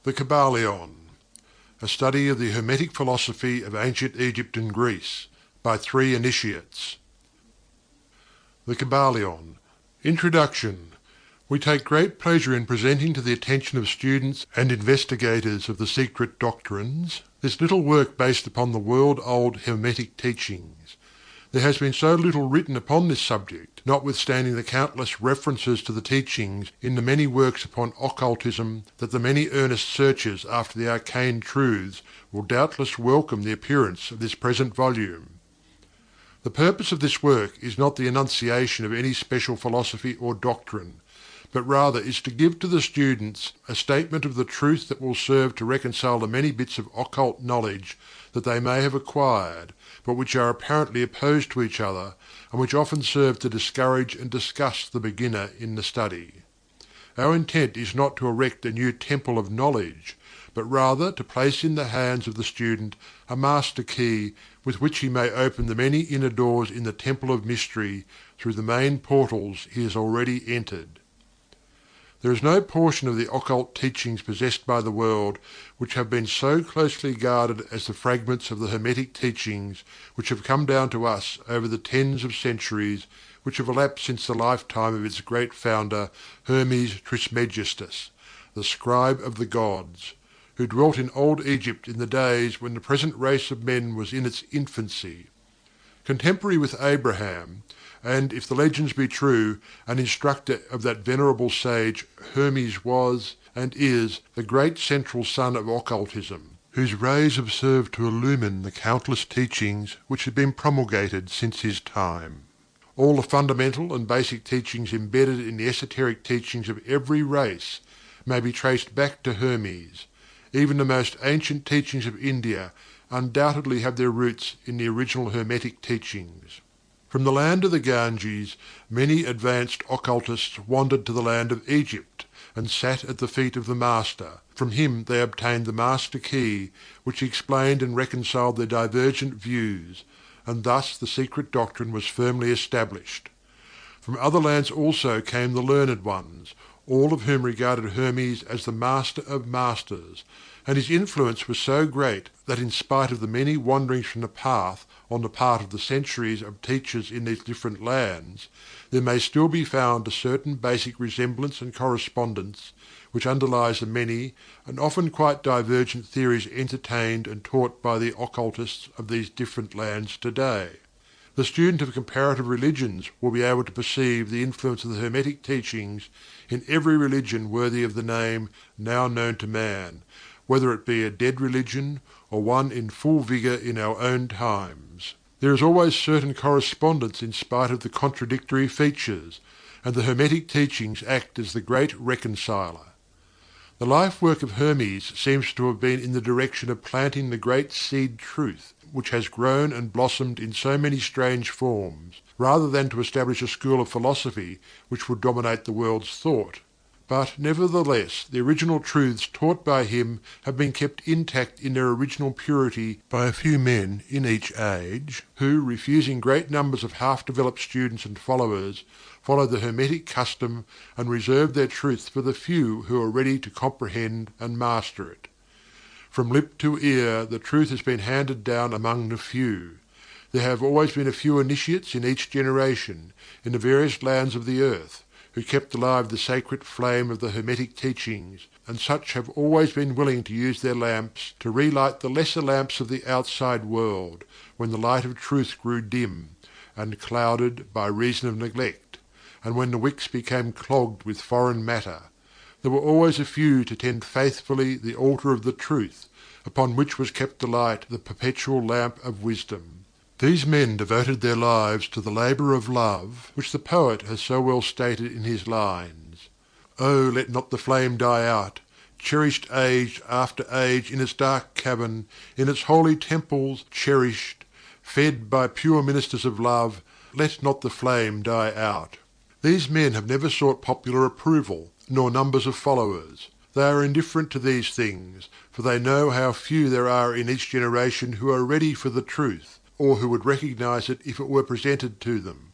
The Kybalion, a study of the Hermetic philosophy of ancient Egypt and Greece, by 3 initiates. The Kybalion. Introduction. We take great pleasure in presenting to the attention of students and investigators of the secret doctrines this little work based upon the world-old Hermetic teachings. There has been so little written upon this subject, notwithstanding the countless references to the teachings in the many works upon occultism, that the many earnest searchers after the arcane truths will doubtless welcome the appearance of this present volume. The purpose of this work is not the enunciation of any special philosophy or doctrine, but rather is to give to the students a statement of the truth that will serve to reconcile the many bits of occult knowledge that they may have acquired, but which are apparently opposed to each other, and which often serve to discourage and disgust the beginner in the study. Our intent is not to erect a new temple of knowledge, but rather to place in the hands of the student a master key with which he may open the many inner doors in the temple of mystery through the main portals he has already entered. There is no portion of the occult teachings possessed by the world which have been so closely guarded as the fragments of the Hermetic teachings which have come down to us over the tens of centuries which have elapsed since the lifetime of its great founder, Hermes Trismegistus, the scribe of the gods, who dwelt in old Egypt in the days when the present race of men was in its infancy. Contemporary with Abraham, and, if the legends be true, an instructor of that venerable sage, Hermes was, and is, the great central sun of occultism, whose rays have served to illumine the countless teachings which have been promulgated since his time. All the fundamental and basic teachings embedded in the esoteric teachings of every race may be traced back to Hermes. Even the most ancient teachings of India undoubtedly have their roots in the original Hermetic teachings. From the land of the Ganges, many advanced occultists wandered to the land of Egypt, and sat at the feet of the Master. From him they obtained the Master Key, which explained and reconciled their divergent views, and thus the secret doctrine was firmly established. From other lands also came the learned ones, all of whom regarded Hermes as the Master of Masters, and his influence was so great that in spite of the many wanderings from the path on the part of the centuries of teachers in these different lands, there may still be found a certain basic resemblance and correspondence which underlies the many and often quite divergent theories entertained and taught by the occultists of these different lands today. The student of comparative religions will be able to perceive the influence of the Hermetic teachings in every religion worthy of the name now known to man, whether it be a dead religion or one in full vigour in our own times. There is always certain correspondence in spite of the contradictory features, and the Hermetic teachings act as the great reconciler. The life work of Hermes seems to have been in the direction of planting the great seed truth, which has grown and blossomed in so many strange forms, rather than to establish a school of philosophy which would dominate the world's thought. But nevertheless the original truths taught by him have been kept intact in their original purity by a few men in each age, who, refusing great numbers of half-developed students and followers, followed the Hermetic custom and reserved their truth for the few who are ready to comprehend and master it. From lip to ear the truth has been handed down among the few. There have always been a few initiates in each generation, in the various lands of the earth, who kept alive the sacred flame of the Hermetic teachings, and such have always been willing to use their lamps to relight the lesser lamps of the outside world, when the light of truth grew dim, and clouded by reason of neglect, and when the wicks became clogged with foreign matter. There were always a few to tend faithfully the altar of the truth, upon which was kept alight the perpetual lamp of wisdom. These men devoted their lives to the labour of love, which the poet has so well stated in his lines: "Oh, let not the flame die out, cherished age after age in its dark cavern, in its holy temples cherished, fed by pure ministers of love, let not the flame die out." These men have never sought popular approval, nor numbers of followers. They are indifferent to these things, for they know how few there are in each generation who are ready for the truth, or who would recognize it if it were presented to them.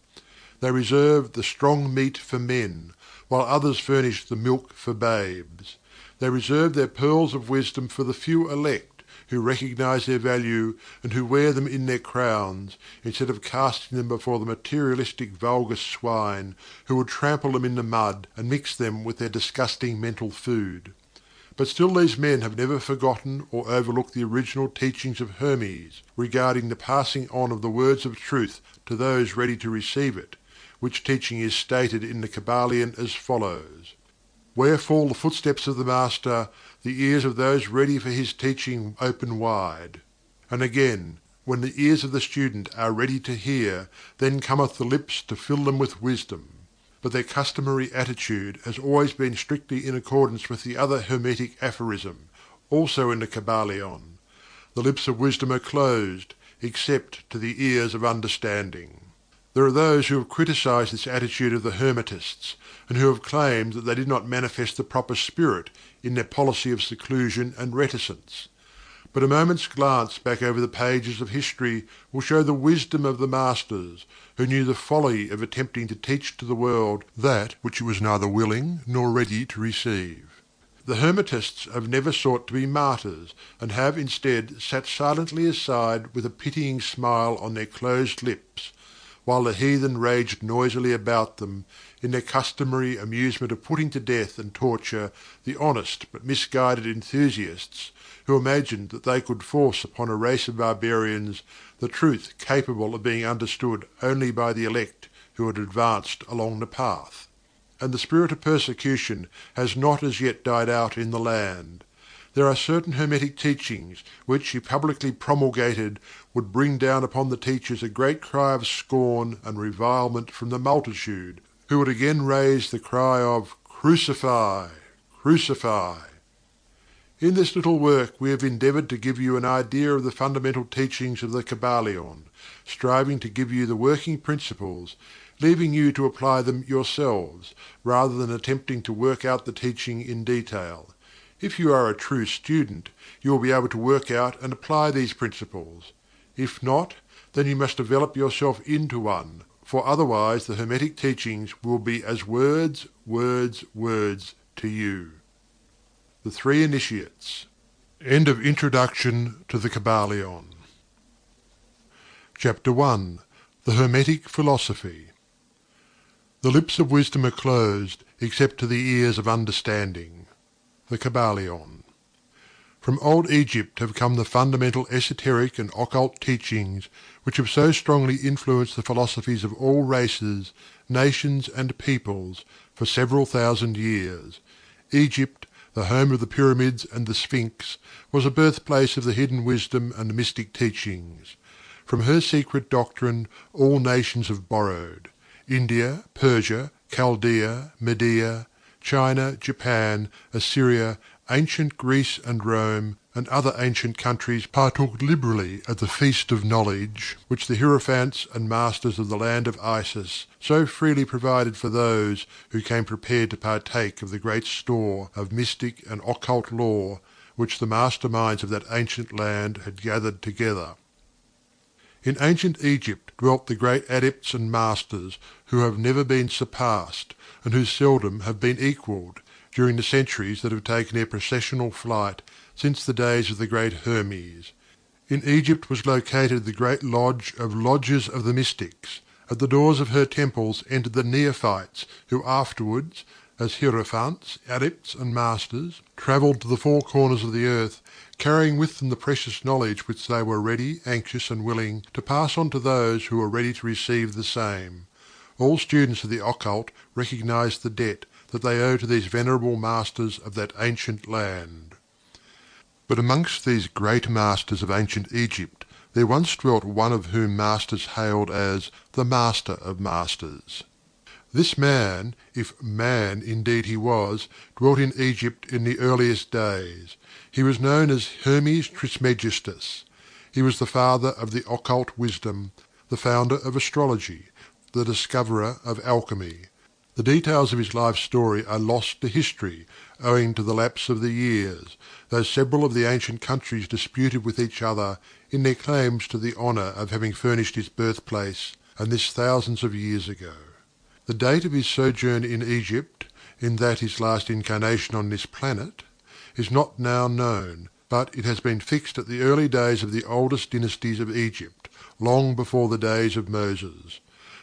They reserve the strong meat for men, while others furnish the milk for babes. they reserve their pearls of wisdom for the few elect who recognize their value and who wear them in their crowns, instead of casting them before the materialistic vulgar swine who would trample them in the mud and mix them with their disgusting mental food. But still these men have never forgotten or overlooked the original teachings of Hermes regarding the passing on of the words of truth to those ready to receive it, which teaching is stated in the Kybalion as follows: "Where fall the footsteps of the Master, the ears of those ready for his teaching open wide." And again, "When the ears of the student are ready to hear, then cometh the lips to fill them with wisdom." But their customary attitude has always been strictly in accordance with the other Hermetic aphorism, also in the Kybalion: "The lips of wisdom are closed, except to the ears of understanding." There are those who have criticized this attitude of the Hermetists, and who have claimed that they did not manifest the proper spirit in their policy of seclusion and reticence. But a moment's glance back over the pages of history will show the wisdom of the Masters, who knew the folly of attempting to teach to the world that which it was neither willing nor ready to receive. The Hermetists have never sought to be martyrs, and have instead sat silently aside with a pitying smile on their closed lips, while the heathen raged noisily about them, in their customary amusement of putting to death and torture the honest but misguided enthusiasts who imagined that they could force upon a race of barbarians the truth capable of being understood only by the elect who had advanced along the path. And the spirit of persecution has not as yet died out in the land. There are certain Hermetic teachings which, if publicly promulgated, would bring down upon the teachers a great cry of scorn and revilement from the multitude, who would again raise the cry of "Crucify! Crucify!" In this little work we have endeavoured to give you an idea of the fundamental teachings of the Kybalion, striving to give you the working principles, leaving you to apply them yourselves, rather than attempting to work out the teaching in detail. If you are a true student, you will be able to work out and apply these principles. If not, then you must develop yourself into one, for otherwise the Hermetic teachings will be as words, words, words to you. The Three Initiates. End of Introduction to the Kybalion. Chapter 1. The Hermetic Philosophy. The lips of wisdom are closed, except to the ears of understanding. The Kybalion. From old Egypt have come the fundamental esoteric and occult teachings which have so strongly influenced the philosophies of all races, nations and peoples for several thousand years. Egypt, the home of the pyramids and the Sphinx, was a birthplace of the hidden wisdom and the mystic teachings. From her secret doctrine all nations have borrowed. India, Persia, Chaldea, Media, China, Japan, Assyria, ancient Greece and Rome, and other ancient countries partook liberally at the feast of knowledge, which the Hierophants and Masters of the land of Isis so freely provided for those who came prepared to partake of the great store of mystic and occult lore which the master minds of that ancient land had gathered together. In ancient Egypt dwelt the great adepts and masters who have never been surpassed, and who seldom have been equalled, during the centuries that have taken their processional flight since the days of the great Hermes. In Egypt was located the great lodge of Lodges of the Mystics. At the doors of her temples entered the neophytes who afterwards, as Hierophants, adepts and masters, travelled to the four corners of the earth, carrying with them the precious knowledge which they were ready, anxious and willing to pass on to those who were ready to receive the same. All students of the occult recognize the debt that they owe to these venerable masters of that ancient land. But amongst these great masters of ancient Egypt there once dwelt one of whom masters hailed as the Master of Masters. This man, if man indeed he was, dwelt in Egypt in the earliest days. He was known as Hermes Trismegistus. He was the father of the occult wisdom, the founder of astrology, the discoverer of alchemy. The details of his life story are lost to history, owing to the lapse of the years, though several of the ancient countries disputed with each other in their claims to the honour of having furnished his birthplace, and this thousands of years ago. The date of his sojourn in Egypt, in that his last incarnation on this planet, is not now known, but it has been fixed at the early days of the oldest dynasties of Egypt, long before the days of Moses.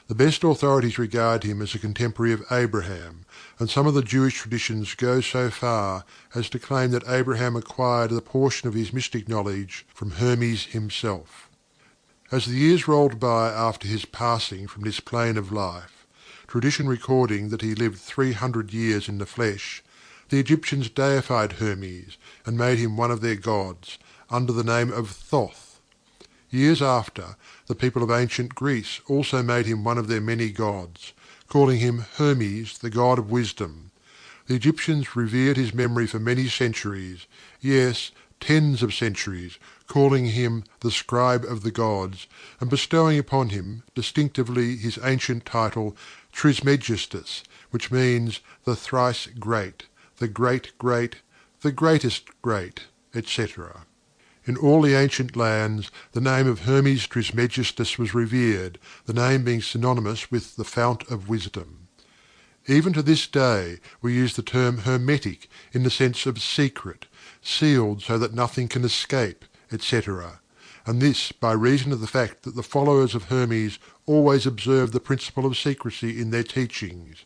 The best authorities regard him as a contemporary of Abraham, and some of the Jewish traditions go so far as to claim that Abraham acquired a portion of his mystic knowledge from Hermes himself. As the years rolled by after his passing from this plane of life, tradition recording that he lived 300 years in the flesh, the Egyptians deified Hermes and made him one of their gods, under the name of Thoth. Years after, the people of ancient Greece also made him one of their many gods, calling him Hermes, the god of wisdom. The Egyptians revered his memory for many centuries, yes, tens of centuries, calling him the scribe of the gods, and bestowing upon him distinctively his ancient title Trismegistus, which means the thrice great, the great great, the greatest great, etc. In all the ancient lands the name of Hermes Trismegistus was revered, the name being synonymous with the fount of wisdom. Even to this day we use the term hermetic in the sense of secret, sealed so that nothing can escape, etc., and this by reason of the fact that the followers of Hermes always observed the principle of secrecy in their teachings.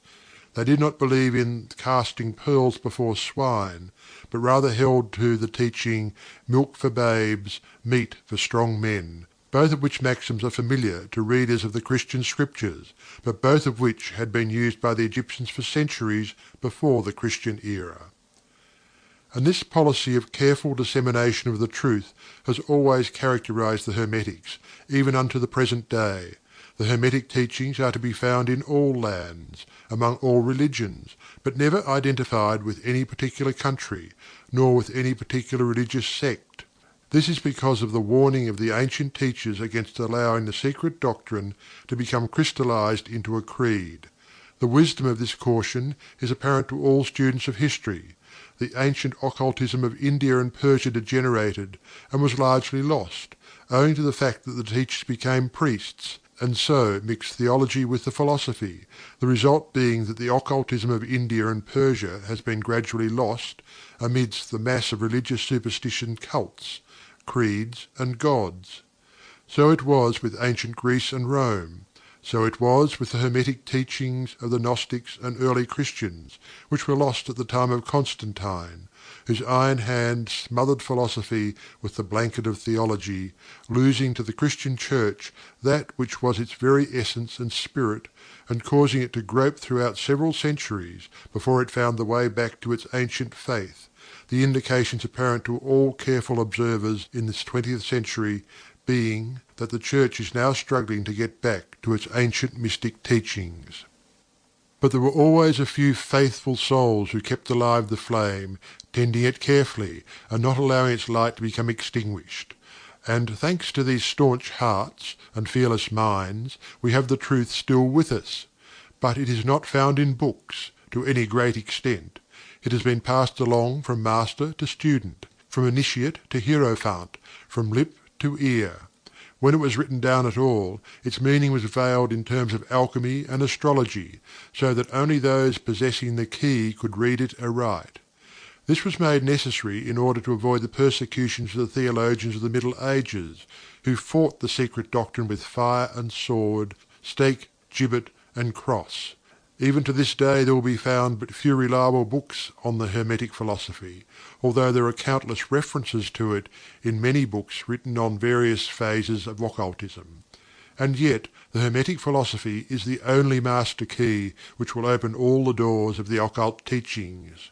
They did not believe in casting pearls before swine, but rather held to the teaching milk for babes, meat for strong men, both of which maxims are familiar to readers of the Christian scriptures, but both of which had been used by the Egyptians for centuries before the Christian era. And this policy of careful dissemination of the truth has always characterized the Hermetics, even unto the present day. The Hermetic teachings are to be found in all lands, among all religions, but never identified with any particular country, nor with any particular religious sect. This is because of the warning of the ancient teachers against allowing the secret doctrine to become crystallized into a creed. The wisdom of this caution is apparent to all students of history. The ancient occultism of India and Persia degenerated, and was largely lost, owing to the fact that the teachers became priests, and so mixed theology with the philosophy, the result being that the occultism of India and Persia has been gradually lost amidst the mass of religious superstition cults, creeds, and gods. So it was with ancient Greece and Rome. So it was with the Hermetic teachings of the Gnostics and early Christians, which were lost at the time of Constantine, whose iron hand smothered philosophy with the blanket of theology, losing to the Christian Church that which was its very essence and spirit, and causing it to grope throughout several centuries before it found the way back to its ancient faith, the indications apparent to all careful observers in this 20th century being that the Church is now struggling to get back to its ancient mystic teachings. But there were always a few faithful souls who kept alive the flame, tending it carefully, and not allowing its light to become extinguished. And thanks to these staunch hearts and fearless minds, we have the truth still with us. But it is not found in books, to any great extent. It has been passed along from master to student, from initiate to hierophant, from lip to ear. When it was written down at all, its meaning was veiled in terms of alchemy and astrology, so that only those possessing the key could read it aright. This was made necessary in order to avoid the persecutions of the theologians of the Middle Ages, who fought the secret doctrine with fire and sword, stake, gibbet, and cross. Even to this day there will be found but few reliable books on the Hermetic philosophy, although there are countless references to it in many books written on various phases of occultism. And yet the Hermetic philosophy is the only master key which will open all the doors of the occult teachings.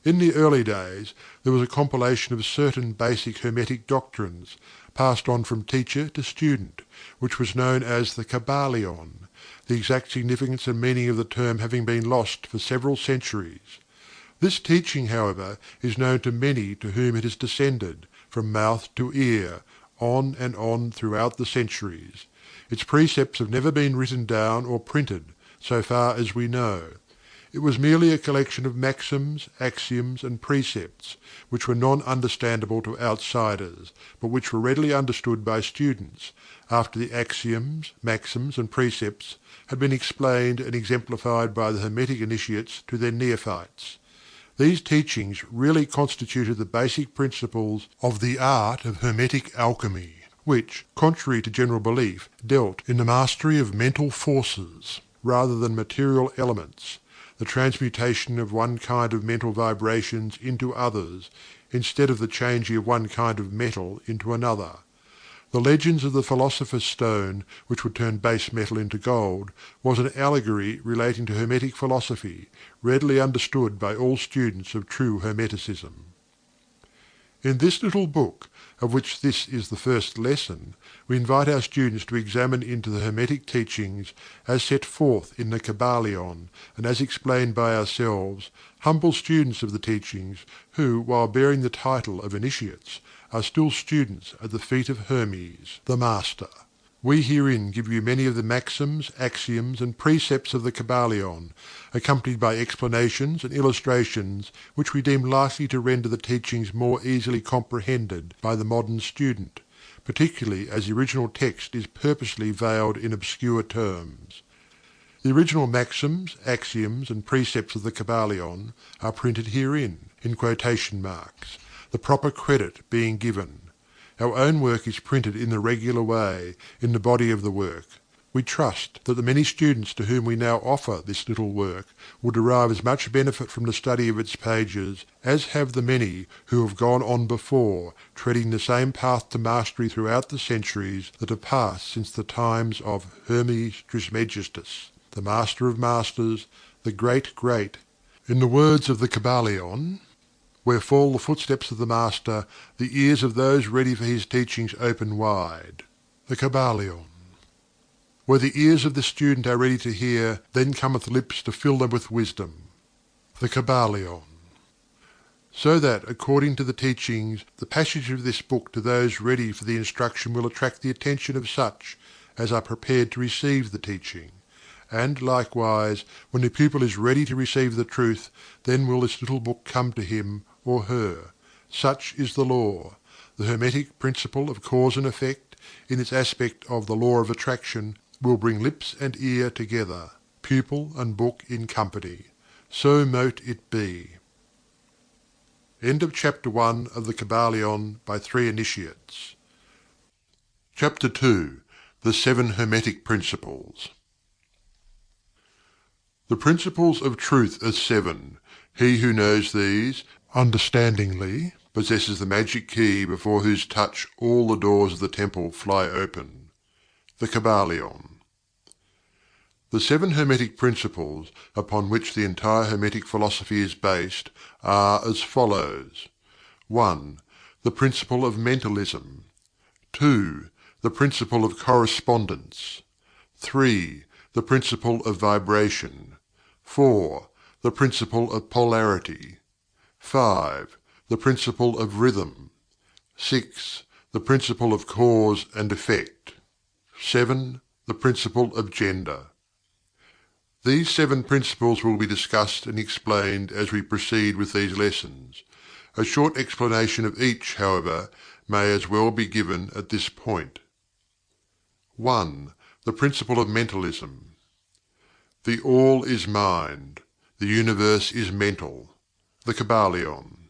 In the early days there was a compilation of certain basic Hermetic doctrines, passed on from teacher to student, which was known as the Kybalion, the exact significance and meaning of the term having been lost for several centuries. This teaching, however, is known to many to whom it has descended, from mouth to ear, on and on throughout the centuries. Its precepts have never been written down or printed, so far as we know. It was merely a collection of maxims, axioms, and precepts, which were non-understandable to outsiders, but which were readily understood by students, after the axioms, maxims, and precepts had been explained and exemplified by the Hermetic initiates to their neophytes. These teachings really constituted the basic principles of the art of Hermetic alchemy, which, contrary to general belief, dealt in the mastery of mental forces rather than material elements, the transmutation of one kind of mental vibrations into others, instead of the changing of one kind of metal into another. The legends of the Philosopher's Stone, which would turn base metal into gold, was an allegory relating to Hermetic philosophy, readily understood by all students of true Hermeticism. In this little book, of which this is the first lesson, we invite our students to examine into the Hermetic teachings as set forth in the Kybalion, and as explained by ourselves, humble students of the teachings, who, while bearing the title of initiates, are still students at the feet of Hermes, the Master. We herein give you many of the maxims, axioms, and precepts of the Kybalion, accompanied by explanations and illustrations which we deem likely to render the teachings more easily comprehended by the modern student, particularly as the original text is purposely veiled in obscure terms. The original maxims, axioms, and precepts of the Kybalion are printed herein, in quotation marks, the proper credit being given. Our own work is printed in the regular way, in the body of the work. We trust that the many students to whom we now offer this little work will derive as much benefit from the study of its pages as have the many who have gone on before, treading the same path to mastery throughout the centuries that have passed since the times of Hermes Trismegistus, the Master of Masters, the Great. In the words of the Kybalion, where fall the footsteps of the Master, the ears of those ready for his teachings open wide. The Kybalion. Where the ears of the student are ready to hear, then cometh lips to fill them with wisdom. The Kybalion. So that, according to the teachings, the passage of this book to those ready for the instruction will attract the attention of such as are prepared to receive the teaching. And, likewise, when the pupil is ready to receive the truth, then will this little book come to him or her. Such is the law. The Hermetic principle of cause and effect, in its aspect of the law of attraction, will bring lips and ear together, pupil and book in company. So mote it be. End of Chapter 1 of the Kybalion by 3 Initiates. Chapter 2. The 7 Hermetic Principles. The principles of truth are 7. He who knows these, understandingly, possesses the magic key before whose touch all the doors of the temple fly open. The Kybalion. The 7 Hermetic principles, upon which the entire Hermetic philosophy is based, are as follows. 1. The principle of Mentalism. 2. The principle of Correspondence. 3. The principle of Vibration. 4. The principle of Polarity. 5. The principle of Rhythm. 6. The principle of Cause and Effect. 7. The principle of Gender. These 7 principles will be discussed and explained as we proceed with these lessons. A short explanation of each, however, may as well be given at this point. 1. The principle of Mentalism. The All is Mind. The Universe is mental. The Kybalion.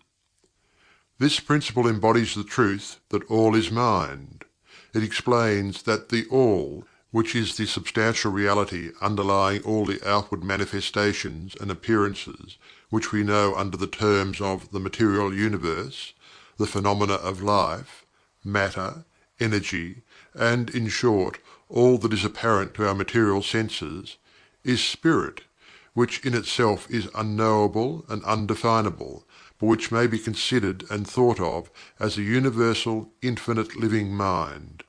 This principle embodies the truth that all is mind. It explains that the All, which is the substantial reality underlying all the outward manifestations and appearances which we know under the terms of the material universe, the phenomena of life, matter, energy, and, in short, all that is apparent to our material senses, is spirit, which in itself is unknowable and undefinable, but which may be considered and thought of as a universal, infinite living mind.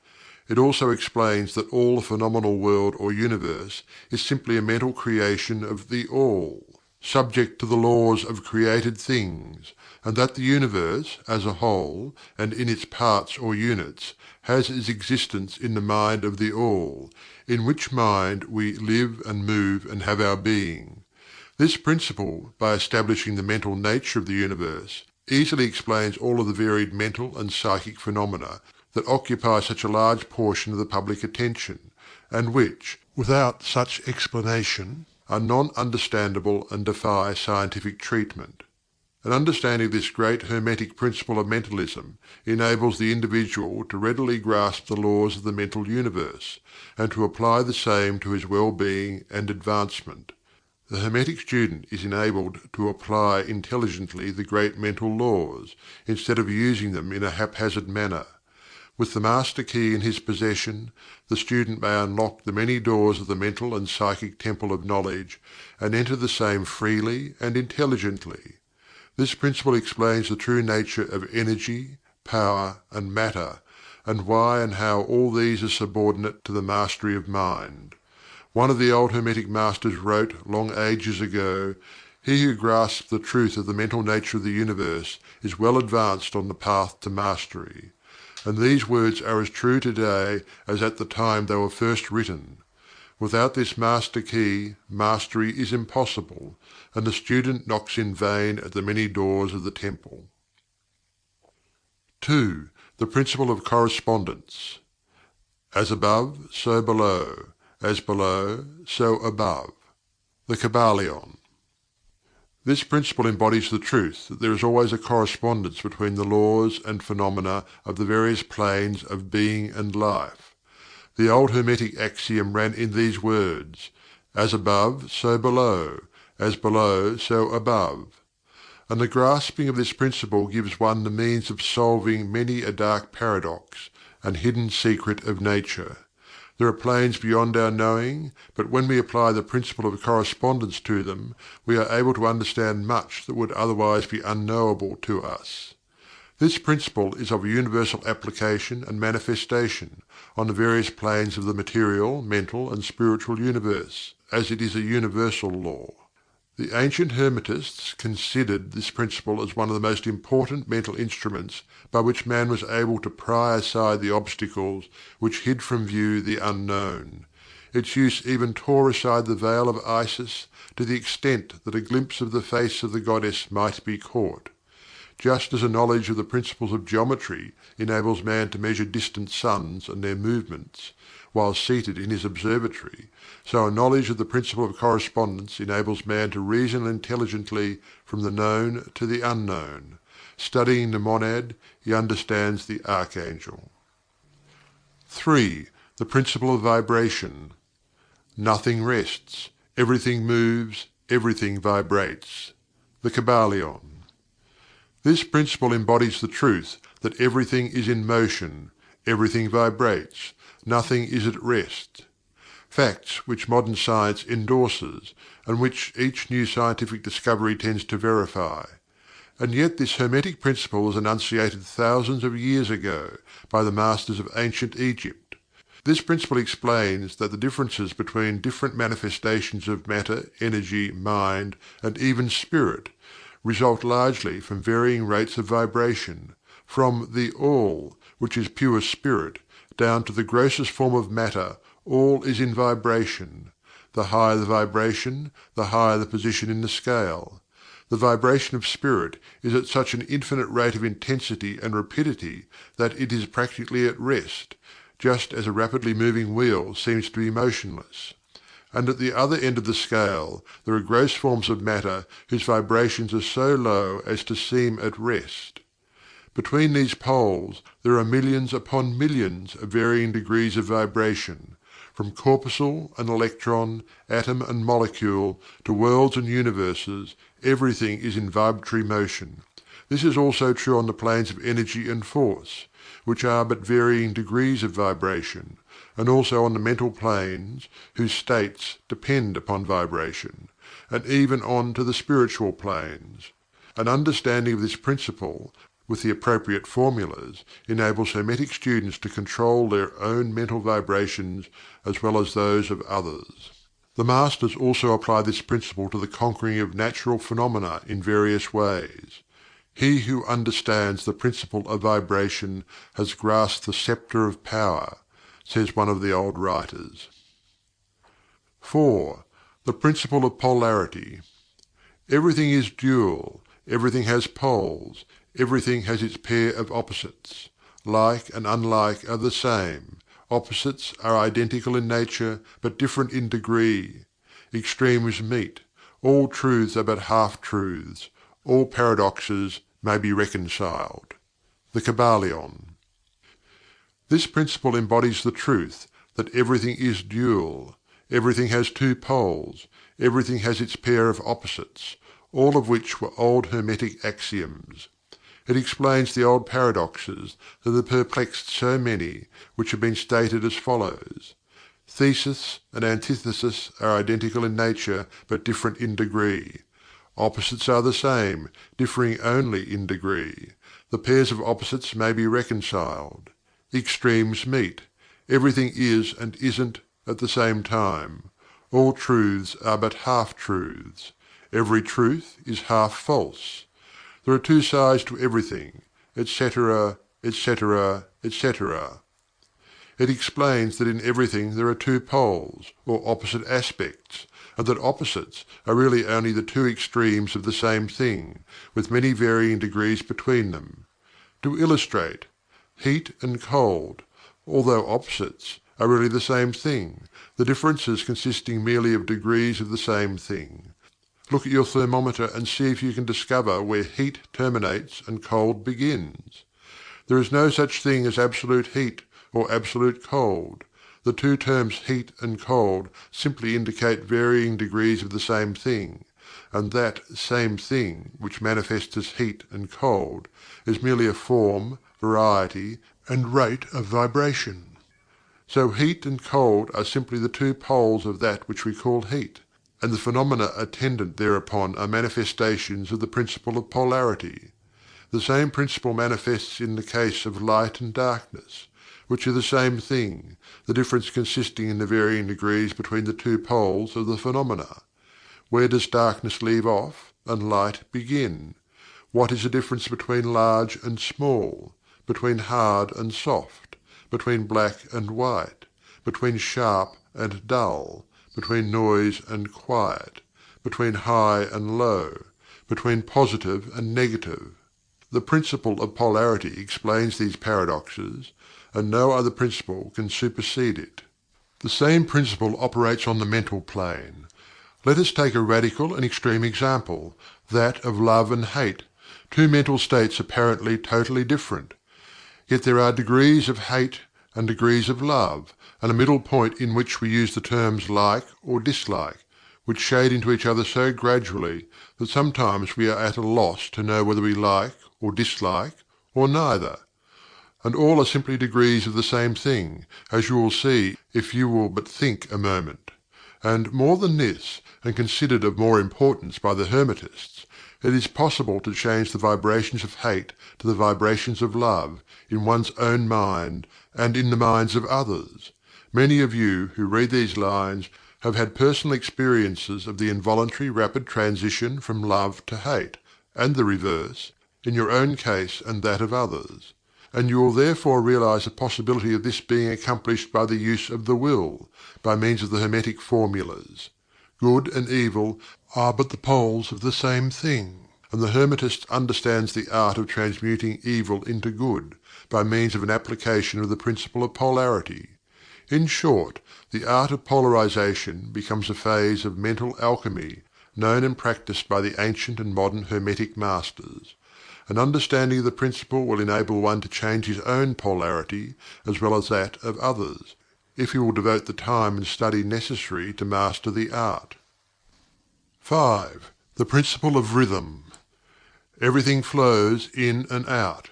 It also explains that all the phenomenal world or universe is simply a mental creation of the All, subject to the laws of created things, and that the universe, as a whole, and in its parts or units, has its existence in the mind of the All, in which mind we live and move and have our being. This principle, by establishing the mental nature of the universe, easily explains all of the varied mental and psychic phenomena that occupy such a large portion of the public attention, and which, without such explanation, are non-understandable and defy scientific treatment. An understanding of this great Hermetic principle of mentalism enables the individual to readily grasp the laws of the mental universe, and to apply the same to his well-being and advancement. The Hermetic student is enabled to apply intelligently the great mental laws, instead of using them in a haphazard manner. With the master key in his possession, the student may unlock the many doors of the mental and psychic temple of knowledge, and enter the same freely and intelligently. This principle explains the true nature of energy, power, and matter, and why and how all these are subordinate to the mastery of mind. One of the old Hermetic masters wrote, long ages ago, "He who grasps the truth of the mental nature of the universe is well advanced on the path to mastery." And these words are as true today as at the time they were first written. Without this master key, mastery is impossible, and the student knocks in vain at the many doors of the temple. 2. The principle of correspondence. As above, so below. As below, so above. The Kybalion. This principle embodies the truth that there is always a correspondence between the laws and phenomena of the various planes of being and life. The old Hermetic axiom ran in these words: "As above, so below; as below, so above." And the grasping of this principle gives one the means of solving many a dark paradox and hidden secret of nature. There are planes beyond our knowing, but when we apply the principle of correspondence to them, we are able to understand much that would otherwise be unknowable to us. This principle is of universal application and manifestation on the various planes of the material, mental, and spiritual universe, as it is a universal law. The ancient Hermetists considered this principle as one of the most important mental instruments by which man was able to pry aside the obstacles which hid from view the unknown. Its use even tore aside the veil of Isis to the extent that a glimpse of the face of the goddess might be caught. Just as a knowledge of the principles of geometry enables man to measure distant suns and their movements, while seated in his observatory, so a knowledge of the principle of correspondence enables man to reason intelligently from the known to the unknown. Studying the monad, he understands the archangel. 3. The principle of vibration. Nothing rests, everything moves, everything vibrates. The Kybalion. This principle embodies the truth that everything is in motion, everything vibrates, nothing is at rest. Facts which modern science endorses, and which each new scientific discovery tends to verify. And yet this Hermetic principle was enunciated thousands of years ago by the masters of ancient Egypt. This principle explains that the differences between different manifestations of matter, energy, mind, and even spirit result largely from varying rates of vibration, from the All, which is pure spirit, down to the grossest form of matter. All is in vibration. The higher the vibration, the higher the position in the scale. The vibration of spirit is at such an infinite rate of intensity and rapidity that it is practically at rest, just as a rapidly moving wheel seems to be motionless. And at the other end of the scale there are gross forms of matter whose vibrations are so low as to seem at rest. Between these poles there are millions upon millions of varying degrees of vibration. From corpuscle and electron, atom and molecule, to worlds and universes, everything is in vibratory motion. This is also true on the planes of energy and force, which are but varying degrees of vibration, and also on the mental planes, whose states depend upon vibration, and even on to the spiritual planes. An understanding of this principle, with the appropriate formulas, enables Hermetic students to control their own mental vibrations as well as those of others. The Masters also apply this principle to the conquering of natural phenomena in various ways. He who understands the principle of vibration has grasped the scepter of power, says one of the old writers. 4. The principle of polarity. Everything is dual, everything has poles, everything has its pair of opposites. Like and unlike are the same. Opposites are identical in nature, but different in degree. Extremes meet. All truths are but half-truths. all paradoxes may be reconciled. The Kybalion. This principle embodies the truth that everything is dual, everything has two poles, everything has its pair of opposites, all of which were old Hermetic axioms. It explains the old paradoxes that have perplexed so many, which have been stated as follows. Thesis and antithesis are identical in nature, but different in degree. Opposites are the same, differing only in degree. The pairs of opposites may be reconciled. Extremes meet. Everything is and isn't at the same time. All truths are but half-truths. Every truth is half false. There are two sides to everything, etc., etc., etc. It explains that in everything there are two poles, or opposite aspects, and that opposites are really only the two extremes of the same thing, with many varying degrees between them. To illustrate, heat and cold, although opposites, are really the same thing, the differences consisting merely of degrees of the same thing. Look at your thermometer and see if you can discover where heat terminates and cold begins. There is no such thing as absolute heat or absolute cold. The two terms heat and cold simply indicate varying degrees of the same thing, and that same thing which manifests as heat and cold is merely a form, variety, and rate of vibration. So heat and cold are simply the two poles of that which we call heat, and the phenomena attendant thereupon are manifestations of the principle of polarity. The same principle manifests in the case of light and darkness, which are the same thing, the difference consisting in the varying degrees between the two poles of the phenomena. Where does darkness leave off and light begin? What is the difference between large and small, between hard and soft, between black and white, between sharp and dull, between noise and quiet, between high and low, between positive and negative? The principle of polarity explains these paradoxes, and no other principle can supersede it. The same principle operates on the mental plane. Let us take a radical and extreme example, that of love and hate, two mental states apparently totally different. Yet there are degrees of hate and degrees of love, and a middle point in which we use the terms like or dislike, which shade into each other so gradually that sometimes we are at a loss to know whether we like or dislike, or neither. And all are simply degrees of the same thing, as you will see if you will but think a moment. And more than this, and considered of more importance by the Hermetists, it is possible to change the vibrations of hate to the vibrations of love, in one's own mind, and in the minds of others. Many of you who read these lines have had personal experiences of the involuntary rapid transition from love to hate, and the reverse, in your own case and that of others. And you will therefore realize the possibility of this being accomplished by the use of the will, by means of the Hermetic formulas. Good and evil are but the poles of the same thing, and the Hermetist understands the art of transmuting evil into good, by means of an application of the principle of polarity. In short, the art of polarization becomes a phase of mental alchemy, known and practiced by the ancient and modern Hermetic masters. An understanding of the principle will enable one to change his own polarity as well as that of others, if he will devote the time and study necessary to master the art. 5. The principle of rhythm. Everything flows in and out.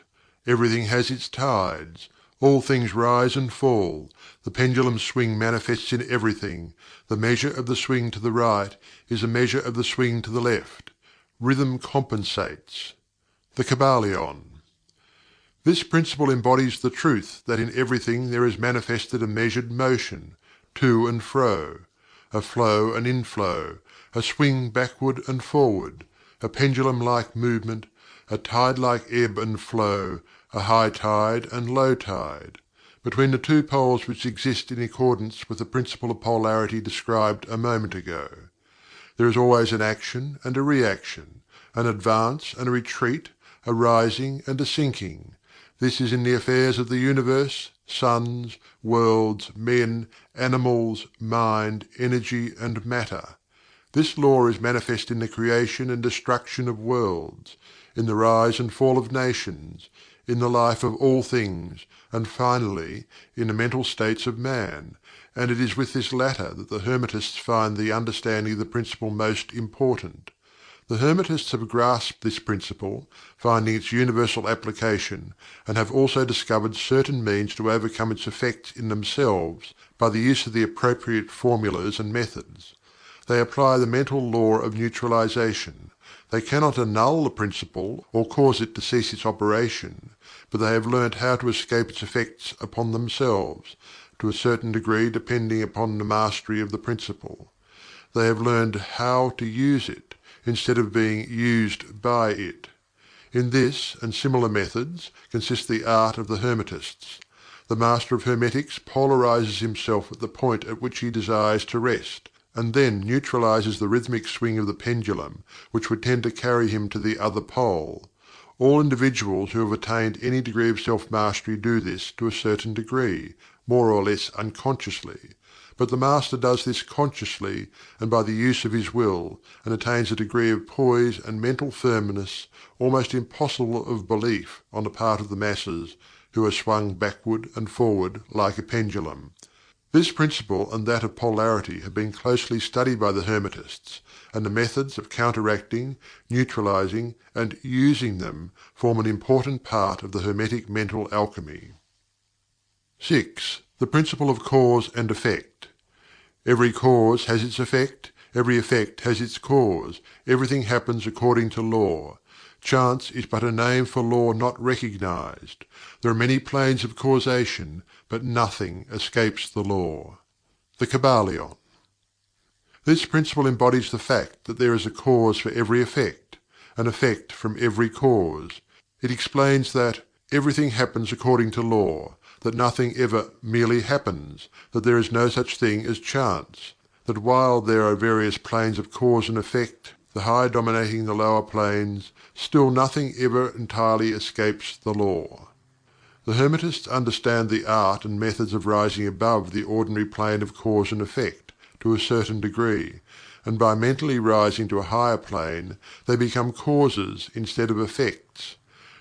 Everything has its tides. All things rise and fall. The pendulum swing manifests in everything. The measure of the swing to the right is a measure of the swing to the left. Rhythm compensates. The Kybalion. This principle embodies the truth that in everything there is manifested a measured motion, to and fro, a flow and inflow, a swing backward and forward, a pendulum-like movement, a tide-like ebb and flow, a high tide and low tide, between the two poles which exist in accordance with the principle of polarity described a moment ago. There is always an action and a reaction, an advance and a retreat, a rising and a sinking. This is in the affairs of the universe, suns, worlds, men, animals, mind, energy, and matter. This law is manifest in the creation and destruction of worlds, in the rise and fall of nations, in the life of all things, and finally in the mental states of man, and it is with this latter that the Hermetists find the understanding of the principle most important. The Hermetists have grasped this principle, finding its universal application, and have also discovered certain means to overcome its effects in themselves by the use of the appropriate formulas and methods. They apply the mental law of neutralization. They cannot annul the principle or cause it to cease its operation, but they have learnt how to escape its effects upon themselves, to a certain degree depending upon the mastery of the principle. They have learned how to use it, instead of being used by it. In this and similar methods consists the art of the Hermetists. The master of Hermetics polarizes himself at the point at which he desires to rest, and then neutralizes the rhythmic swing of the pendulum, which would tend to carry him to the other pole. All individuals who have attained any degree of self-mastery do this to a certain degree, more or less unconsciously. But the Master does this consciously and by the use of his will, and attains a degree of poise and mental firmness almost impossible of belief on the part of the masses, who are swung backward and forward like a pendulum. This principle and that of Polarity have been closely studied by the Hermetists, and the methods of counteracting, neutralizing, and using them form an important part of the Hermetic mental alchemy. 6. The principle of cause and effect. Every cause has its effect, every effect has its cause, everything happens according to law. Chance is but a name for law not recognized. There are many planes of causation, but nothing escapes the law. The Kybalion. This principle embodies the fact that there is a cause for every effect, an effect from every cause. It explains that everything happens according to law, that nothing ever merely happens, that there is no such thing as chance, that while there are various planes of cause and effect, the high dominating the lower planes, still nothing ever entirely escapes the law. The Hermetists understand the art and methods of rising above the ordinary plane of cause and effect, to a certain degree, and by mentally rising to a higher plane, they become causes instead of effects.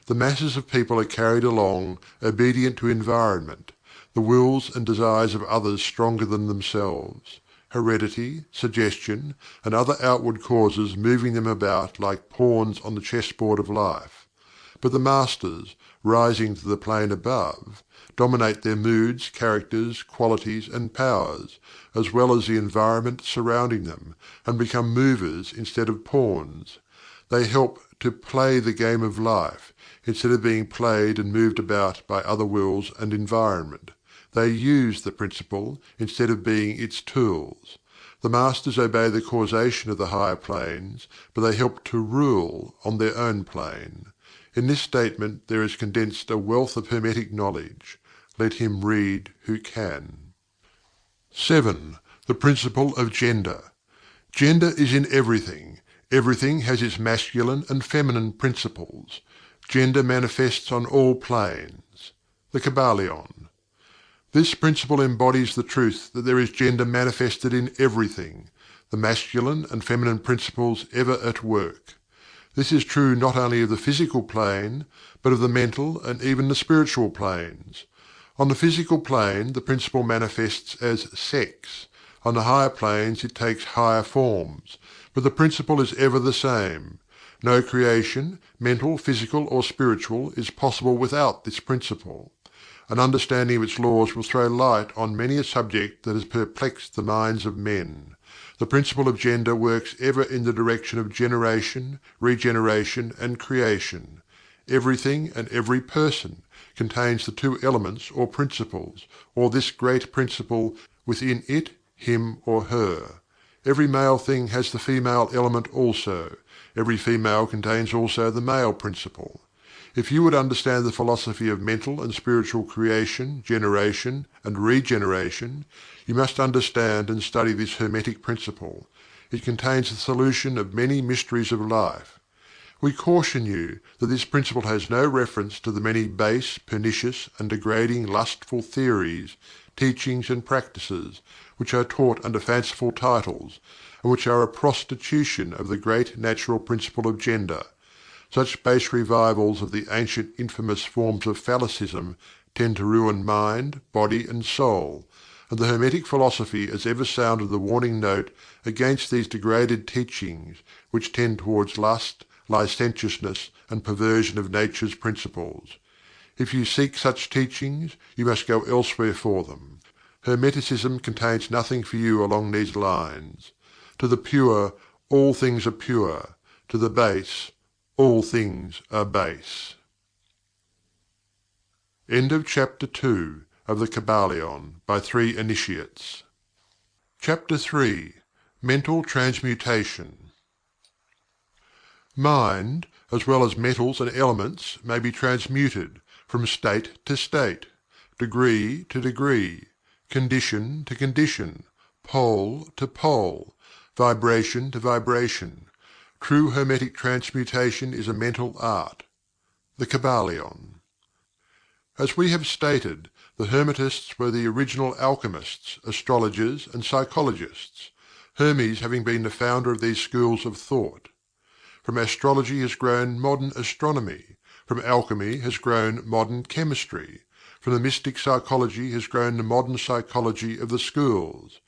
The masses of people are carried along, obedient to environment, the wills and desires of others stronger than themselves, heredity, suggestion, and other outward causes moving them about like pawns on the chessboard of life. But the Masters, rising to the plane above, dominate their moods, characters, qualities, and powers, as well as the environment surrounding them, and become movers instead of pawns. They help to play the game of life, instead of being played and moved about by other wills and environment. They use the principle instead of being its tools. The Masters obey the causation of the higher planes, but they help to rule on their own plane. In this statement there is condensed a wealth of Hermetic knowledge. Let him read who can. 7. The principle of gender. Gender is in everything. Everything has its masculine and feminine principles. Gender manifests on all planes. The Kybalion. This principle embodies the truth that there is gender manifested in everything, the masculine and feminine principles ever at work. This is true not only of the physical plane, but of the mental and even the spiritual planes. On the physical plane, the principle manifests as sex. On the higher planes, it takes higher forms, but the principle is ever the same. No creation, mental, physical, or spiritual, is possible without this principle. An understanding of its laws will throw light on many a subject that has perplexed the minds of men. The principle of gender works ever in the direction of generation, regeneration, and creation. Everything and every person contains the two elements or principles, or this great principle, within it, him or her. Every male thing has the female element also. Every female contains also the male principle. If you would understand the philosophy of mental and spiritual creation, generation, and regeneration, you must understand and study this Hermetic principle. It contains the solution of many mysteries of life. We caution you that this principle has no reference to the many base, pernicious, and degrading lustful theories, teachings, and practices, which are taught under fanciful titles, and which are a prostitution of the great natural principle of gender. Such base revivals of the ancient infamous forms of phallicism tend to ruin mind, body, and soul, and the Hermetic philosophy has ever sounded the warning note against these degraded teachings which tend towards lust, licentiousness, and perversion of nature's principles. If you seek such teachings, you must go elsewhere for them. Hermeticism contains nothing for you along these lines. To the pure, all things are pure; to the base, all things are base. End of Chapter 2 of the Kybalion by 3 Initiates. Chapter 3. Mental Transmutation. Mind, as well as metals and elements, may be transmuted from state to state, degree to degree, condition to condition, pole to pole, vibration to vibration. True Hermetic transmutation is a mental art. The Kybalion. As we have stated, the Hermetists were the original alchemists, astrologers, and psychologists, Hermes having been the founder of these schools of thought. From astrology has grown modern astronomy, from alchemy has grown modern chemistry, from the mystic psychology has grown the modern psychology of the schools.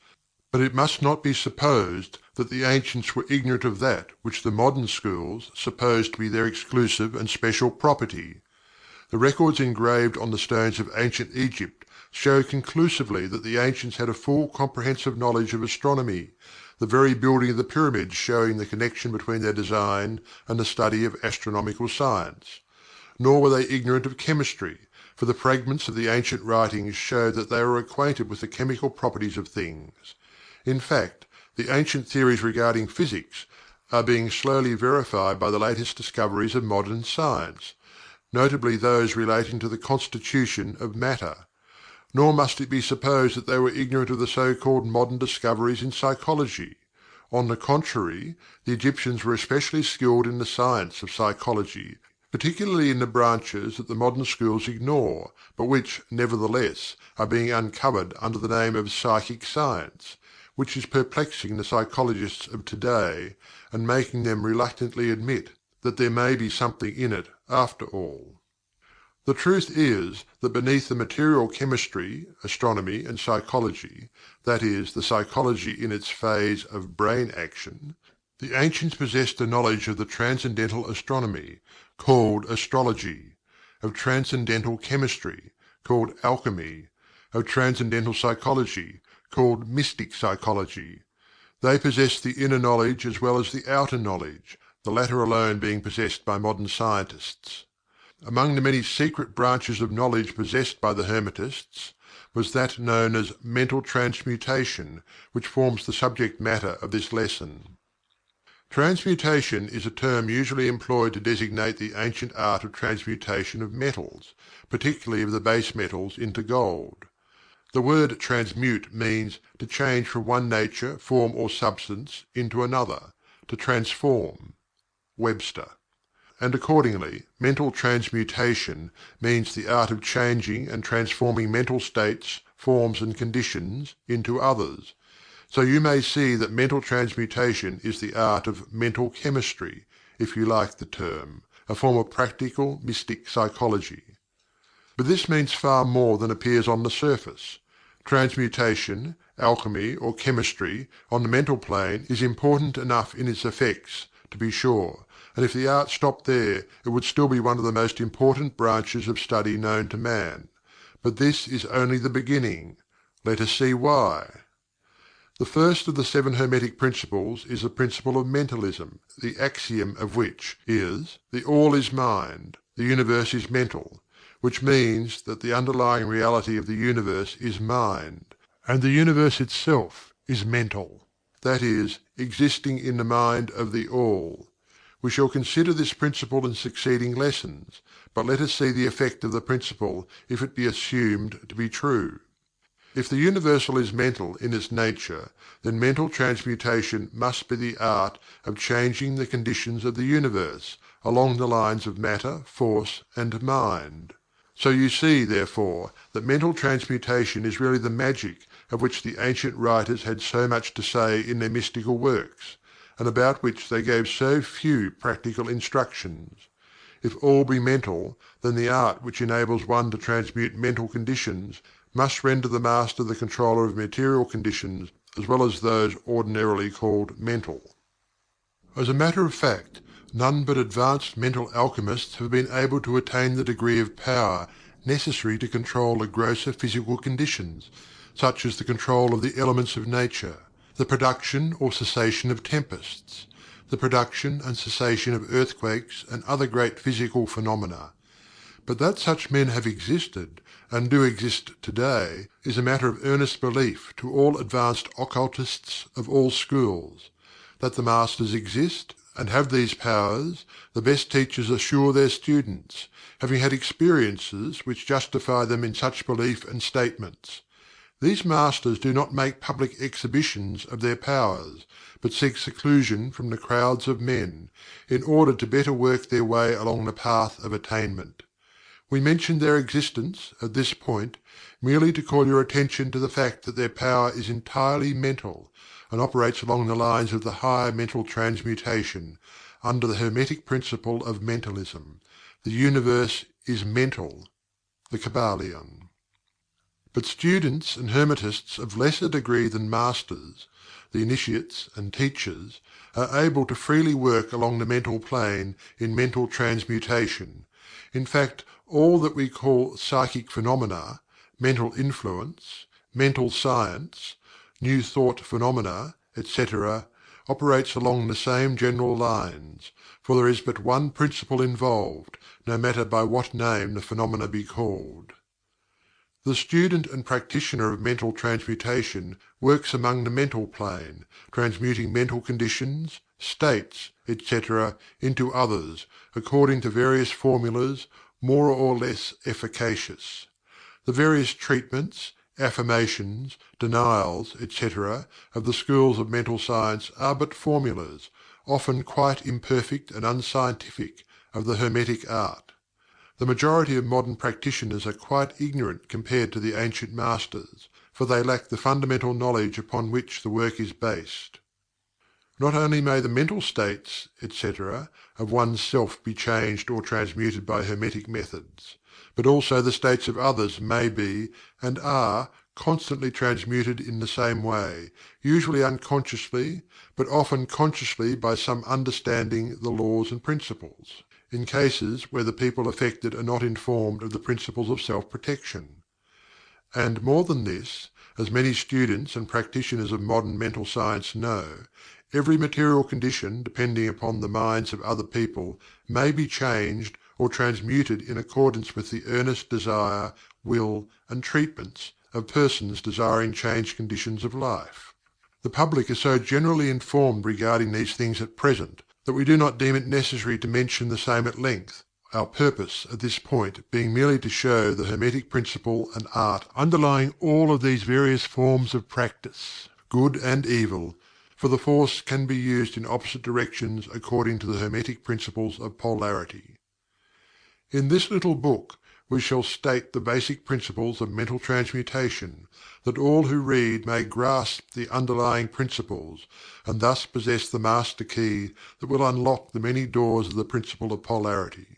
But it must not be supposed that the ancients were ignorant of that which the modern schools suppose to be their exclusive and special property. The records engraved on the stones of ancient Egypt show conclusively that the ancients had a full comprehensive knowledge of astronomy, the very building of the pyramids showing the connection between their design and the study of astronomical science. Nor were they ignorant of chemistry, for the fragments of the ancient writings show that they were acquainted with the chemical properties of things. In fact, the ancient theories regarding physics are being slowly verified by the latest discoveries of modern science, notably those relating to the constitution of matter. Nor must it be supposed that they were ignorant of the so-called modern discoveries in psychology. On the contrary, the Egyptians were especially skilled in the science of psychology, particularly in the branches that the modern schools ignore, but which, nevertheless, are being uncovered under the name of psychic science, which is perplexing the psychologists of today, and making them reluctantly admit that there may be something in it after all. The truth is that beneath the material chemistry, astronomy, and psychology, that is, the psychology in its phase of brain action, the ancients possessed a knowledge of the transcendental astronomy, called astrology, of transcendental chemistry, called alchemy, of transcendental psychology, called mystic psychology. They possessed the inner knowledge as well as the outer knowledge, the latter alone being possessed by modern scientists. Among the many secret branches of knowledge possessed by the Hermetists was that known as mental transmutation, which forms the subject matter of this lesson. Transmutation is a term usually employed to designate the ancient art of transmutation of metals, particularly of the base metals, into gold. The word transmute means to change from one nature, form, or substance into another, to transform. Webster. And accordingly, mental transmutation means the art of changing and transforming mental states, forms, and conditions into others. So you may see that mental transmutation is the art of mental chemistry, if you like the term, a form of practical mystic psychology. But this means far more than appears on the surface. Transmutation, alchemy, or chemistry on the mental plane is important enough in its effects, to be sure, and if the art stopped there it would still be one of the most important branches of study known to man. But this is only the beginning. Let us see why. The first of the 7 Hermetic principles is the principle of Mentalism, the axiom of which is: the All is Mind, the Universe is mental, which means that the underlying reality of the universe is mind, and the universe itself is mental, that is, existing in the mind of the All. We shall consider this principle in succeeding lessons, but let us see the effect of the principle if it be assumed to be true. If the universal is mental in its nature, then mental transmutation must be the art of changing the conditions of the universe, along the lines of matter, force, and mind. So you see, therefore, that mental transmutation is really the magic of which the ancient writers had so much to say in their mystical works, and about which they gave so few practical instructions. If all be mental, then the art which enables one to transmute mental conditions must render the master the controller of material conditions as well as those ordinarily called mental. As a matter of fact, none but advanced mental alchemists have been able to attain the degree of power necessary to control the grosser physical conditions, such as the control of the elements of nature, the production or cessation of tempests, the production and cessation of earthquakes and other great physical phenomena. But that such men have existed, and do exist today, is a matter of earnest belief to all advanced occultists of all schools. That the masters exist, and have these powers, the best teachers assure their students, having had experiences which justify them in such belief and statements. These masters do not make public exhibitions of their powers, but seek seclusion from the crowds of men, in order to better work their way along the path of attainment. We mention their existence, at this point, merely to call your attention to the fact that their power is entirely mental, and operates along the lines of the higher mental transmutation, under the Hermetic principle of Mentalism. The universe is mental. The Kybalion. But students and Hermetists of lesser degree than masters, the initiates and teachers, are able to freely work along the mental plane in mental transmutation. In fact, all that we call psychic phenomena, mental influence, mental science, new thought phenomena, etc., operates along the same general lines, for there is but one principle involved, no matter by what name the phenomena be called. The student and practitioner of mental transmutation works among the mental plane, transmuting mental conditions, states, etc., into others, according to various formulas, more or less efficacious. The various treatments, affirmations, denials, etc., of the schools of mental science are but formulas, often quite imperfect and unscientific, of the Hermetic art. The majority of modern practitioners are quite ignorant compared to the ancient masters, for they lack the fundamental knowledge upon which the work is based. Not only may the mental states, etc., of one's self be changed or transmuted by Hermetic methods, but also the states of others may be, and are, constantly transmuted in the same way, usually unconsciously, but often consciously by some understanding the laws and principles, in cases where the people affected are not informed of the principles of self-protection. And more than this, as many students and practitioners of modern mental science know, every material condition depending upon the minds of other people may be changed or transmuted in accordance with the earnest desire, will, and treatments of persons desiring changed conditions of life. The public is so generally informed regarding these things at present that we do not deem it necessary to mention the same at length, our purpose at this point being merely to show the Hermetic principle and art underlying all of these various forms of practice, good and evil, for the force can be used in opposite directions according to the Hermetic principles of Polarity. In this little book we shall state the basic principles of mental transmutation, that all who read may grasp the underlying principles, and thus possess the master key that will unlock the many doors of the principle of Polarity.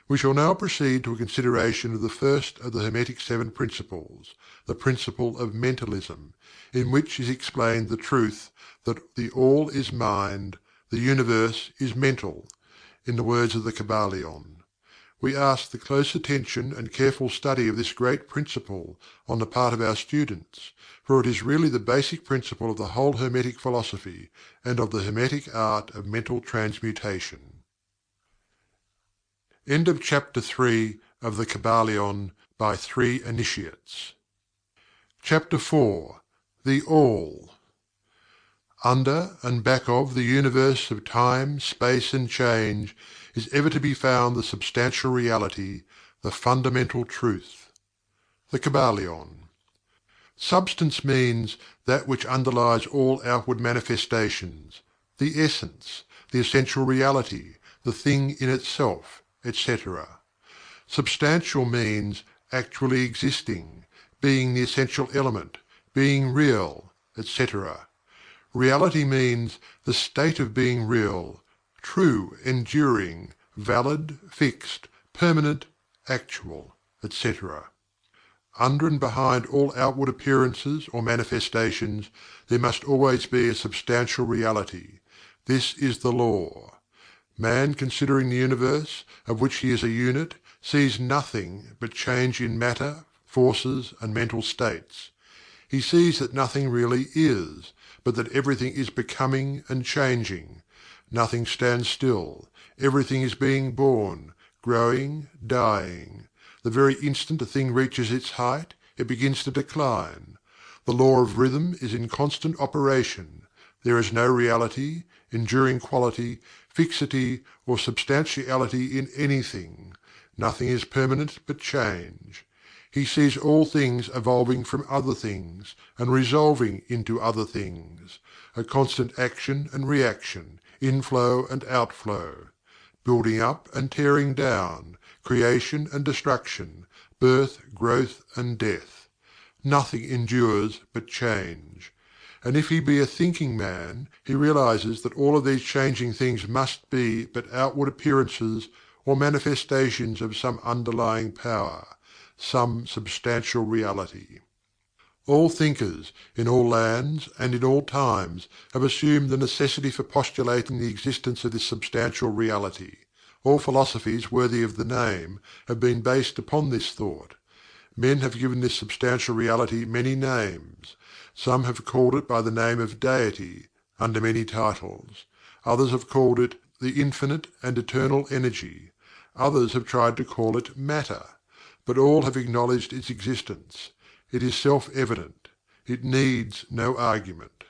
We shall now proceed to a consideration of the first of the Hermetic seven principles, the principle of Mentalism, in which is explained the truth that the All is Mind, the Universe is Mental, in the words of the Kybalion. We ask the close attention and careful study of this great principle on the part of our students, for it is really the basic principle of the whole Hermetic philosophy and of the Hermetic art of mental transmutation. End of Chapter 3 of the Kybalion by 3 Initiates. Chapter 4. The All. Under and back of the universe of time, space and change is ever to be found the substantial reality, the fundamental truth. The Kybalion. Substance means that which underlies all outward manifestations, the essence, the essential reality, the thing in itself, etc. Substantial means actually existing, being the essential element, being real, etc. Reality means the state of being real, true, enduring, valid, fixed, permanent, actual, etc. Under and behind all outward appearances or manifestations, there must always be a substantial reality. This is the law. Man, considering the universe, of which he is a unit, sees nothing but change in matter, forces, and mental states. He sees that nothing really is, but that everything is becoming and changing. Nothing stands still. Everything is being born, growing, dying. The very instant a thing reaches its height, it begins to decline. The law of rhythm is in constant operation. There is no reality, enduring quality, fixity, or substantiality in anything. Nothing is permanent but change. He sees all things evolving from other things, and resolving into other things. A constant action and reaction, inflow and outflow. Building up and tearing down, creation and destruction, birth, growth, and death. Nothing endures but change. And if he be a thinking man, he realizes that all of these changing things must be but outward appearances or manifestations of some underlying power, some substantial reality. All thinkers, in all lands and in all times, have assumed the necessity for postulating the existence of this substantial reality. All philosophies worthy of the name have been based upon this thought. Men have given this substantial reality many names. Some have called it by the name of Deity, under many titles. Others have called it the Infinite and Eternal Energy. Others have tried to call it Matter. But all have acknowledged its existence. It is self-evident. It needs no argument.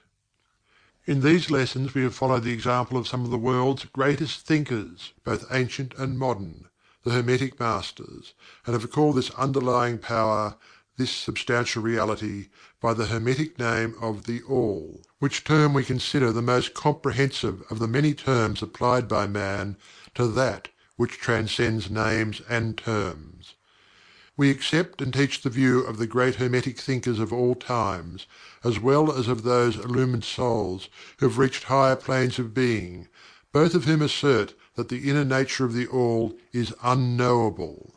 In these lessons we have followed the example of some of the world's greatest thinkers, both ancient and modern, the Hermetic Masters, and have called this underlying power, this substantial reality, by the Hermetic name of the All, which term we consider the most comprehensive of the many terms applied by man to that which transcends names and terms. We accept and teach the view of the great Hermetic thinkers of all times, as well as of those illumined souls who have reached higher planes of being, both of whom assert that the inner nature of the All is unknowable.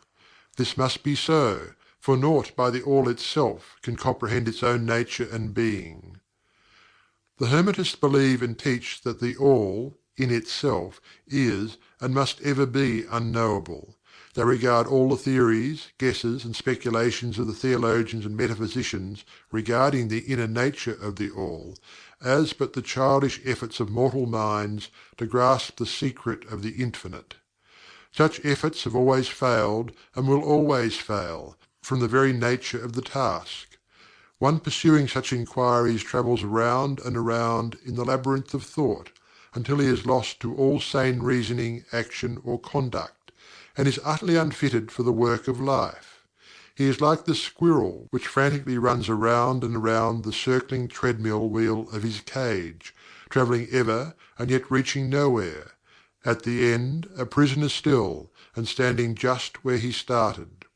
This must be so, for naught by the All itself can comprehend its own nature and being. The Hermetists believe and teach that the All, in itself, is and must ever be unknowable. They regard all the theories, guesses, and speculations of the theologians and metaphysicians regarding the inner nature of the All as but the childish efforts of mortal minds to grasp the secret of the Infinite. Such efforts have always failed, and will always fail, from the very nature of the task. One pursuing such inquiries travels round and around in the labyrinth of thought, until he is lost to all sane reasoning, action, or conduct, and is utterly unfitted for the work of life. He is like the squirrel which frantically runs around and around the circling treadmill wheel of his cage, travelling ever and yet reaching nowhere, at the end a prisoner still, and standing just where he started.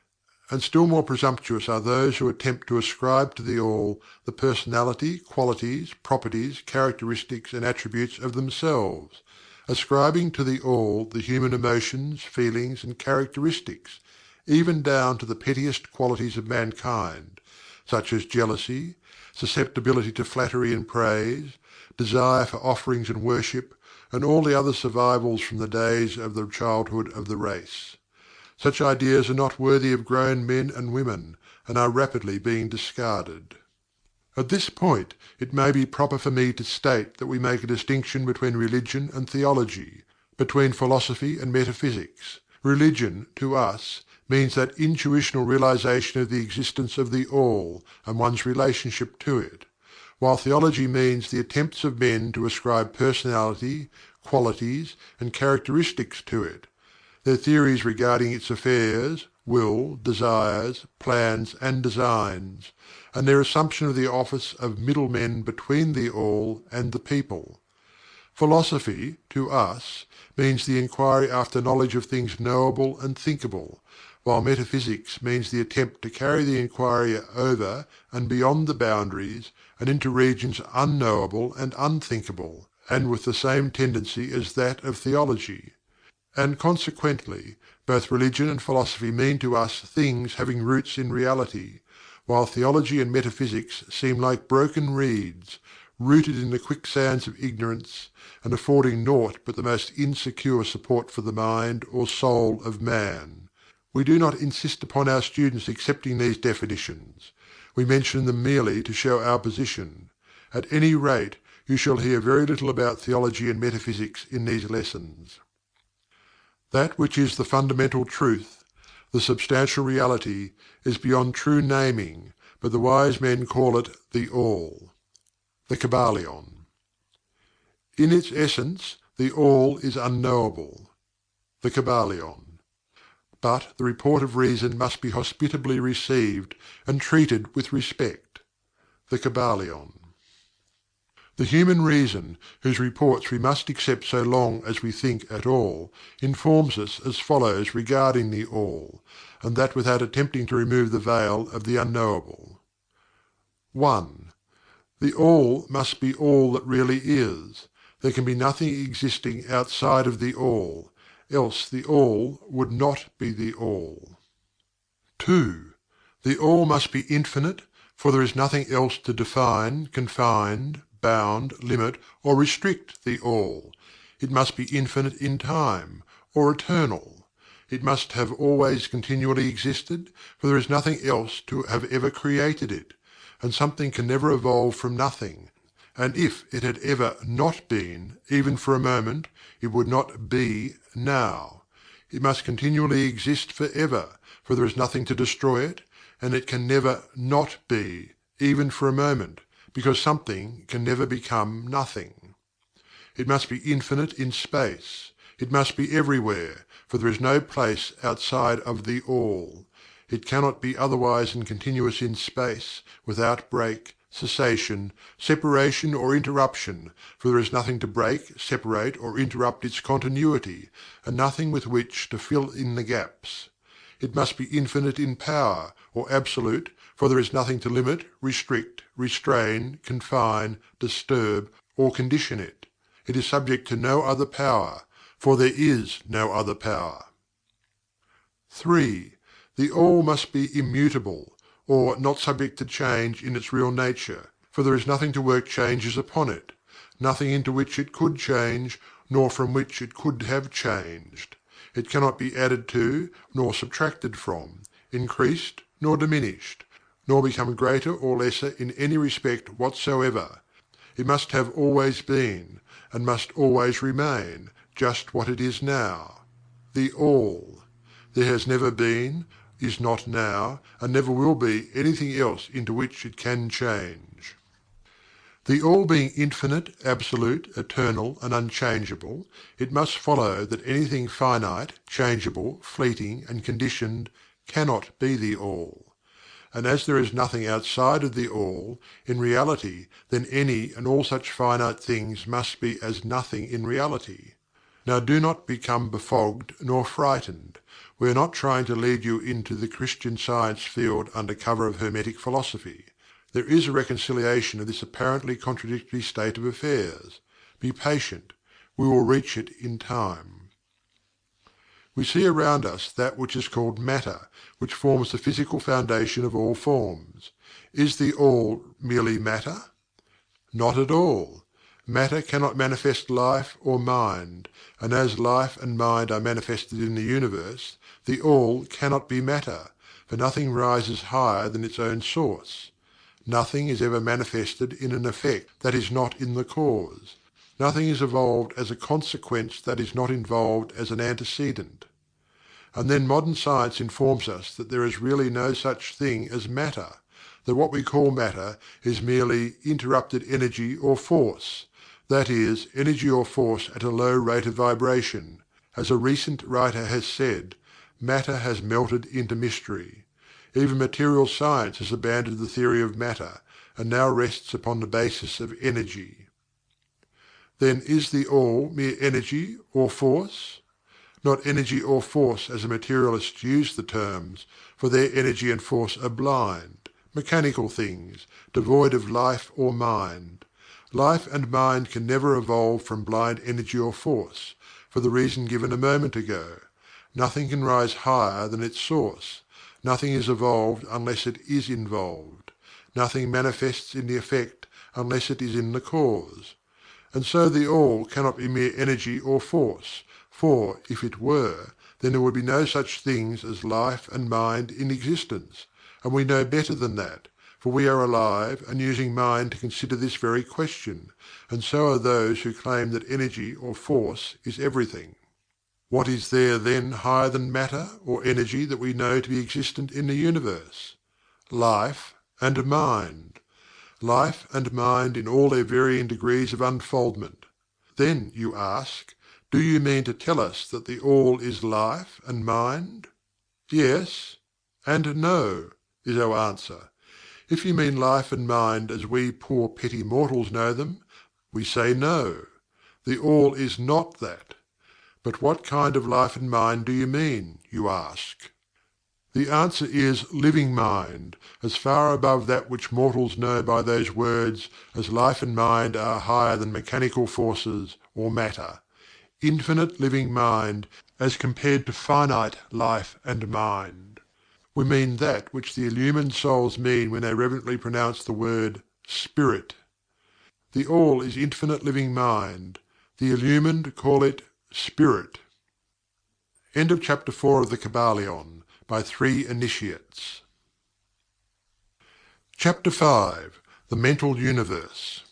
And still more presumptuous are those who attempt to ascribe to the All the personality, qualities, properties, characteristics, and attributes of themselves, ascribing to the All the human emotions, feelings, and characteristics, even down to the pettiest qualities of mankind, such as jealousy, susceptibility to flattery and praise, desire for offerings and worship, and all the other survivals from the days of the childhood of the race. Such ideas are not worthy of grown men and women, and are rapidly being discarded. At this point it may be proper for me to state that we make a distinction between religion and theology, between philosophy and metaphysics. Religion, to us, means that intuitional realization of the existence of the All and one's relationship to it, while theology means the attempts of men to ascribe personality, qualities, and characteristics to it, their theories regarding its affairs, will, desires, plans, and designs, and their assumption of the office of middlemen between the All and the people. Philosophy, to us, means the inquiry after knowledge of things knowable and thinkable, while metaphysics means the attempt to carry the inquiry over and beyond the boundaries and into regions unknowable and unthinkable, and with the same tendency as that of theology. And consequently, both religion and philosophy mean to us things having roots in reality, while theology and metaphysics seem like broken reeds, rooted in the quicksands of ignorance, and affording naught but the most insecure support for the mind or soul of man. We do not insist upon our students accepting these definitions. We mention them merely to show our position. At any rate, you shall hear very little about theology and metaphysics in these lessons. That which is the fundamental truth, the substantial reality, is beyond true naming, but the wise men call it the All. The Kybalion. In its essence, the All is unknowable. The Kybalion. But the report of reason must be hospitably received and treated with respect. The Kybalion. The human reason, whose reports we must accept so long as we think at all, informs us as follows regarding the All, and that without attempting to remove the veil of the unknowable. 1. The All must be all that really is. There can be nothing existing outside of the All, else the All would not be the All. 2. The All must be infinite, for there is nothing else to define, confine, bound, limit, or restrict the All. It must be infinite in time, or eternal. It must have always continually existed, for there is nothing else to have ever created it, and something can never evolve from nothing, and if it had ever not been, even for a moment, it would not be now. It must continually exist forever, for there is nothing to destroy it, and it can never not be, even for a moment, because something can never become nothing. It must be infinite in space. It must be everywhere, for there is no place outside of the All. It cannot be otherwise than continuous in space, without break, cessation, separation or interruption, for there is nothing to break, separate or interrupt its continuity, and nothing with which to fill in the gaps. It must be infinite in power, or absolute, for there is nothing to limit, restrict, restrain, confine, disturb, or condition it. It is subject to no other power, for there is no other power. 3. The All must be immutable, or not subject to change in its real nature, for there is nothing to work changes upon it, nothing into which it could change, nor from which it could have changed. It cannot be added to, nor subtracted from, increased, nor diminished, nor become greater or lesser in any respect whatsoever. It must have always been, and must always remain, just what it is now. The All. There has never been, is not now, and never will be anything else into which it can change. The All being infinite, absolute, eternal, and unchangeable, it must follow that anything finite, changeable, fleeting, and conditioned cannot be the All. And as there is nothing outside of the All, in reality, then any and all such finite things must be as nothing in reality. Now do not become befogged nor frightened. We are not trying to lead you into the Christian Science field under cover of Hermetic philosophy. There is a reconciliation of this apparently contradictory state of affairs. Be patient. We will reach it in time. We see around us that which is called matter, which forms the physical foundation of all forms. Is the All merely matter? Not at all. Matter cannot manifest life or mind, and as life and mind are manifested in the universe, the All cannot be matter, for nothing rises higher than its own source. Nothing is ever manifested in an effect that is not in the cause. Nothing is evolved as a consequence that is not involved as an antecedent. And then modern science informs us that there is really no such thing as matter, that what we call matter is merely interrupted energy or force, that is, energy or force at a low rate of vibration. As a recent writer has said, matter has melted into mystery. Even material science has abandoned the theory of matter, and now rests upon the basis of energy. Then is the All mere energy or force? not energy or force as the materialists use the terms, for their energy and force are blind, mechanical things, devoid of life or mind. Life and mind can never evolve from blind energy or force, for the reason given a moment ago. Nothing can rise higher than its source. Nothing is evolved unless it is involved. Nothing manifests in the effect unless it is in the cause. And so the All cannot be mere energy or force, for, if it were, then there would be no such things as life and mind in existence, and we know better than that, for we are alive and using mind to consider this very question, and so are those who claim that energy or force is everything. What is there then higher than matter or energy that we know to be existent in the universe? Life and mind. Life and mind in all their varying degrees of unfoldment. Then, you ask, do you mean to tell us that the All is life and mind? Yes and no, is our answer. If you mean life and mind as we poor petty mortals know them, we say no. The All is not that. But what kind of life and mind do you mean, you ask? The answer is living mind, as far above that which mortals know by those words as life and mind are higher than mechanical forces or matter. Infinite living mind as compared to finite life and mind. We mean that which the illumined souls mean when they reverently pronounce the word Spirit. The All is infinite living mind. The illumined call it Spirit. End of chapter 4 of the Kybalion, by 3 initiates. Chapter 5. The Mental Universe.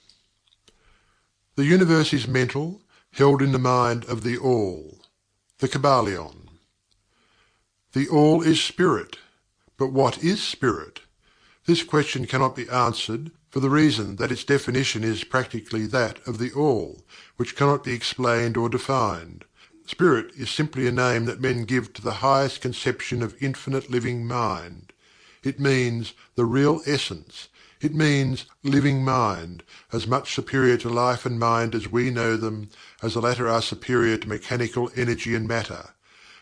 The universe is mental, held in the mind of the All. The Kybalion. The All is Spirit. But what is Spirit? This question cannot be answered, for the reason that its definition is practically that of the All, which cannot be explained or defined. Spirit is simply a name that men give to the highest conception of infinite living mind. It means the real essence. It means living mind, as much superior to life and mind as we know them, as the latter are superior to mechanical energy and matter.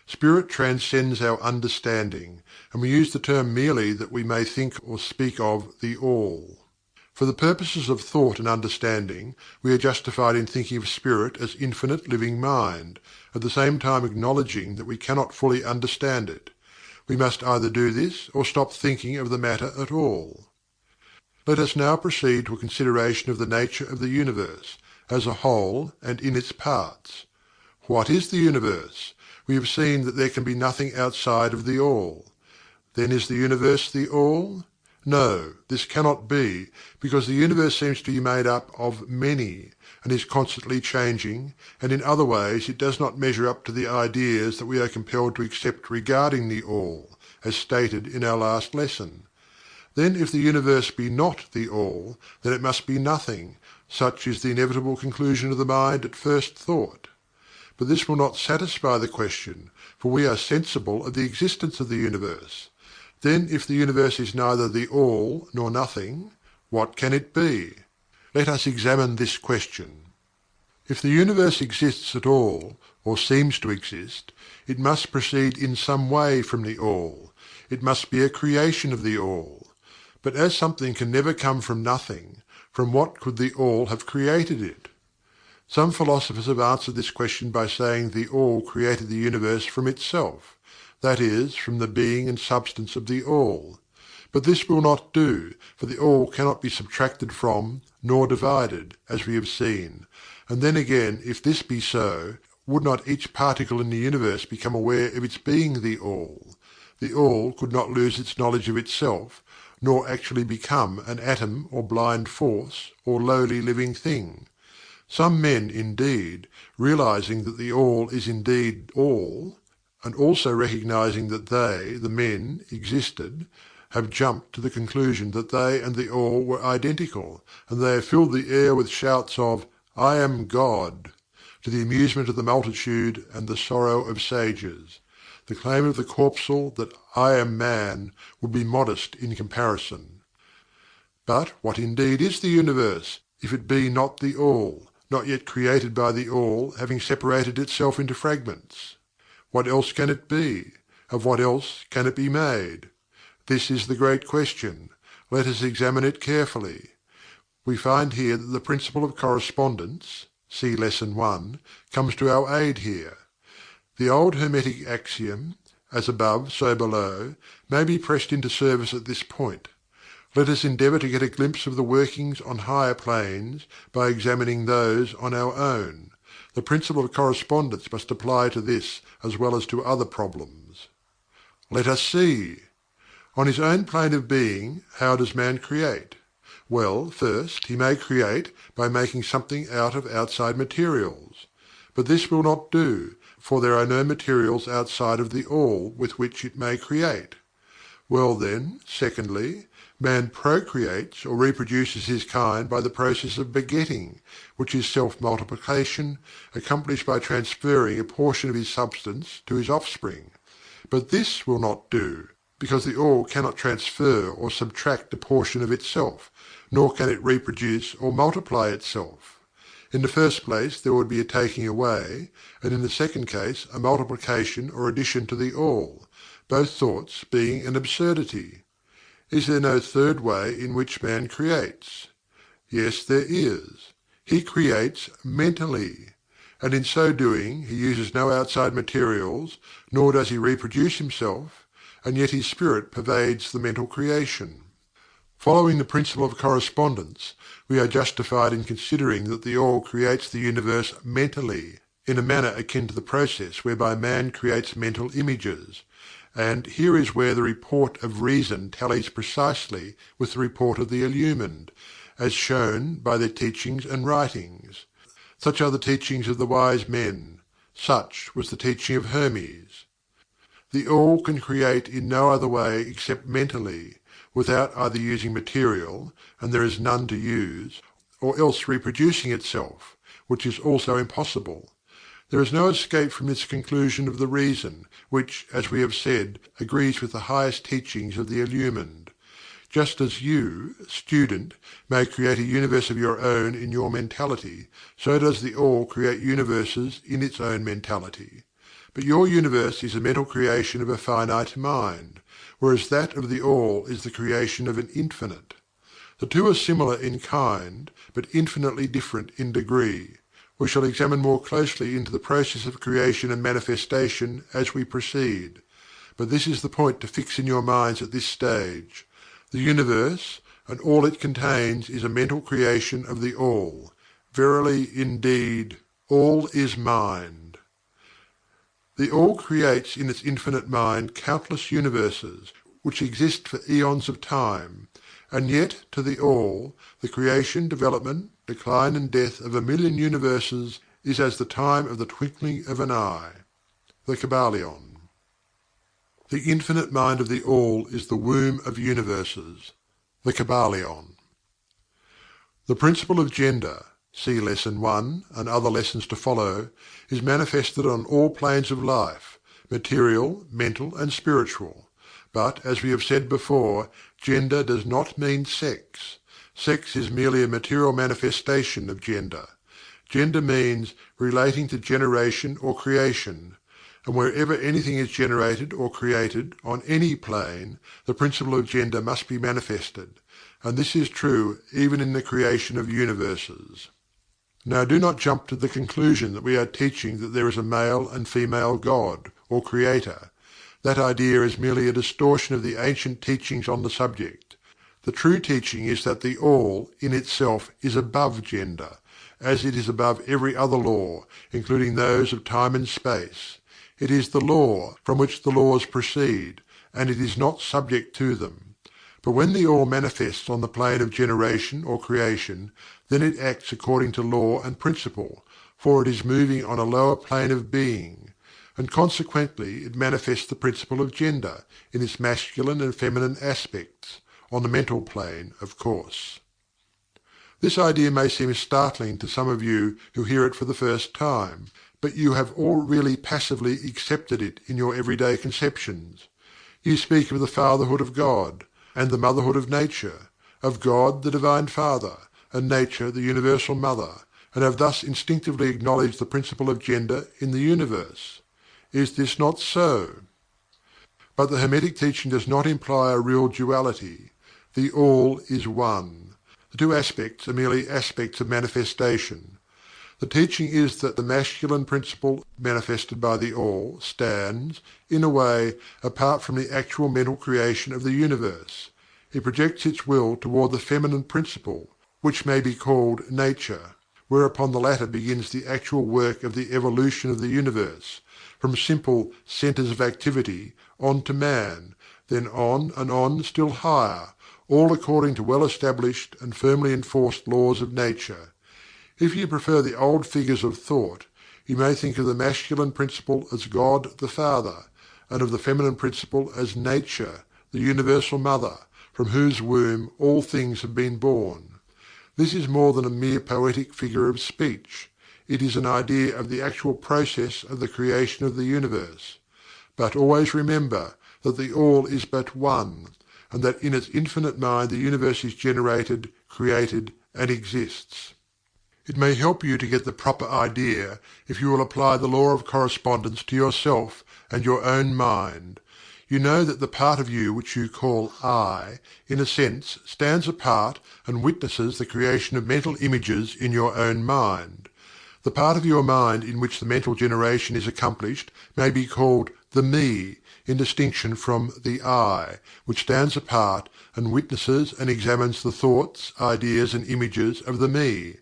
Spirit transcends our understanding, and we use the term merely that we may think or speak of the All. For the purposes of thought and understanding, we are justified in thinking of Spirit as infinite living mind, at the same time acknowledging that we cannot fully understand it. We must either do this or stop thinking of the matter at all. Let us now proceed to a consideration of the nature of the universe, as a whole and in its parts. What is the universe? We have seen that there can be nothing outside of the All. Then is the universe the All? No, this cannot be, because the universe seems to be made up of many, and is constantly changing, and in other ways it does not measure up to the ideas that we are compelled to accept regarding the All, as stated in our last lesson. Then if the universe be not the All, then it must be nothing. Such is the inevitable conclusion of the mind at first thought. But this will not satisfy the question, for we are sensible of the existence of the universe. Then if the universe is neither the All nor nothing, what can it be? Let us examine this question. If the universe exists at all, or seems to exist, it must proceed in some way from the All. It must be a creation of the All. But as something can never come from nothing, from what could the All have created it? Some philosophers have answered this question by saying the All created the universe from itself, that is, from the being and substance of the All. But this will not do, for the All cannot be subtracted from, nor divided, as we have seen. And then again, if this be so, would not each particle in the universe become aware of its being the All? The All could not lose its knowledge of itself, nor actually become an atom or blind force or lowly living thing. Some men, indeed, realizing that the All is indeed All, and also recognizing that they, the men, existed, have jumped to the conclusion that they and the All were identical, and they have filled the air with shouts of "I am God," to the amusement of the multitude and the sorrow of sages. The claim of the corpuscle that "I am man" would be modest in comparison. But what indeed is the universe, if it be not the All, not yet created by the All, having separated itself into fragments? What else can it be? Of what else can it be made? This is the great question. Let us examine it carefully. We find here that the principle of correspondence, see Lesson 1, comes to our aid here. The old Hermetic axiom, as above, so below, may be pressed into service at this point. Let us endeavour to get a glimpse of the workings on higher planes by examining those on our own. The principle of correspondence must apply to this as well as to other problems. Let us see. On his own plane of being, how does man create? Well, first, he may create by making something out of outside materials. But this will not do, for there are no materials outside of the All with which it may create. Well then, secondly, man procreates or reproduces his kind by the process of begetting, which is self-multiplication, accomplished by transferring a portion of his substance to his offspring. But this will not do, because the All cannot transfer or subtract a portion of itself, nor can it reproduce or multiply itself. In the first place there would be a taking away, and in the second case a multiplication or addition to the All, both thoughts being an absurdity. Is there no third way in which man creates? Yes, there is. He creates mentally, and in so doing he uses no outside materials, nor does he reproduce himself, and yet his spirit pervades the mental creation. Following the principle of correspondence, we are justified in considering that the All creates the universe mentally, in a manner akin to the process whereby man creates mental images. And here is where the report of reason tallies precisely with the report of the illumined, as shown by their teachings and writings. Such are the teachings of the wise men. Such was the teaching of Hermes. The All can create in no other way except mentally, without either using material, and there is none to use, or else reproducing itself, which is also impossible. There is no escape from this conclusion of the reason, which, as we have said, agrees with the highest teachings of the illumined. Just as you, student, may create a universe of your own in your mentality, so does the All create universes in its own mentality. But your universe is a mental creation of a finite mind, whereas that of the All is the creation of an infinite. The two are similar in kind, but infinitely different in degree. We shall examine more closely into the process of creation and manifestation as we proceed. But this is the point to fix in your minds at this stage. The universe, and all it contains, is a mental creation of the All. Verily, indeed, all is mind. The All creates in its infinite mind countless universes, which exist for eons of time, and yet to the All, the creation, development, decline and death of 1,000,000 universes is as the time of the twinkling of an eye. The Kybalion. The infinite mind of the All is the womb of universes. The Kybalion. The principle of gender, see Lesson 1 and other lessons to follow, is manifested on all planes of life, material, mental and spiritual. But, as we have said before, gender does not mean sex. Sex is merely a material manifestation of gender. Gender means relating to generation or creation, and wherever anything is generated or created on any plane, the principle of gender must be manifested, and this is true even in the creation of universes. Now do not jump to the conclusion that we are teaching that there is a male and female God, or Creator. That idea is merely a distortion of the ancient teachings on the subject. The true teaching is that the All, in itself, is above gender, as it is above every other law, including those of time and space. It is the law from which the laws proceed, and it is not subject to them. But when the All manifests on the plane of generation or creation, then it acts according to law and principle, for it is moving on a lower plane of being, and consequently it manifests the principle of gender, in its masculine and feminine aspects, on the mental plane, of course. This idea may seem startling to some of you who hear it for the first time, but you have all really passively accepted it in your everyday conceptions. You speak of the fatherhood of God, and the motherhood of nature, of God the Divine Father, and nature the Universal Mother, and have thus instinctively acknowledged the principle of gender in the universe. Is this not so? But the Hermetic teaching does not imply a real duality. The All is One. The two aspects are merely aspects of manifestation. The teaching is that the masculine principle manifested by the All stands, in a way, apart from the actual mental creation of the universe. It projects its will toward the feminine principle, which may be called Nature, whereupon the latter begins the actual work of the evolution of the universe, from simple centers of activity on to man, then on and on still higher, all according to well established and firmly enforced laws of nature. If you prefer the old figures of thought, you may think of the masculine principle as God the Father, and of the feminine principle as Nature, the universal mother, from whose womb all things have been born. This is more than a mere poetic figure of speech. It is an idea of the actual process of the creation of the universe. But always remember that the All is but One, and that in its infinite mind the universe is generated, created, and exists. It may help you to get the proper idea if you will apply the law of correspondence to yourself and your own mind. You know that the part of you which you call I, in a sense, stands apart and witnesses the creation of mental images in your own mind. The part of your mind in which the mental generation is accomplished may be called the Me, in distinction from the I, which stands apart and witnesses and examines the thoughts, ideas, and images of the Me.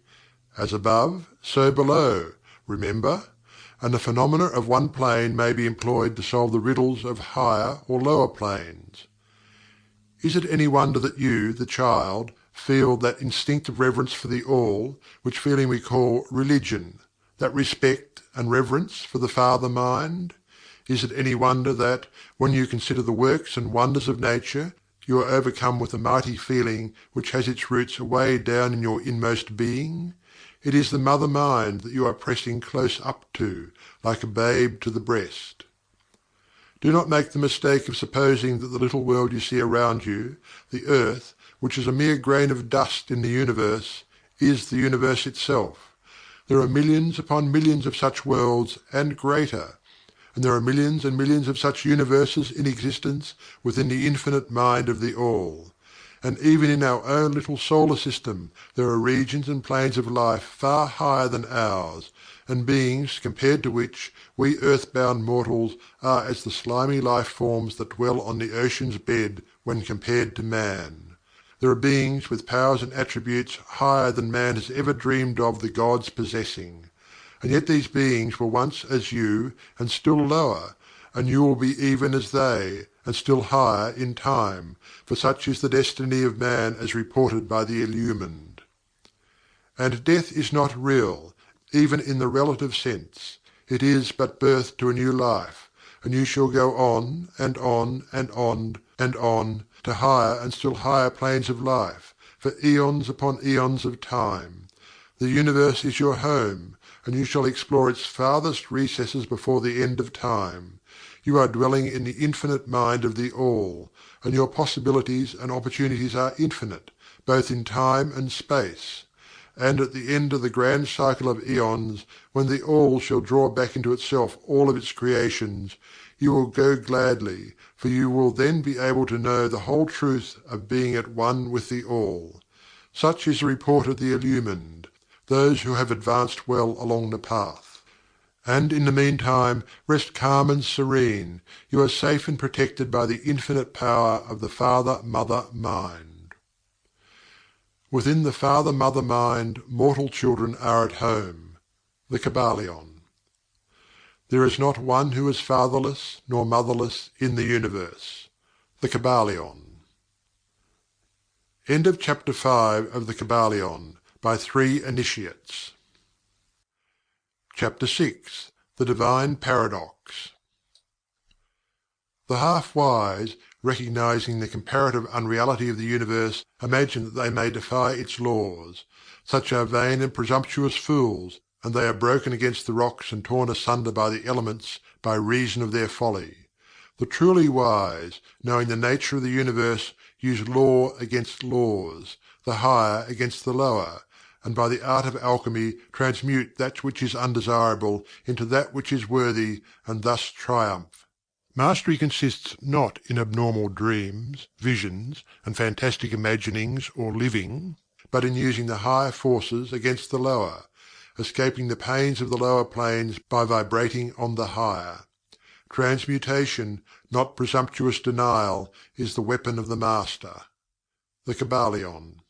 As above, so below, remember? And the phenomena of one plane may be employed to solve the riddles of higher or lower planes. Is it any wonder that you, the child, feel that instinctive reverence for the All, which feeling we call religion, that respect and reverence for the Father Mind? Is it any wonder that, when you consider the works and wonders of nature, you are overcome with a mighty feeling which has its roots away down in your inmost being? It is the Mother Mind that you are pressing close up to, like a babe to the breast. Do not make the mistake of supposing that the little world you see around you, the earth, which is a mere grain of dust in the universe, is the universe itself. There are millions upon millions of such worlds, and greater, and there are millions and millions of such universes in existence within the infinite mind of the All. And even in our own little solar system there are regions and planes of life far higher than ours, and beings compared to which we earthbound mortals are as the slimy life forms that dwell on the ocean's bed when compared to man. There are beings with powers and attributes higher than man has ever dreamed of the gods possessing. And yet these beings were once as you, and still lower, and you will be even as they, and still higher in time, for such is the destiny of man as reported by the illumined. And death is not real, even in the relative sense. It is but birth to a new life, and you shall go on, and on, and on, and on, to higher and still higher planes of life, for eons upon eons of time. The universe is your home, and you shall explore its farthest recesses before the end of time. You are dwelling in the infinite mind of the All, and your possibilities and opportunities are infinite, both in time and space. And at the end of the grand cycle of eons, when the All shall draw back into itself all of its creations, you will go gladly, for you will then be able to know the whole truth of being at one with the All. Such is the report of the illumined, those who have advanced well along the path. And in the meantime, rest calm and serene. You are safe and protected by the infinite power of the Father-Mother Mind. Within the Father-Mother Mind, mortal children are at home. The Kybalion. There is not one who is fatherless nor motherless in the universe. The Kybalion. End of Chapter 5 of the Kybalion, by 3 Initiates. Chapter 6. The Divine Paradox. The half-wise, recognizing the comparative unreality of the universe, imagine that they may defy its laws. Such are vain and presumptuous fools, and they are broken against the rocks and torn asunder by the elements by reason of their folly. The truly wise, knowing the nature of the universe, use law against laws, the higher against the lower, and by the art of alchemy transmute that which is undesirable into that which is worthy, and thus triumph. Mastery consists not in abnormal dreams, visions, and fantastic imaginings or living, but in using the higher forces against the lower, escaping the pains of the lower planes by vibrating on the higher. Transmutation, not presumptuous denial, is the weapon of the master. The Kybalion.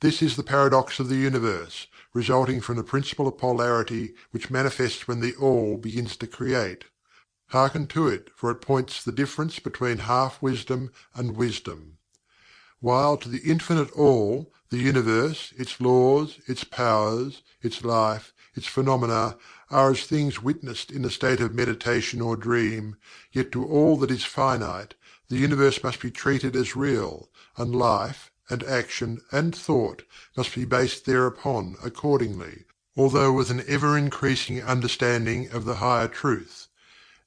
This is the paradox of the universe, resulting from the principle of polarity which manifests when the All begins to create. Hearken to it, for it points the difference between half wisdom and wisdom. While to the infinite All, the universe, its laws, its powers, its life, its phenomena, are as things witnessed in a state of meditation or dream, yet to all that is finite, the universe must be treated as real, and life, and action, and thought must be based thereupon accordingly, although with an ever-increasing understanding of the higher truth,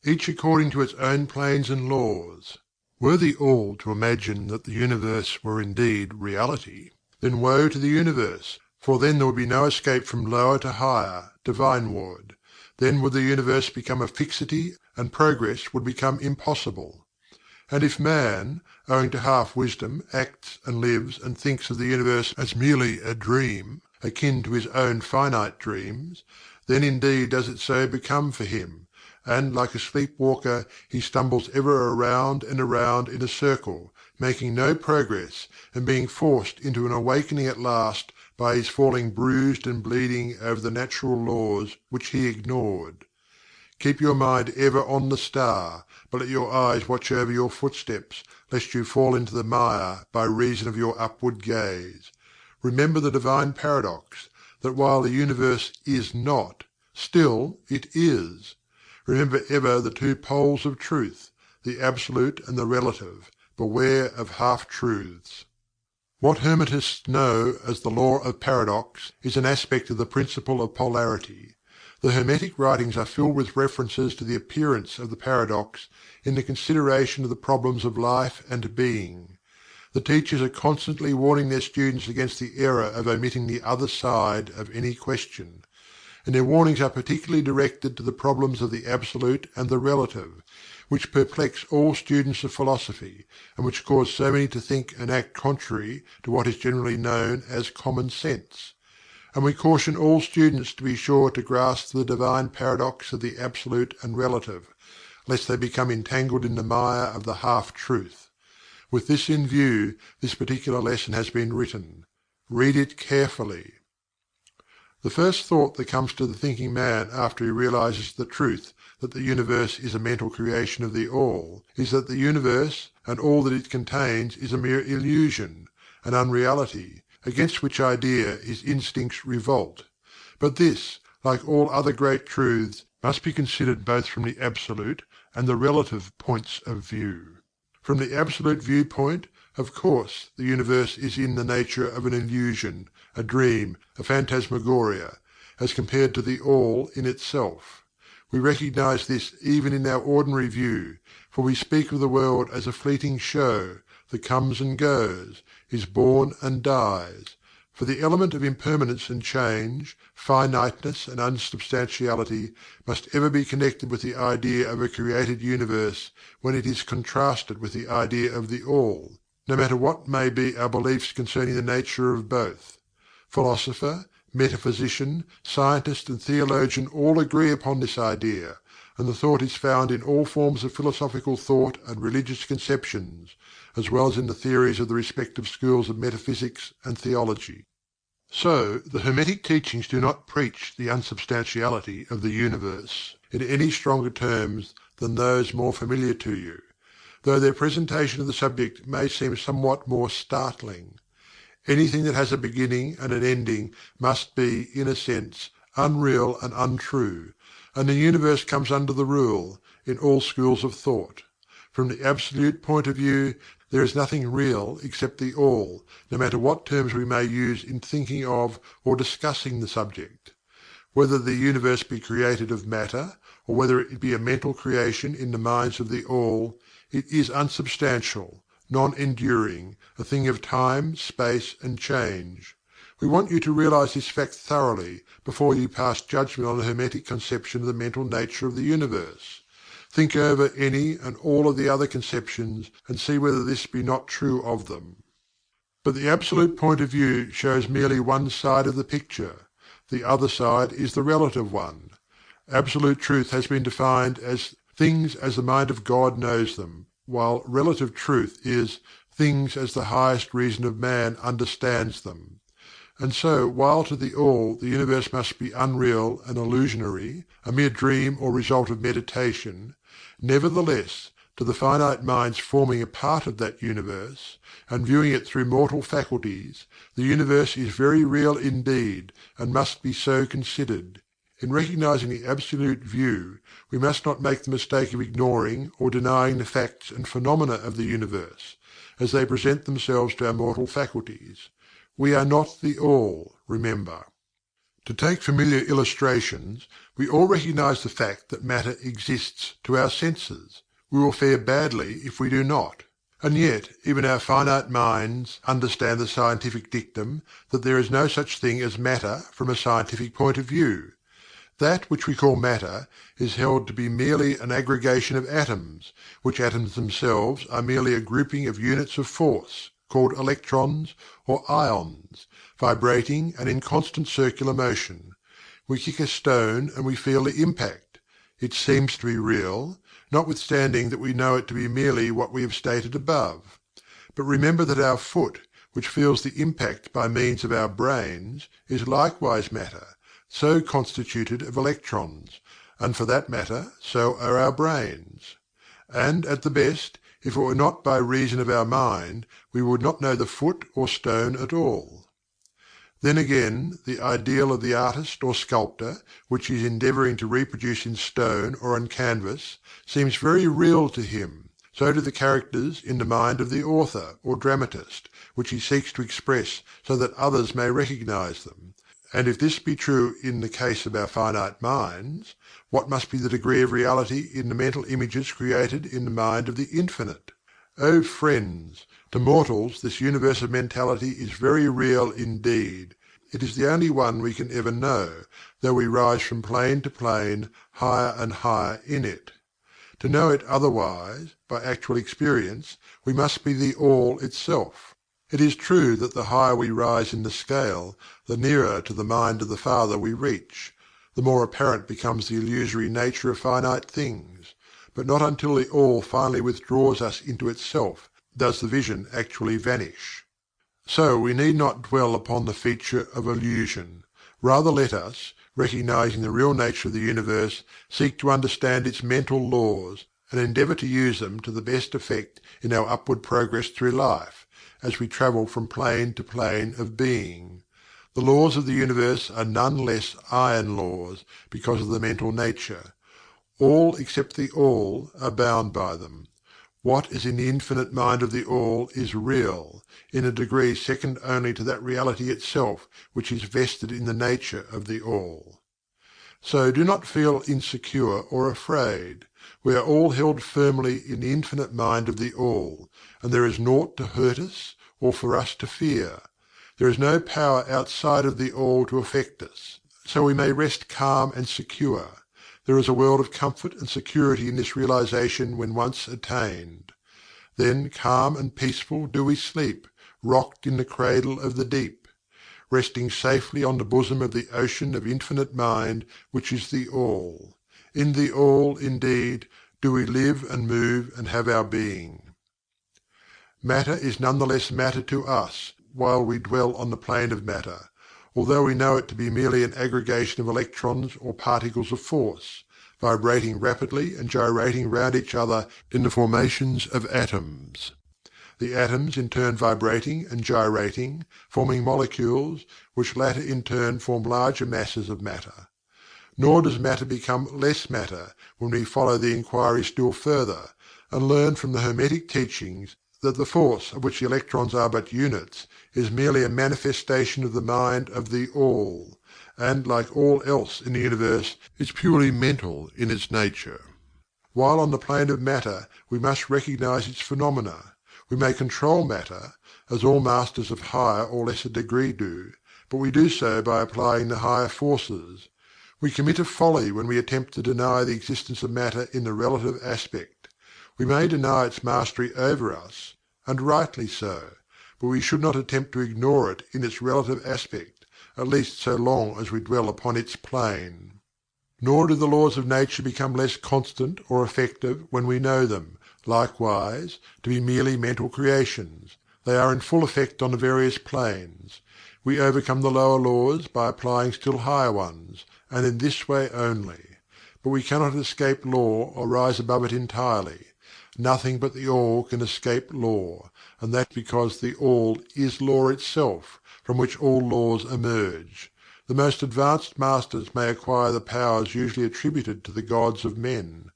each according to its own planes and laws. Were the All to imagine that the universe were indeed reality, then woe to the universe, for then there would be no escape from lower to higher, divineward. Then would the universe become a fixity, and progress would become impossible. And if man, owing to half wisdom, acts and lives and thinks of the universe as merely a dream, akin to his own finite dreams, then indeed does it so become for him, and like a sleep-walker he stumbles ever around and around in a circle, making no progress, and being forced into an awakening at last by his falling bruised and bleeding over the natural laws which he ignored. Keep your mind ever on the star, but let your eyes watch over your footsteps, lest you fall into the mire by reason of your upward gaze. Remember the divine paradox, that while the universe is not, still it is. Remember ever the two poles of truth, the absolute and the relative. Beware of half-truths. What Hermetists know as the law of paradox is an aspect of the principle of polarity. The Hermetic writings are filled with references to the appearance of the paradox in the consideration of the problems of life and being. The teachers are constantly warning their students against the error of omitting the other side of any question, and their warnings are particularly directed to the problems of the absolute and the relative, which perplex all students of philosophy, and which cause so many to think and act contrary to what is generally known as common sense. And we caution all students to be sure to grasp the divine paradox of the absolute and relative, lest they become entangled in the mire of the half-truth. With this in view, this particular lesson has been written. Read it carefully. The first thought that comes to the thinking man after he realizes the truth that the universe is a mental creation of the All, is that the universe and all that it contains is a mere illusion, an unreality, against which idea his instincts revolt. But this, like all other great truths, must be considered both from the absolute and the relative points of view. From the absolute viewpoint, of course, the universe is in the nature of an illusion, a dream, a phantasmagoria, as compared to the All in itself. We recognize this even in our ordinary view, for we speak of the world as a fleeting show that comes and goes, is born and dies. For the element of impermanence and change, finiteness and unsubstantiality, must ever be connected with the idea of a created universe when it is contrasted with the idea of the All, no matter what may be our beliefs concerning the nature of both. Philosopher, metaphysician, scientist and theologian all agree upon this idea, and the thought is found in all forms of philosophical thought and religious conceptions, as well as in the theories of the respective schools of metaphysics and theology. So, the Hermetic teachings do not preach the unsubstantiality of the universe in any stronger terms than those more familiar to you, though their presentation of the subject may seem somewhat more startling. Anything that has a beginning and an ending must be, in a sense, unreal and untrue, and the universe comes under the rule, in all schools of thought. From the absolute point of view, there is nothing real except the All, no matter what terms we may use in thinking of or discussing the subject. Whether the universe be created of matter, or whether it be a mental creation in the minds of the All, it is unsubstantial, non-enduring, a thing of time, space and change. We want you to realize this fact thoroughly before you pass judgment on a Hermetic conception of the mental nature of the universe. Think over any and all of the other conceptions and see whether this be not true of them. But the absolute point of view shows merely one side of the picture. The other side is the relative one. Absolute truth has been defined as things as the mind of God knows them, while relative truth is things as the highest reason of man understands them. And so, while to the All the universe must be unreal and illusionary, a mere dream or result of meditation, nevertheless, to the finite minds forming a part of that universe, and viewing it through mortal faculties, the universe is very real indeed, and must be so considered. In recognizing the absolute view, we must not make the mistake of ignoring or denying the facts and phenomena of the universe, as they present themselves to our mortal faculties. We are not the All, remember. To take familiar illustrations, we all recognize the fact that matter exists to our senses. We will fare badly if we do not. And yet, even our finite minds understand the scientific dictum that there is no such thing as matter from a scientific point of view. That which we call matter is held to be merely an aggregation of atoms, which atoms themselves are merely a grouping of units of force, called electrons or ions, vibrating and in constant circular motion. We kick a stone and we feel the impact. It seems to be real, notwithstanding that we know it to be merely what we have stated above. But remember that our foot, which feels the impact by means of our brains, is likewise matter, so constituted of electrons, and for that matter, so are our brains. And at the best, if it were not by reason of our mind, we would not know the foot or stone at all. Then again, the ideal of the artist or sculptor, which he is endeavouring to reproduce in stone or on canvas, seems very real to him. So do the characters in the mind of the author or dramatist, which he seeks to express so that others may recognize them. And if this be true in the case of our finite minds, what must be the degree of reality in the mental images created in the mind of the Infinite? O friends, to mortals this universe of mentality is very real indeed. It is the only one we can ever know, though we rise from plane to plane, higher and higher in it. To know it otherwise, by actual experience, we must be the All itself. It is true that the higher we rise in the scale, the nearer to the mind of the Father we reach, the more apparent becomes the illusory nature of finite things, but not until the All finally withdraws us into itself does the vision actually vanish. So we need not dwell upon the feature of illusion. Rather let us, recognizing the real nature of the universe, seek to understand its mental laws, and endeavor to use them to the best effect in our upward progress through life, as we travel from plane to plane of being. The laws of the universe are none less iron laws because of the mental nature. All except the All are bound by them. What is in the infinite mind of the All is real, in a degree second only to that reality itself which is vested in the nature of the All. So do not feel insecure or afraid. We are all held firmly in the infinite mind of the All, and there is naught to hurt us or for us to fear. There is no power outside of the All to affect us, so we may rest calm and secure. There is a world of comfort and security in this realization when once attained. Then calm and peaceful do we sleep, rocked in the cradle of the deep, resting safely on the bosom of the ocean of infinite mind which is the All. In the All, indeed, do we live and move and have our being. Matter is none the less matter to us, while we dwell on the plane of matter, although we know it to be merely an aggregation of electrons or particles of force, vibrating rapidly and gyrating round each other in the formations of atoms. The atoms in turn vibrating and gyrating, forming molecules, which latter in turn form larger masses of matter. Nor does matter become less matter when we follow the inquiry still further, and learn from the Hermetic teachings that the force of which the electrons are but units is merely a manifestation of the mind of the All, and like all else in the universe is purely mental in its nature. While on the plane of matter we must recognize its phenomena. We may control matter, as all masters of higher or lesser degree do, but we do so by applying the higher forces. We commit a folly when we attempt to deny the existence of matter in the relative aspect. We may deny its mastery over us, and rightly so, but we should not attempt to ignore it in its relative aspect, at least so long as we dwell upon its plane. Nor do the laws of nature become less constant or effective when we know them, likewise, to be merely mental creations. They are in full effect on the various planes. We overcome the lower laws by applying still higher ones, and in this way only. But we cannot escape law or rise above it entirely. Nothing but the All can escape law, and that because the All is law itself, from which all laws emerge. The most advanced masters may acquire the powers usually attributed to the gods of men,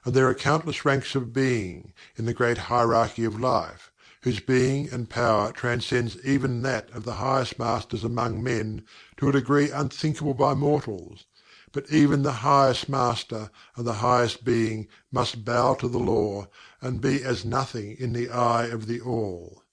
and there are countless ranks of being, in the great hierarchy of life, whose being and power transcends even that of the highest masters among men to a degree unthinkable by mortals. But even the highest master and the highest being must bow to the law, and be as nothing in the eye of the All.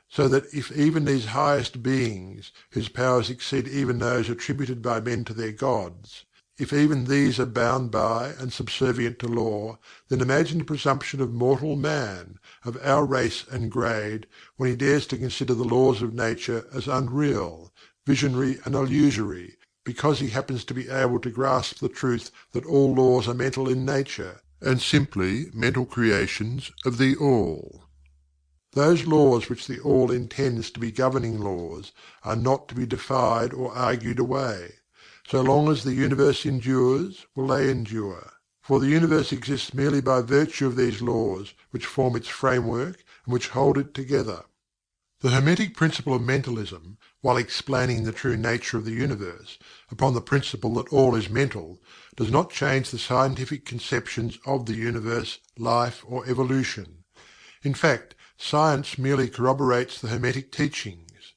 So that if even these highest beings, whose powers exceed even those attributed by men to their gods, if even these are bound by and subservient to law, then imagine the presumption of mortal man, of our race and grade, when he dares to consider the laws of nature as unreal, visionary and illusory, because he happens to be able to grasp the truth that all laws are mental in nature, and simply mental creations of the All. Those laws which the All intends to be governing laws are not to be defied or argued away. So long as the universe endures, will they endure. For the universe exists merely by virtue of these laws which form its framework and which hold it together. The Hermetic principle of Mentalism, while explaining the true nature of the universe, upon the principle that all is mental, does not change the scientific conceptions of the universe, life, or evolution. In fact, science merely corroborates the Hermetic teachings.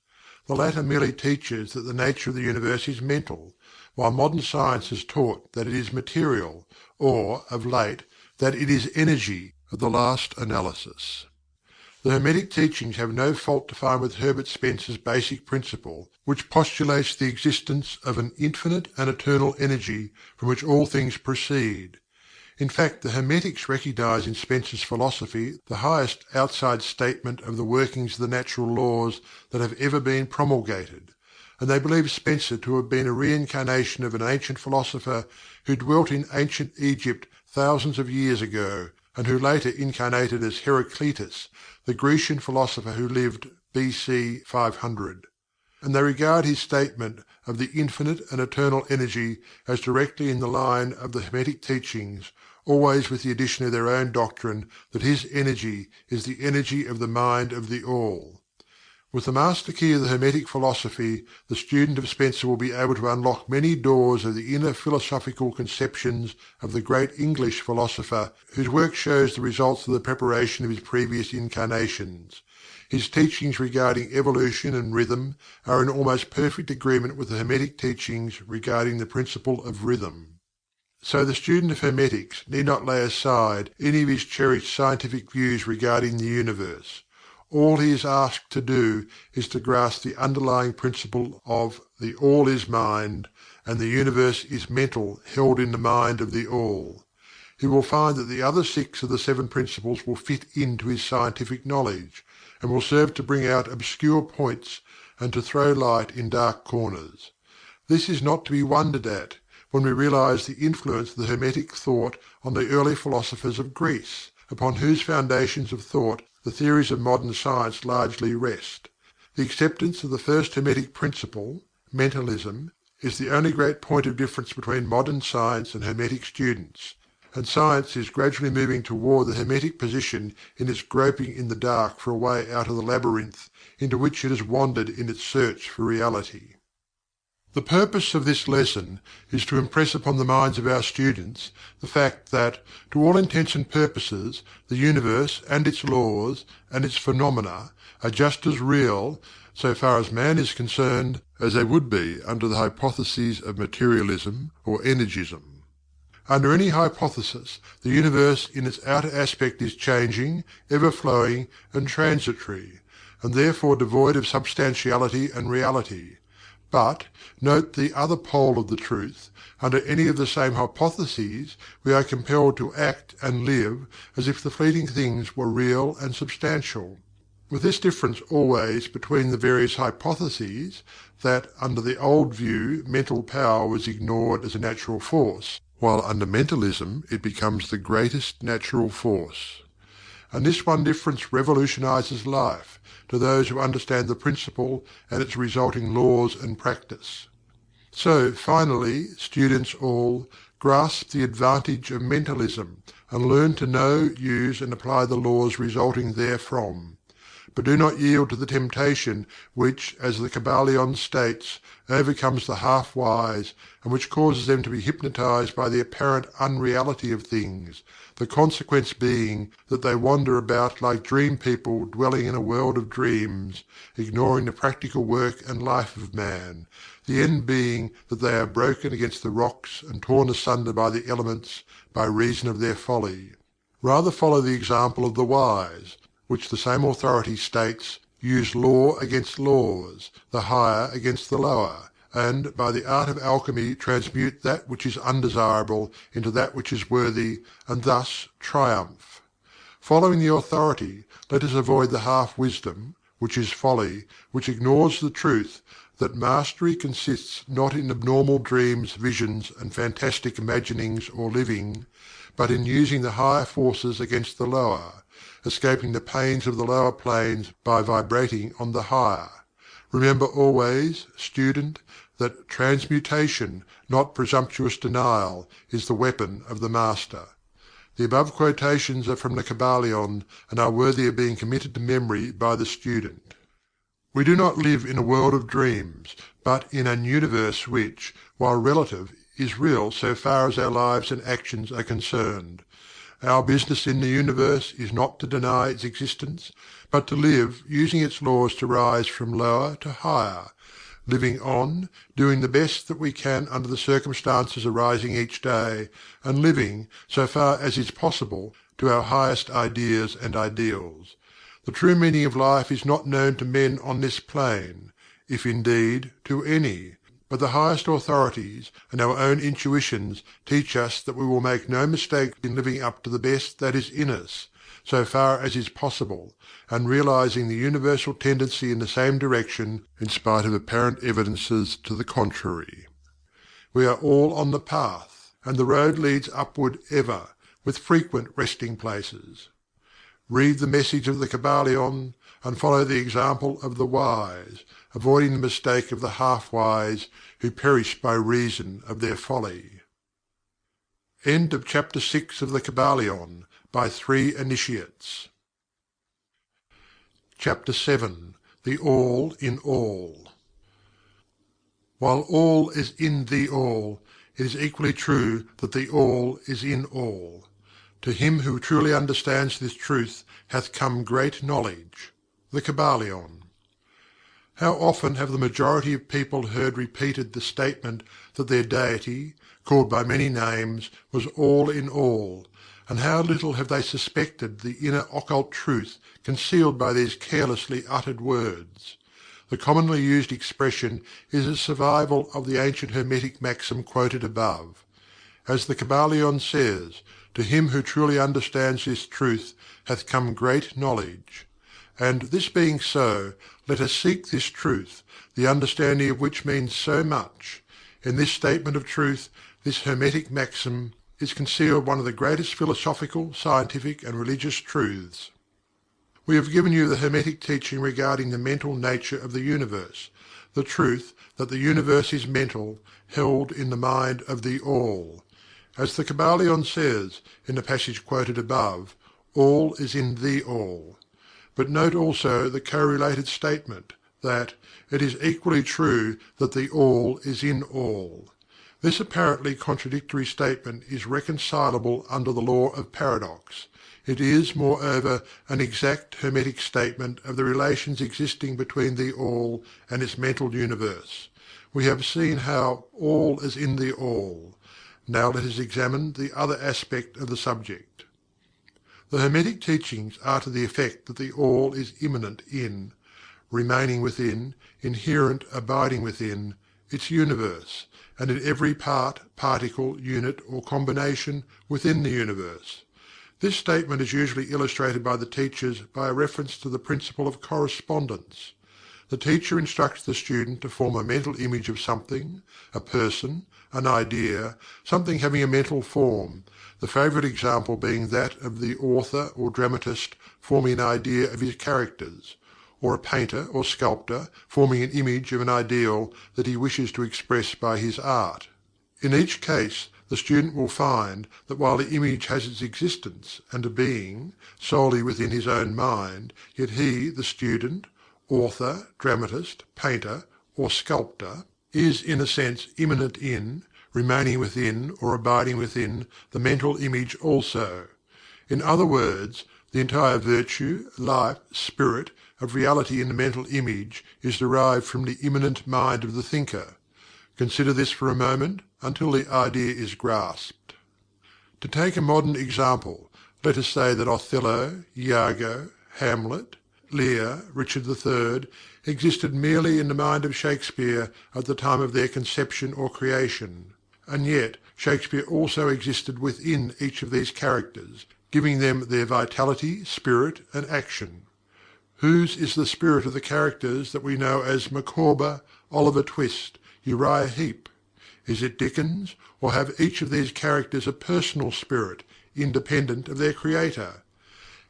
The latter merely teaches that the nature of the universe is mental, while modern science has taught that it is material, or, of late, that it is energy at the last analysis. The Hermetic teachings have no fault to find with Herbert Spencer's basic principle, which postulates the existence of an infinite and eternal energy from which all things proceed. In fact, the Hermetics recognize in Spencer's philosophy the highest outside statement of the workings of the natural laws that have ever been promulgated, and they believe Spencer to have been a reincarnation of an ancient philosopher who dwelt in ancient Egypt thousands of years ago, and who later incarnated as Heraclitus, the Grecian philosopher who lived BC 500. And they regard his statement of the infinite and eternal energy as directly in the line of the Hermetic teachings, always with the addition of their own doctrine that his energy is the energy of the mind of the All. With the master key of the Hermetic philosophy, the student of Spencer will be able to unlock many doors of the inner philosophical conceptions of the great English philosopher, whose work shows the results of the preparation of his previous incarnations. His teachings regarding evolution and rhythm are in almost perfect agreement with the Hermetic teachings regarding the principle of rhythm. So the student of Hermetics need not lay aside any of his cherished scientific views regarding the universe. All he is asked to do is to grasp the underlying principle of the All is mind, and the universe is mental held in the mind of the All. He will find that the other 6 of the 7 principles will fit into his scientific knowledge, and will serve to bring out obscure points and to throw light in dark corners. This is not to be wondered at, when we realize the influence of the Hermetic thought on the early philosophers of Greece, upon whose foundations of thought the theories of modern science largely rest. The acceptance of the first Hermetic principle, Mentalism, is the only great point of difference between modern science and Hermetic students, and science is gradually moving toward the Hermetic position in its groping in the dark for a way out of the labyrinth into which it has wandered in its search for reality. The purpose of this lesson is to impress upon the minds of our students the fact that, to all intents and purposes, the universe and its laws and its phenomena are just as real, so far as man is concerned, as they would be under the hypotheses of materialism or energism. Under any hypothesis, the universe in its outer aspect is changing, ever-flowing, and transitory, and therefore devoid of substantiality and reality. But, note the other pole of the truth, under any of the same hypotheses we are compelled to act and live as if the fleeting things were real and substantial. With this difference always between the various hypotheses, that under the old view mental power was ignored as a natural force, while under mentalism it becomes the greatest natural force. And this one difference revolutionizes life to those who understand the principle and its resulting laws and practice. So, finally, students all, grasp the advantage of mentalism and learn to know, use and apply the laws resulting therefrom. But do not yield to the temptation which, as the Kybalion states, overcomes the half-wise, and which causes them to be hypnotized by the apparent unreality of things, the consequence being that they wander about like dream people dwelling in a world of dreams, ignoring the practical work and life of man, the end being that they are broken against the rocks and torn asunder by the elements by reason of their folly. Rather follow the example of the wise, which the same authority states use law against laws, the higher against the lower, and by the art of alchemy transmute that which is undesirable into that which is worthy, and thus triumph. Following the authority, let us avoid the half-wisdom, which is folly, which ignores the truth that mastery consists not in abnormal dreams, visions, and fantastic imaginings or living, but in using the higher forces against the lower, escaping the pains of the lower planes by vibrating on the higher. Remember always, student, that transmutation, not presumptuous denial, is the weapon of the Master. The above quotations are from the Kybalion and are worthy of being committed to memory by the student. We do not live in a world of dreams, but in an universe which, while relative, is real so far as our lives and actions are concerned. Our business in the universe is not to deny its existence, but to live using its laws to rise from lower to higher, living on, doing the best that we can under the circumstances arising each day, and living, so far as is possible, to our highest ideas and ideals. The true meaning of life is not known to men on this plane, if indeed to any, but the highest authorities and our own intuitions teach us that we will make no mistake in living up to the best that is in us, so far as is possible, and realizing the universal tendency in the same direction in spite of apparent evidences to the contrary. We are all on the path, and the road leads upward ever, with frequent resting places. Read the message of the Kybalion, and follow the example of the wise, avoiding the mistake of the half-wise, who perish by reason of their folly. End of Chapter 6 of the Kybalion, by 3 Initiates. Chapter 7. The All in All. While all is in the All, it is equally true that the All is in all. To him who truly understands this truth hath come great knowledge. The Kybalion. How often have the majority of people heard repeated the statement that their deity, called by many names, was all in all, and how little have they suspected the inner occult truth concealed by these carelessly uttered words. The commonly used expression is a survival of the ancient Hermetic maxim quoted above. As the Kybalion says, to him who truly understands this truth hath come great knowledge. And this being so, let us seek this truth, the understanding of which means so much. In this statement of truth, this Hermetic maxim, is concealed one of the greatest philosophical, scientific, and religious truths. We have given you the Hermetic teaching regarding the mental nature of the universe, the truth that the universe is mental, held in the mind of the All. As the Kybalion says, in the passage quoted above, all is in the All. But note also the correlated statement, that it is equally true that the All is in all. This apparently contradictory statement is reconcilable under the law of paradox. It is, moreover, an exact Hermetic statement of the relations existing between the All and its mental universe. We have seen how all is in the All. Now let us examine the other aspect of the subject. The Hermetic teachings are to the effect that the All is immanent in, remaining within, inherent, abiding within, its universe, and in every part, particle, unit, or combination within the universe. This statement is usually illustrated by the teachers by a reference to the principle of correspondence. The teacher instructs the student to form a mental image of something, a person, an idea, something having a mental form, the favourite example being that of the author or dramatist forming an idea of his characters, or a painter or sculptor forming an image of an ideal that he wishes to express by his art. In each case, the student will find that while the image has its existence and a being solely within his own mind, yet he, the student, author, dramatist, painter, or sculptor, is in a sense immanent in, remaining within, or abiding within, the mental image also. In other words, the entire virtue, life, spirit of reality in the mental image is derived from the immanent mind of the thinker. Consider this for a moment until the idea is grasped. To take a modern example, let us say that Othello, Iago, Hamlet, Lear, Richard III existed merely in the mind of Shakespeare at the time of their conception or creation, and yet Shakespeare also existed within each of these characters, giving them their vitality, spirit, and action. Whose is the spirit of the characters that we know as Micawber, Oliver Twist, Uriah Heep? Is it Dickens, or have each of these characters a personal spirit, independent of their creator?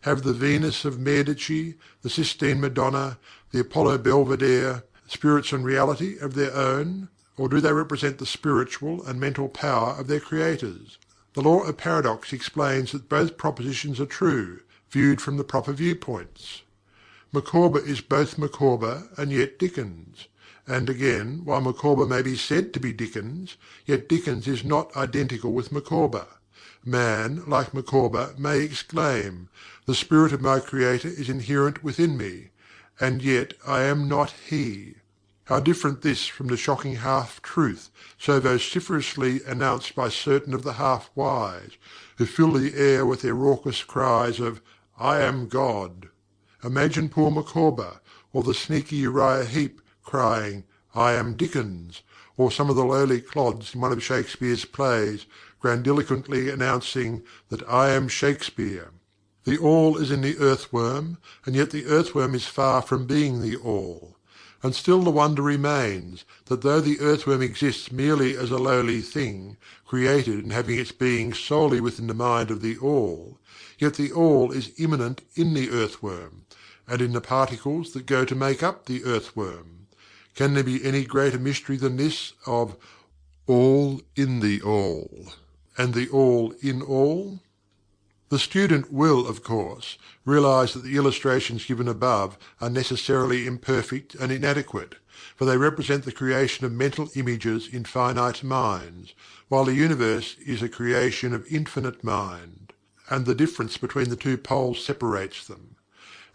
Have the Venus of Medici, the Sistine Madonna, the Apollo Belvedere, spirits and reality of their own, or do they represent the spiritual and mental power of their creators? The law of paradox explains that both propositions are true, viewed from the proper viewpoints. Micawber is both Micawber and yet Dickens. And again, while Micawber may be said to be Dickens, yet Dickens is not identical with Micawber. Man, like Micawber, may exclaim, "The spirit of my Creator is inherent within me, and yet I am not he." How different this from the shocking half-truth so vociferously announced by certain of the half-wise, who fill the air with their raucous cries of "I am God." Imagine poor Micawber, or the sneaky Uriah Heep, crying, "I am Dickens," or some of the lowly clods in one of Shakespeare's plays grandiloquently announcing that "I am Shakespeare." The all is in the earthworm, and yet the earthworm is far from being the all. And still the wonder remains that though the earthworm exists merely as a lowly thing, created and having its being solely within the mind of the all, yet the all is immanent in the earthworm, and in the particles that go to make up the earthworm. Can there be any greater mystery than this of all in the all, and the all in all? The student will, of course, realize that the illustrations given above are necessarily imperfect and inadequate, for they represent the creation of mental images in finite minds, while the universe is a creation of infinite mind, and the difference between the two poles separates them.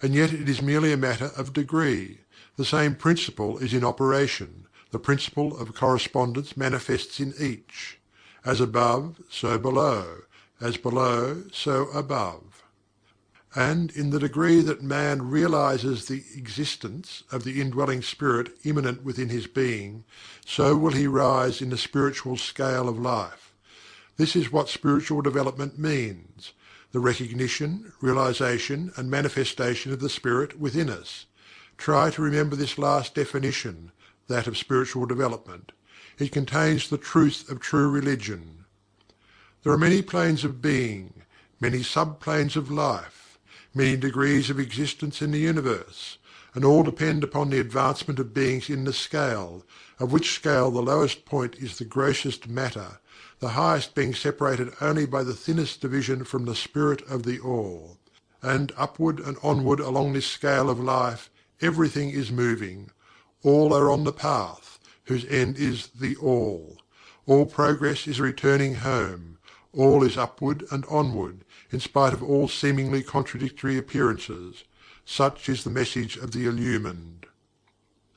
And yet it is merely a matter of degree. The same principle is in operation. The principle of correspondence manifests in each. As above, so below. As below, so above. And in the degree that man realizes the existence of the indwelling spirit immanent within his being, so will he rise in the spiritual scale of life. This is what spiritual development means: the recognition, realization, and manifestation of the spirit within us. Try to remember this last definition, that of spiritual development. It contains the truth of true religion. There are many planes of being, many sub-planes of life, many degrees of existence in the universe, and all depend upon the advancement of beings in the scale, of which scale the lowest point is the grossest matter, the highest being separated only by the thinnest division from the spirit of the all. And upward and onward along this scale of life, everything is moving. All are on the path, whose end is the all. All progress is returning home. All is upward and onward, in spite of all seemingly contradictory appearances. Such is the message of the illumined.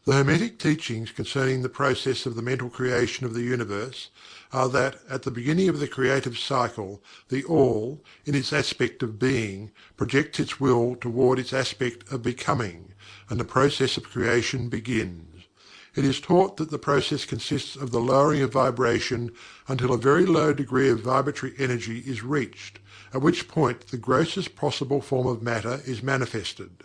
The Hermetic teachings concerning the process of the mental creation of the universe are that at the beginning of the creative cycle the all, in its aspect of being, projects its will toward its aspect of becoming, and the process of creation begins. It is taught that the process consists of the lowering of vibration until a very low degree of vibratory energy is reached, at which point the grossest possible form of matter is manifested.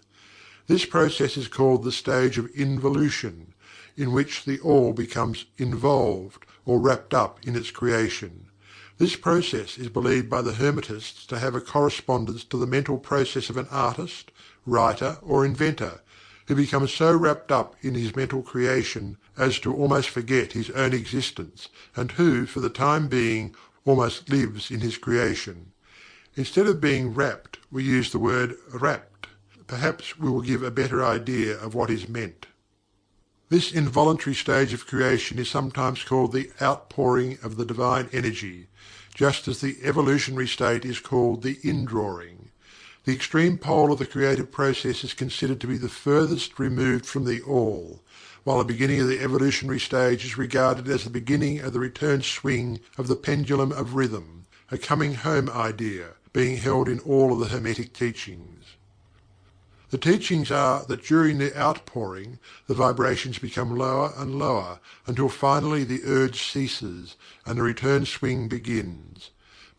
This process is called the stage of involution, in which the all becomes involved or wrapped up in its creation. This process is believed by the Hermetists to have a correspondence to the mental process of an artist, writer, or inventor, who becomes so wrapped up in his mental creation as to almost forget his own existence, and who, for the time being, almost lives in his creation. Instead of being wrapped, we use the word wrapped. Perhaps we will give a better idea of what is meant. This involuntary stage of creation is sometimes called the outpouring of the divine energy, just as the evolutionary state is called the indrawing. The extreme pole of the creative process is considered to be the furthest removed from the all, while the beginning of the evolutionary stage is regarded as the beginning of the return swing of the pendulum of rhythm, a coming home idea, being held in all of the Hermetic teachings. The teachings are that during the outpouring the vibrations become lower and lower until finally the urge ceases and the return swing begins.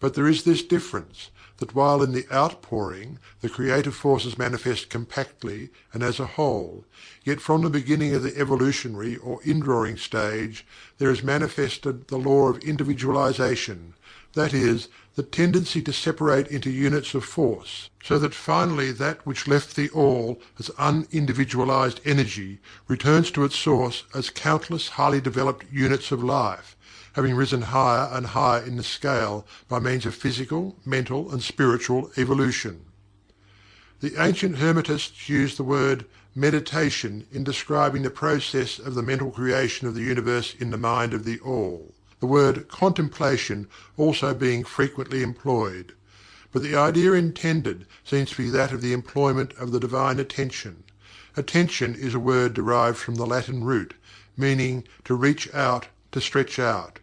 But there is this difference, that while in the outpouring the creative forces manifest compactly and as a whole, yet from the beginning of the evolutionary or indrawing stage there is manifested the law of individualization, that is, the tendency to separate into units of force, so that finally that which left the all as unindividualized energy returns to its source as countless highly developed units of life, having risen higher and higher in the scale by means of physical, mental, and spiritual evolution. The ancient Hermetists used the word meditation in describing the process of the mental creation of the universe in the mind of the all, the word contemplation also being frequently employed, but the idea intended seems to be that of the employment of the divine attention. Attention is a word derived from the Latin root, meaning to reach out, to stretch out,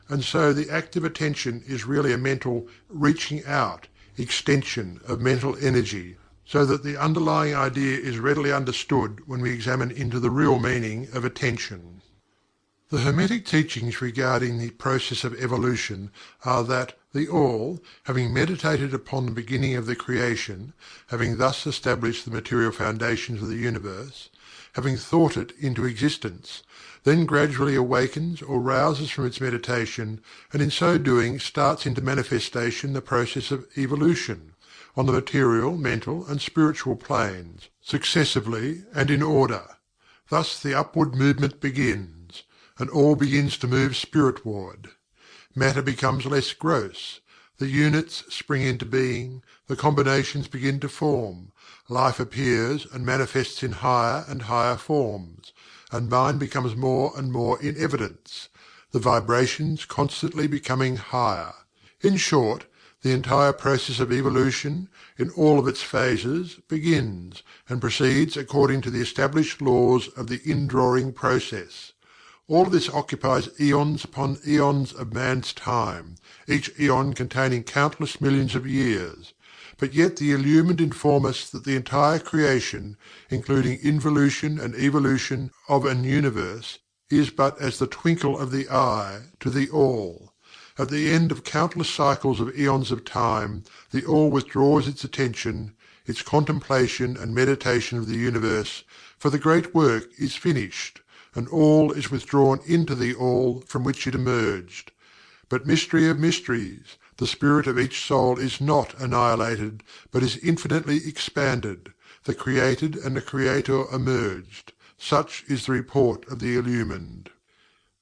and so the act of attention is really a mental reaching out, extension of mental energy, so that the underlying idea is readily understood when we examine into the real meaning of attention. The Hermetic teachings regarding the process of evolution are that the All, having meditated upon the beginning of the creation, having thus established the material foundations of the universe, having thought it into existence, then gradually awakens or rouses from its meditation, and in so doing starts into manifestation the process of evolution, on the material, mental, and spiritual planes, successively and in order. Thus the upward movement begins, and all begins to move spiritward. Matter becomes less gross, the units spring into being, the combinations begin to form, life appears and manifests in higher and higher forms, and mind becomes more and more in evidence, the vibrations constantly becoming higher. In short, the entire process of evolution, in all of its phases, begins, and proceeds according to the established laws of the indrawing process. All of this occupies eons upon eons of man's time, each eon containing countless millions of years. But yet the illumined inform us that the entire creation, including involution and evolution of an universe, is but as the twinkle of the eye to the All. At the end of countless cycles of eons of time, the All withdraws its attention, its contemplation and meditation of the universe, for the great work is finished, and all is withdrawn into the All from which it emerged. But mystery of mysteries, the spirit of each soul is not annihilated, but is infinitely expanded. The created and the creator emerged. Such is the report of the illumined.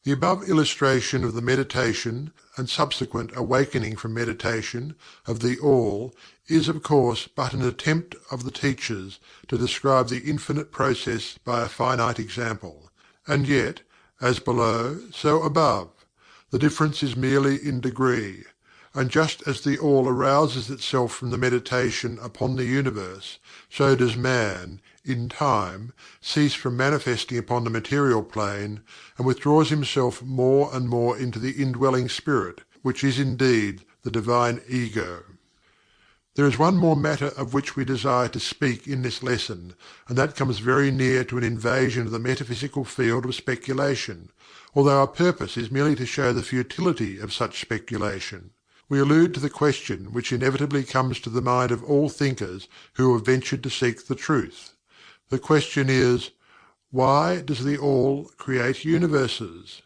The above illustration of the meditation and subsequent awakening from meditation of the All is of course but an attempt of the teachers to describe the infinite process by a finite example. And yet, as below, so above. The difference is merely in degree. And just as the All arouses itself from the meditation upon the universe, so does man, in time, cease from manifesting upon the material plane, and withdraws himself more and more into the indwelling spirit, which is indeed the divine ego. There is one more matter of which we desire to speak in this lesson, and that comes very near to an invasion of the metaphysical field of speculation, although our purpose is merely to show the futility of such speculation. We allude to the question which inevitably comes to the mind of all thinkers who have ventured to seek the truth. The question is, why does the All create universes?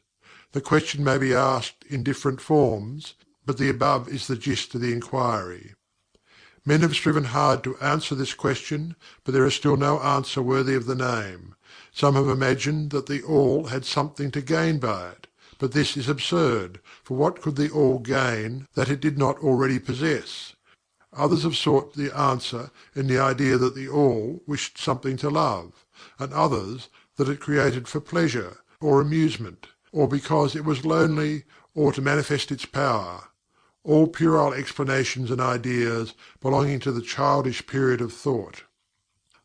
The question may be asked in different forms, but the above is the gist of the inquiry. Men have striven hard to answer this question, but there is still no answer worthy of the name. Some have imagined that the All had something to gain by it, but this is absurd, for what could the All gain that it did not already possess? Others have sought the answer in the idea that the All wished something to love, and others that it created for pleasure, or amusement, or because it was lonely, or to manifest its power. All puerile explanations and ideas belonging to the childish period of thought.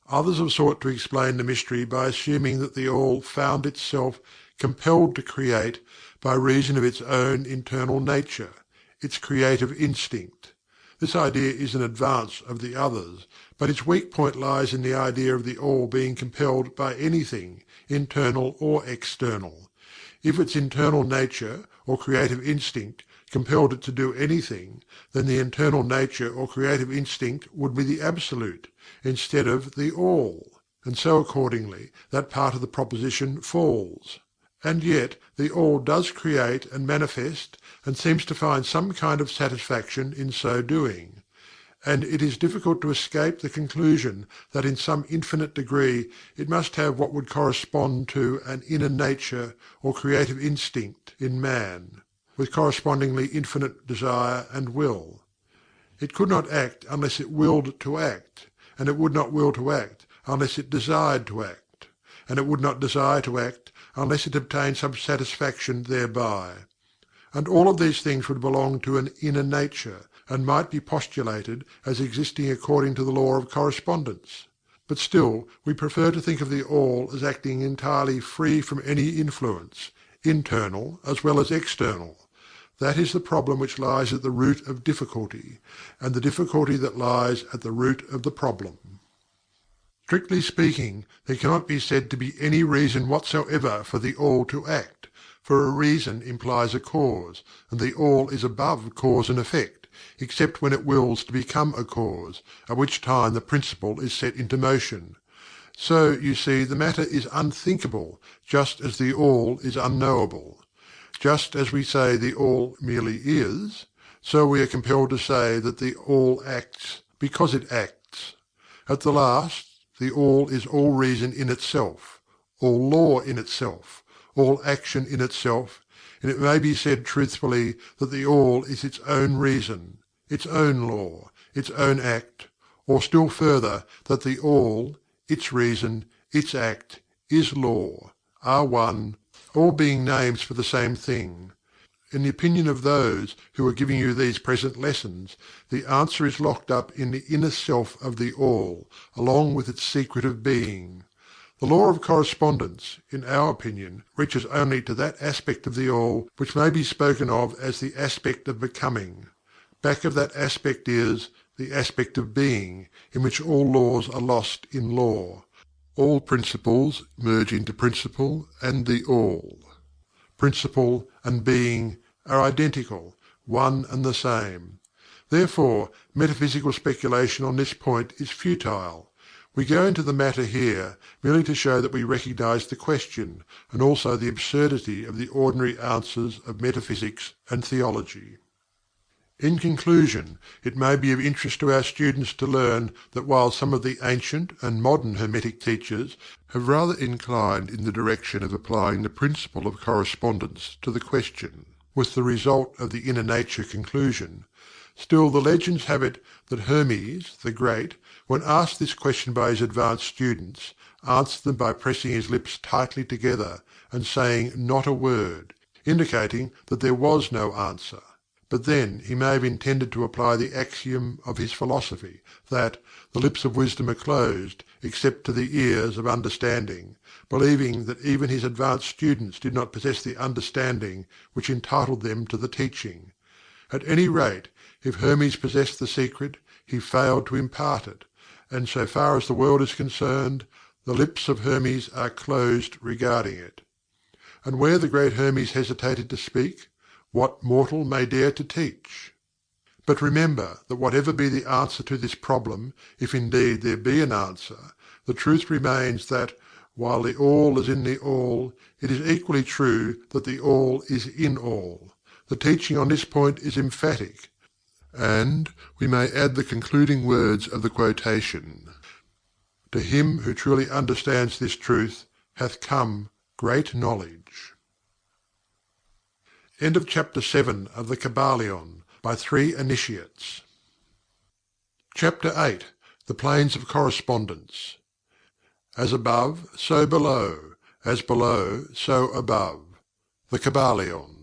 Others have sought to explain the mystery by assuming that the All found itself compelled to create by reason of its own internal nature, its creative instinct. This idea is an advance of the others, but its weak point lies in the idea of the All being compelled by anything, internal or external. If its internal nature, or creative instinct, compelled it to do anything, then the internal nature or creative instinct would be the Absolute, instead of the All, and so accordingly that part of the proposition falls. And yet the All does create and manifest, and seems to find some kind of satisfaction in so doing. And it is difficult to escape the conclusion that in some infinite degree it must have what would correspond to an inner nature or creative instinct in man, with correspondingly infinite desire and will. It could not act unless it willed to act, and it would not will to act unless it desired to act, and it would not desire to act unless it obtained some satisfaction thereby. And all of these things would belong to an inner nature, and might be postulated as existing according to the law of correspondence. But still we prefer to think of the All as acting entirely free from any influence, internal as well as external. That is the problem which lies at the root of difficulty, and the difficulty that lies at the root of the problem. Strictly speaking, there cannot be said to be any reason whatsoever for the All to act, for a reason implies a cause, and the All is above cause and effect, except when it wills to become a cause, at which time the principle is set into motion. So, you see, the matter is unthinkable, just as the All is unknowable. Just as we say the All merely is, so we are compelled to say that the All acts because it acts. At the last, the All is all reason in itself, all law in itself, all action in itself, and it may be said truthfully that the All is its own reason, its own law, its own act, or still further, that the All, its reason, its act, is law, are one, all being names for the same thing. In the opinion of those who are giving you these present lessons, the answer is locked up in the inner self of the All, along with its secret of being. The law of correspondence, in our opinion, reaches only to that aspect of the All which may be spoken of as the aspect of becoming. Back of that aspect is the aspect of being, in which all laws are lost in law. All principles merge into principle and the All. Principle and being are identical, one and the same. Therefore, metaphysical speculation on this point is futile. We go into the matter here merely to show that we recognize the question, and also the absurdity of the ordinary answers of metaphysics and theology. In conclusion, it may be of interest to our students to learn that while some of the ancient and modern Hermetic teachers have rather inclined in the direction of applying the principle of correspondence to the question, with the result of the inner nature conclusion, still the legends have it that Hermes, the Great, when asked this question by his advanced students, answered them by pressing his lips tightly together and saying not a word, indicating that there was no answer. But then he may have intended to apply the axiom of his philosophy, that the lips of wisdom are closed, except to the ears of understanding, believing that even his advanced students did not possess the understanding which entitled them to the teaching. At any rate, if Hermes possessed the secret, he failed to impart it, and so far as the world is concerned, the lips of Hermes are closed regarding it. And where the great Hermes hesitated to speak, what mortal may dare to teach? But remember that whatever be the answer to this problem, if indeed there be an answer, the truth remains that, while the All is in the All, it is equally true that the All is in all. The teaching on this point is emphatic, and we may add the concluding words of the quotation: "To him who truly understands this truth hath come great knowledge." End of Chapter 7 of the Kybalion, by 3 Initiates. Chapter 8. The Planes of Correspondence. As above, so below; as below, so above. The Kybalion.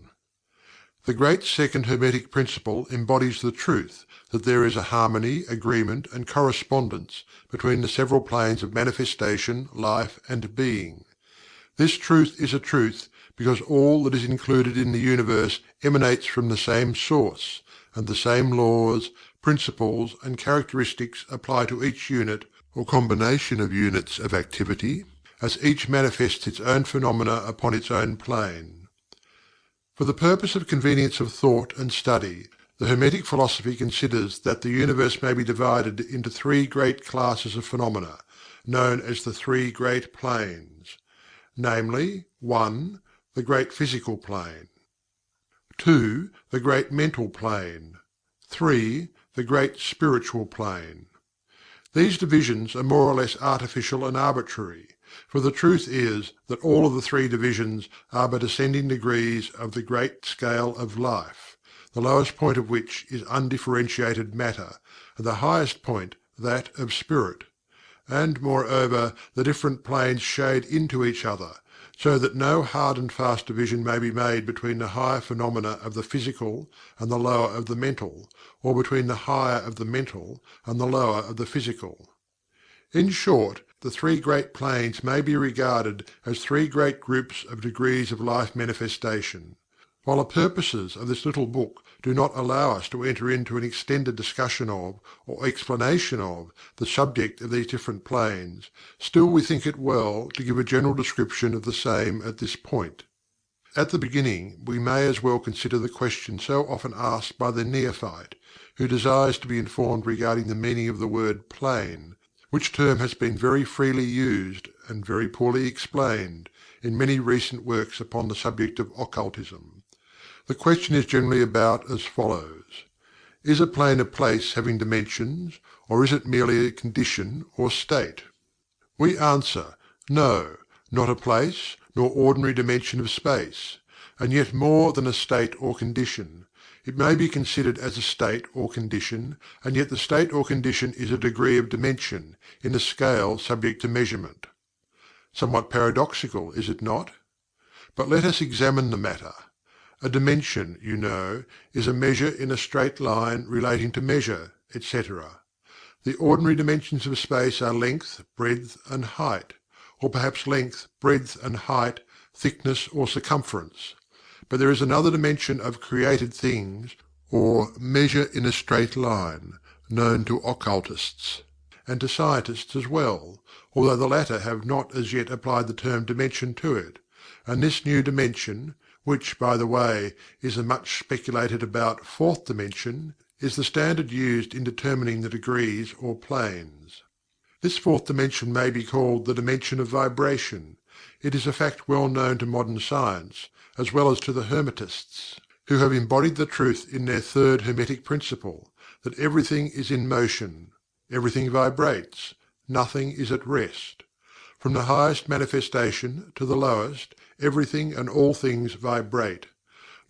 The great second Hermetic principle embodies the truth that there is a harmony, agreement, and correspondence between the several planes of manifestation, life, and being. This truth is a truth because all that is included in the universe emanates from the same source, and the same laws, principles, and characteristics apply to each unit or combination of units of activity, as each manifests its own phenomena upon its own plane. For the purpose of convenience of thought and study, the Hermetic philosophy considers that the universe may be divided into 3 great classes of phenomena, known as the 3 great planes, namely: 1. The great physical plane; 2. The great mental plane; 3. The great spiritual plane. These divisions are more or less artificial and arbitrary, for the truth is that all of the 3 divisions are but ascending degrees of the great scale of life, the lowest point of which is undifferentiated matter, and the highest point that of spirit; and moreover the different planes shade into each other, so that no hard and fast division may be made between the higher phenomena of the physical and the lower of the mental, or between the higher of the mental and the lower of the physical. In short, the 3 great planes may be regarded as 3 great groups of degrees of life manifestation. While the purposes of this little book do not allow us to enter into an extended discussion of, or explanation of, the subject of these different planes, still we think it well to give a general description of the same at this point. At the beginning we may as well consider the question so often asked by the neophyte, who desires to be informed regarding the meaning of the word plane, which term has been very freely used, and very poorly explained, in many recent works upon the subject of occultism. The question is generally about as follows: Is a plane a place having dimensions, or is it merely a condition or state? We answer, no, not a place, nor ordinary dimension of space, and yet more than a state or condition. It may be considered as a state or condition, and yet the state or condition is a degree of dimension, in a scale subject to measurement. Somewhat paradoxical, is it not? But let us examine the matter. A dimension, you know, is a measure in a straight line relating to measure, etc. The ordinary dimensions of space are length, breadth, and height, or perhaps length, breadth, and height, thickness, or circumference. But there is another dimension of created things, or measure in a straight line, known to occultists, and to scientists as well, although the latter have not as yet applied the term dimension to it, and this new dimension, which, by the way, is the much speculated about 4th dimension, is the standard used in determining the degrees or planes. This 4th dimension may be called the dimension of vibration. It is a fact well known to modern science, as well as to the Hermetists, who have embodied the truth in their 3rd Hermetic principle, that everything is in motion, everything vibrates, nothing is at rest. From the highest manifestation to the lowest, everything and all things vibrate.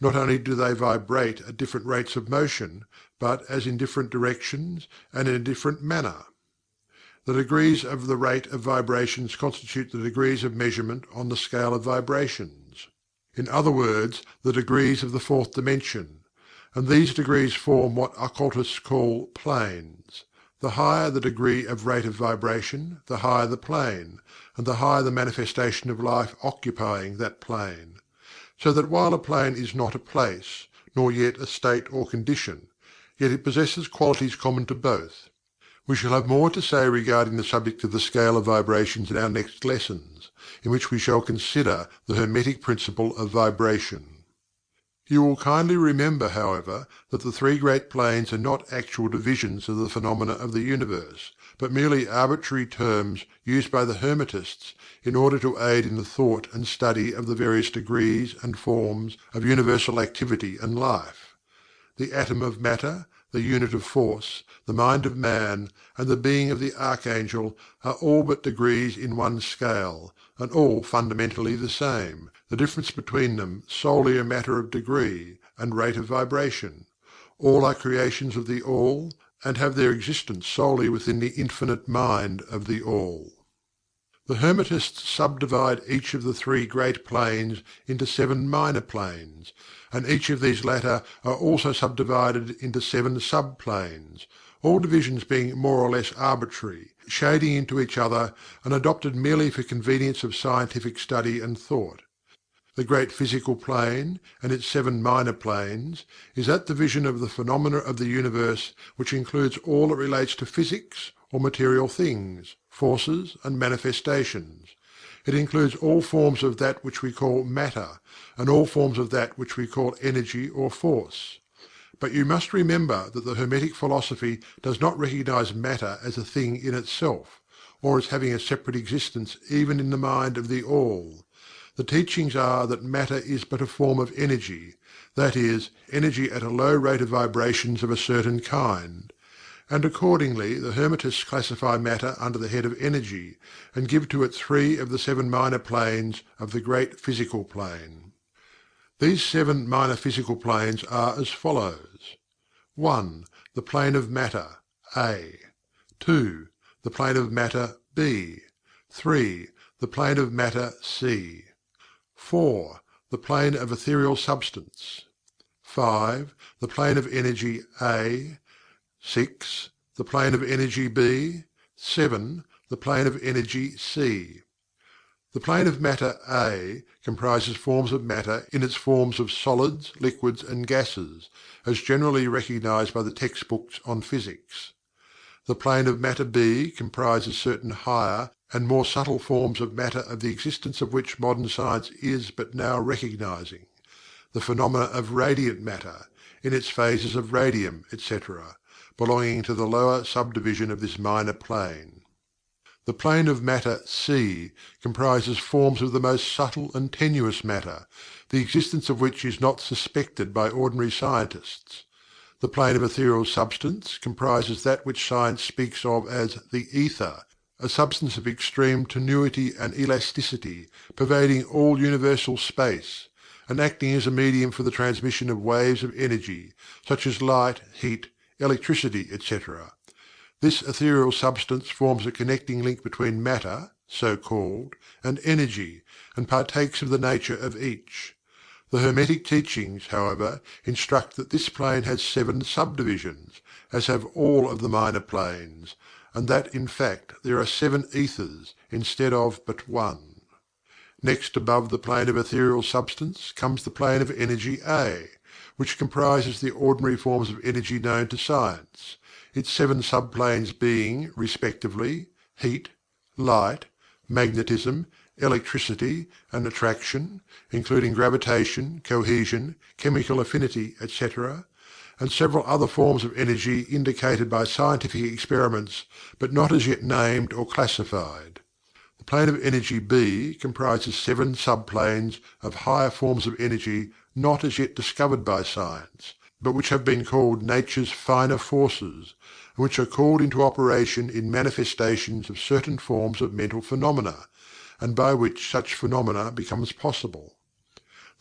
Not only do they vibrate at different rates of motion, but as in different directions and in a different manner. The degrees of the rate of vibrations constitute the degrees of measurement on the scale of vibrations. In other words, the degrees of the 4th dimension, and these degrees form what occultists call planes. The higher the degree of rate of vibration, the higher the plane, and the higher the manifestation of life occupying that plane. So that while a plane is not a place, nor yet a state or condition, yet it possesses qualities common to both. We shall have more to say regarding the subject of the scale of vibrations in our next lessons, in which we shall consider the Hermetic principle of vibration. You will kindly remember, however, that the three great planes are not actual divisions of the phenomena of the universe, but merely arbitrary terms used by the Hermetists in order to aid in the thought and study of the various degrees and forms of universal activity and life. The atom of matter, the unit of force, the mind of man, and the being of the archangel are all but degrees in one scale, and all fundamentally the same, the difference between them solely a matter of degree and rate of vibration. All are creations of the All, and have their existence solely within the infinite mind of the All. The Hermetists subdivide each of the three great planes into 7 minor planes, and each of these latter are also subdivided into 7 subplanes, all divisions being more or less arbitrary, shading into each other, and adopted merely for convenience of scientific study and thought. The great physical plane, and its 7 minor planes, is that division of the phenomena of the universe which includes all that relates to physics, or material things, forces, and manifestations. It includes all forms of that which we call matter, and all forms of that which we call energy or force. But you must remember that the Hermetic philosophy does not recognize matter as a thing in itself, or as having a separate existence even in the mind of the All. The teachings are that matter is but a form of energy, that is, energy at a low rate of vibrations of a certain kind. And accordingly the Hermetists classify matter under the head of energy, and give to it 3 of the 7 minor planes of the great physical plane. These 7 minor physical planes are as follows: 1. The plane of matter, A. 2. The plane of matter, B. 3. The plane of matter, C. 4. The plane of ethereal substance. 5. The plane of energy, A. 6. The plane of energy, B. 7. The plane of energy, C. The plane of matter, A, comprises forms of matter in its forms of solids, liquids, and gases, as generally recognized by the textbooks on physics. The plane of matter, B, comprises certain higher and more subtle forms of matter of the existence of which modern science is but now recognizing, the phenomena of radiant matter, in its phases of radium, etc., belonging to the lower subdivision of this minor plane. The plane of matter, C, comprises forms of the most subtle and tenuous matter, the existence of which is not suspected by ordinary scientists. The plane of ethereal substance comprises that which science speaks of as the ether, a substance of extreme tenuity and elasticity, pervading all universal space, and acting as a medium for the transmission of waves of energy, such as light, heat, electricity, etc. This ethereal substance forms a connecting link between matter, so called, and energy, and partakes of the nature of each. The Hermetic teachings, however, instruct that this plane has 7 subdivisions, as have all of the minor planes, and that in fact there are 7 ethers instead of but 1. Next above the plane of ethereal substance comes the plane of energy, A, which comprises the ordinary forms of energy known to science, its 7 subplanes being, respectively, heat, light, magnetism, electricity, and attraction, including gravitation, cohesion, chemical affinity, etc., and several other forms of energy indicated by scientific experiments but not as yet named or classified. The plane of energy, B, comprises 7 subplanes of higher forms of energy not as yet discovered by science, but which have been called nature's finer forces, and which are called into operation in manifestations of certain forms of mental phenomena, and by which such phenomena becomes possible.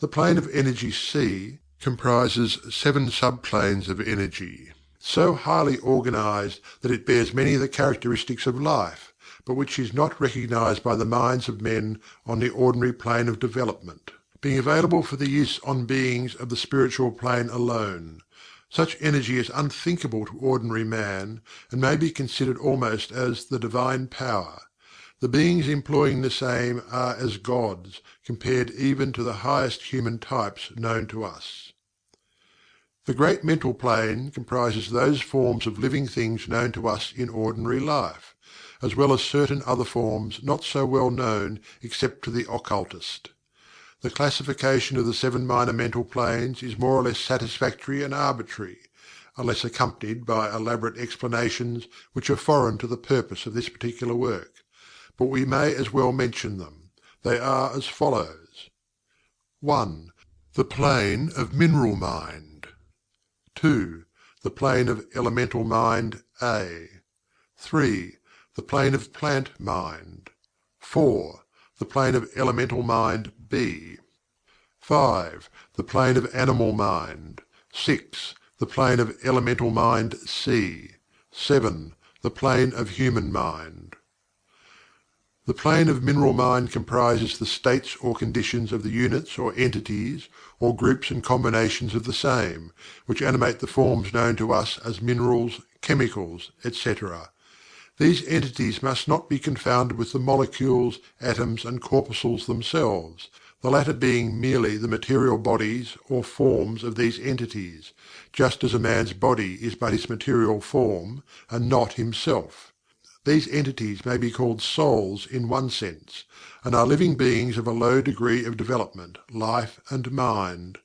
The plane of energy, C, comprises 7 subplanes of energy, so highly organized that it bears many of the characteristics of life, but which is not recognized by the minds of men on the ordinary plane of development, being available for the use on beings of the spiritual plane alone. Such energy is unthinkable to ordinary man, and may be considered almost as the divine power. The beings employing the same are as gods, compared even to the highest human types known to us. The great mental plane comprises those forms of living things known to us in ordinary life, as well as certain other forms not so well known except to the occultist. The classification of the 7 minor mental planes is more or less satisfactory and arbitrary, unless accompanied by elaborate explanations which are foreign to the purpose of this particular work, but we may as well mention them. They are as follows: 1. The plane of mineral mind. 2. The plane of elemental mind A. 3. The plane of plant mind. 4. The plane of elemental mind B. 5. The plane of animal mind. 6. The plane of elemental mind C. 7. The plane of human mind. The plane of mineral mind comprises the states or conditions of the units or entities, or groups and combinations of the same, which animate the forms known to us as minerals, chemicals, etc. These entities must not be confounded with the molecules, atoms, and corpuscles themselves, the latter being merely the material bodies or forms of these entities, just as a man's body is but his material form, and not himself. These entities may be called souls in one sense, and are living beings of a low degree of development, life, and mind,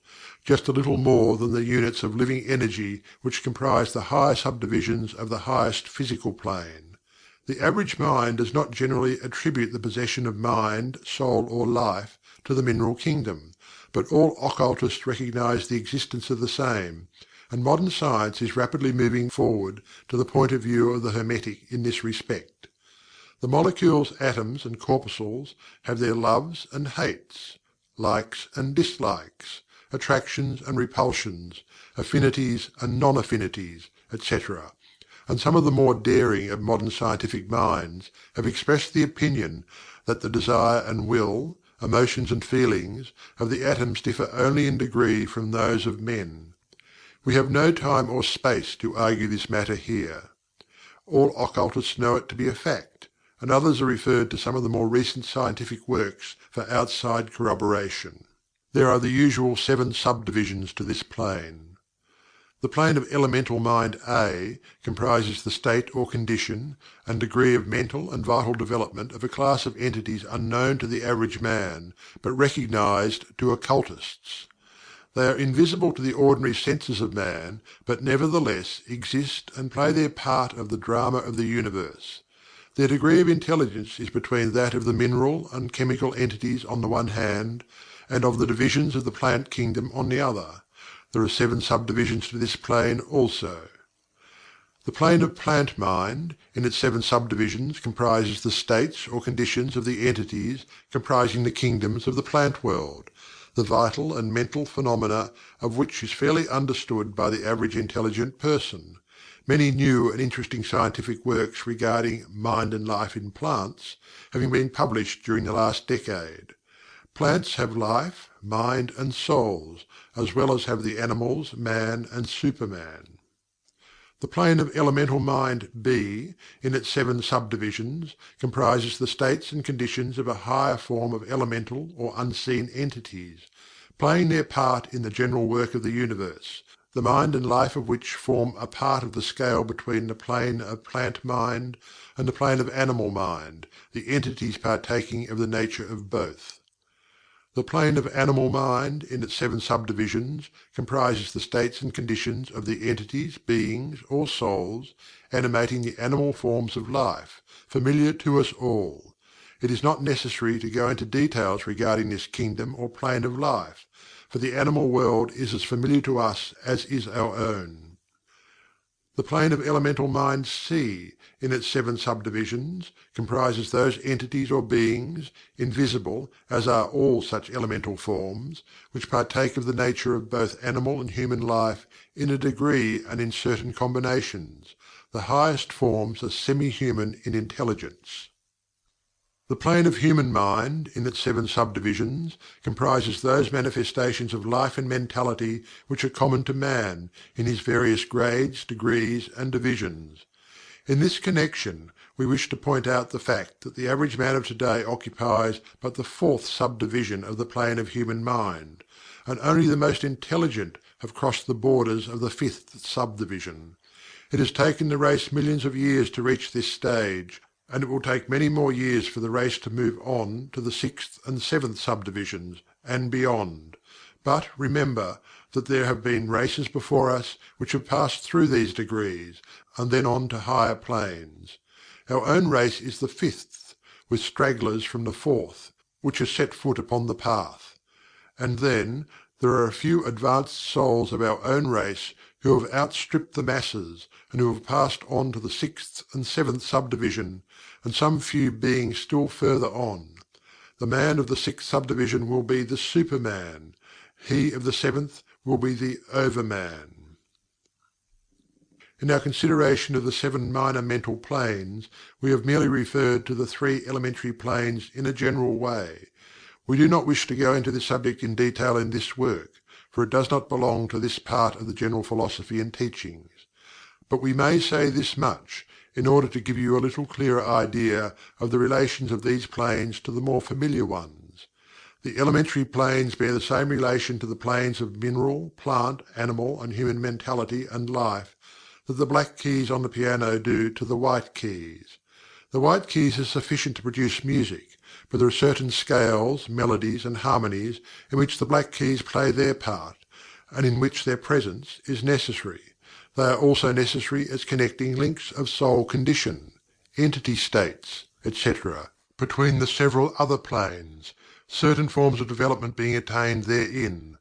just a little more than the units of living energy which comprise the higher subdivisions of the highest physical plane. The average mind does not generally attribute the possession of mind, soul, or life to the mineral kingdom, but all occultists recognize the existence of the same, and modern science is rapidly moving forward to the point of view of the Hermetic in this respect. The molecules, atoms, and corpuscles have their loves and hates, likes and dislikes, attractions and repulsions, affinities and non-affinities, etc., and some of the more daring of modern scientific minds have expressed the opinion that the desire and will, emotions and feelings, of the atoms differ only in degree from those of men. We have no time or space to argue this matter here. All occultists know it to be a fact, and others are referred to some of the more recent scientific works for outside corroboration. There are the usual 7 subdivisions to this plane. The plane of elemental mind A comprises the state or condition and degree of mental and vital development of a class of entities unknown to the average man, but recognized to occultists. They are invisible to the ordinary senses of man, but nevertheless exist and play their part of the drama of the universe. Their degree of intelligence is between that of the mineral and chemical entities on the one hand, and of the divisions of the plant kingdom on the other. There are 7 subdivisions to this plane also. The plane of plant mind, in its 7 subdivisions, comprises the states or conditions of the entities comprising the kingdoms of the plant world, the vital and mental phenomena of which is fairly understood by the average intelligent person. Many new and interesting scientific works regarding mind and life in plants having been published during the last decade. Plants have life, mind, and souls, as well as have the animals, man, and Superman. The plane of elemental mind B, in its 7 subdivisions, comprises the states and conditions of a higher form of elemental or unseen entities, playing their part in the general work of the universe, the mind and life of which form a part of the scale between the plane of plant mind and the plane of animal mind, the entities partaking of the nature of both. The plane of animal mind, in its 7 subdivisions, comprises the states and conditions of the entities, beings, or souls animating the animal forms of life, familiar to us all. It is not necessary to go into details regarding this kingdom or plane of life, for the animal world is as familiar to us as is our own. The plane of elemental mind C, in its 7 subdivisions, comprises those entities or beings, invisible as are all such elemental forms, which partake of the nature of both animal and human life in a degree and in certain combinations. The highest forms are semi-human in intelligence. The plane of human mind, in its 7 subdivisions, comprises those manifestations of life and mentality which are common to man, in his various grades, degrees, and divisions. In this connection, we wish to point out the fact that the average man of today occupies but the 4th subdivision of the plane of human mind, and only the most intelligent have crossed the borders of the fifth subdivision. It has taken the race millions of years to reach this stage, and it will take many more years for the race to move on to the sixth and seventh subdivisions, and beyond. But remember that there have been races before us which have passed through these degrees, and then on to higher planes. Our own race is the fifth, with stragglers from the fourth, which has set foot upon the path. And then there are a few advanced souls of our own race who have outstripped the masses, and who have passed on to the sixth and seventh subdivision, and some few beings still further on. The man of the sixth subdivision will be the Superman. He of the seventh will be the Overman. In our consideration of the 7 minor mental planes, we have merely referred to the 3 elementary planes in a general way. We do not wish to go into this subject in detail in this work, for it does not belong to this part of the general philosophy and teachings. But we may say this much, in order to give you a little clearer idea of the relations of these planes to the more familiar ones. The elementary planes bear the same relation to the planes of mineral, plant, animal, and human mentality and life that the black keys on the piano do to the white keys. The white keys are sufficient to produce music, but there are certain scales, melodies, and harmonies in which the black keys play their part, and in which their presence is necessary. They are also necessary as connecting links of soul condition, entity states, etc., between the several other planes, certain forms of development being attained therein.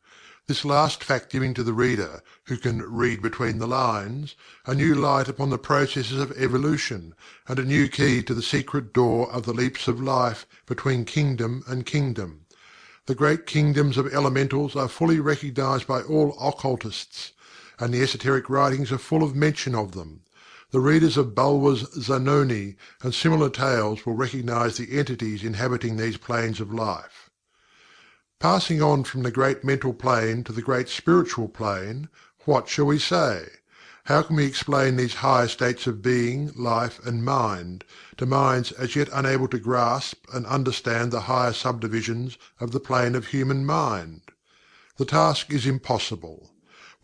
This last fact giving to the reader, who can read between the lines, a new light upon the processes of evolution, and a new key to the secret door of the leaps of life between kingdom and kingdom. The great kingdoms of elementals are fully recognized by all occultists, and the esoteric writings are full of mention of them. The readers of Bulwer's Zanoni and similar tales will recognize the entities inhabiting these planes of life. Passing on from the great mental plane to the great spiritual plane, what shall we say? How can we explain these higher states of being, life, and mind, to minds as yet unable to grasp and understand the higher subdivisions of the plane of human mind? The task is impossible.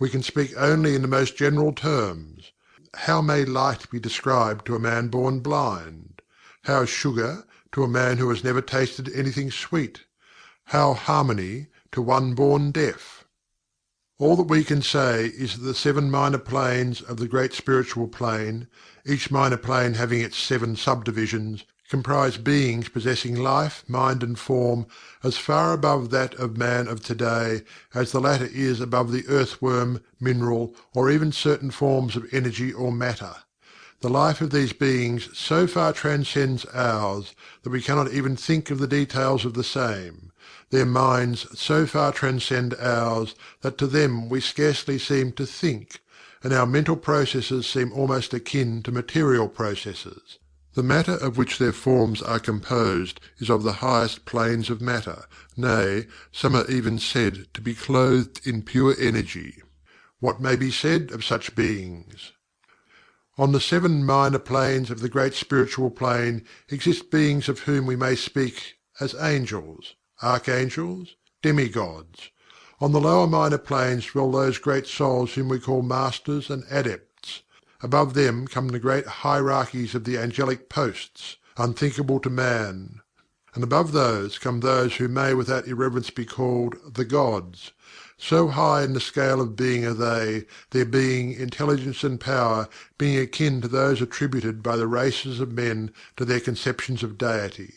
We can speak only in the most general terms. How may light be described to a man born blind? How sugar to a man who has never tasted anything sweet? How harmony to one born deaf? All that we can say is that the 7 minor planes of the great spiritual plane, each minor plane having its 7 subdivisions, comprise beings possessing life, mind, and form as far above that of man of today as the latter is above the earthworm, mineral, or even certain forms of energy or matter. The life of these beings so far transcends ours that we cannot even think of the details of the same. Their minds so far transcend ours that to them we scarcely seem to think, and our mental processes seem almost akin to material processes. The matter of which their forms are composed is of the highest planes of matter, nay, some are even said to be clothed in pure energy. What may be said of such beings? On the 7 minor planes of the great spiritual plane exist beings of whom we may speak as angels, archangels, demigods. On the lower minor planes dwell those great souls whom we call masters and adepts. Above them come the great hierarchies of the angelic posts, unthinkable to man. And above those come those who may without irreverence be called the gods. So high in the scale of being are they, their being, intelligence, and power being akin to those attributed by the races of men to their conceptions of deity.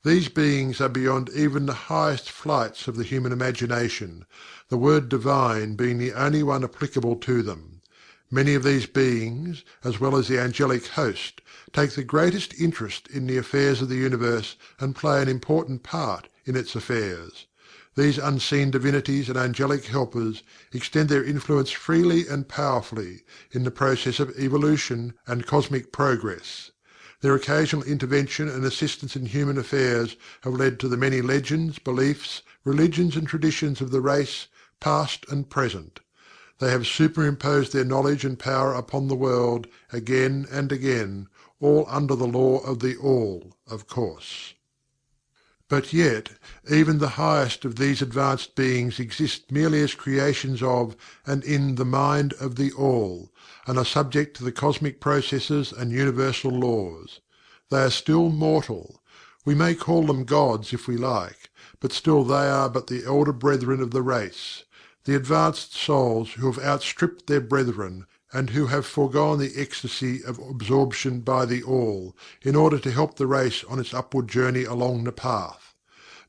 These beings are beyond even the highest flights of the human imagination, the word divine being the only one applicable to them. Many of these beings, as well as the angelic host, take the greatest interest in the affairs of the universe and play an important part in its affairs. These unseen divinities and angelic helpers extend their influence freely and powerfully in the process of evolution and cosmic progress. Their occasional intervention and assistance in human affairs have led to the many legends, beliefs, religions, and traditions of the race, past and present. They have superimposed their knowledge and power upon the world again and again, all under the law of the All, of course. But yet, even the highest of these advanced beings exist merely as creations of and in the mind of the All, and are subject to the cosmic processes and universal laws. They are still mortal. We may call them gods if we like, but still they are but the elder brethren of the race, the advanced souls who have outstripped their brethren, and who have foregone the ecstasy of absorption by the All, in order to help the race on its upward journey along the path.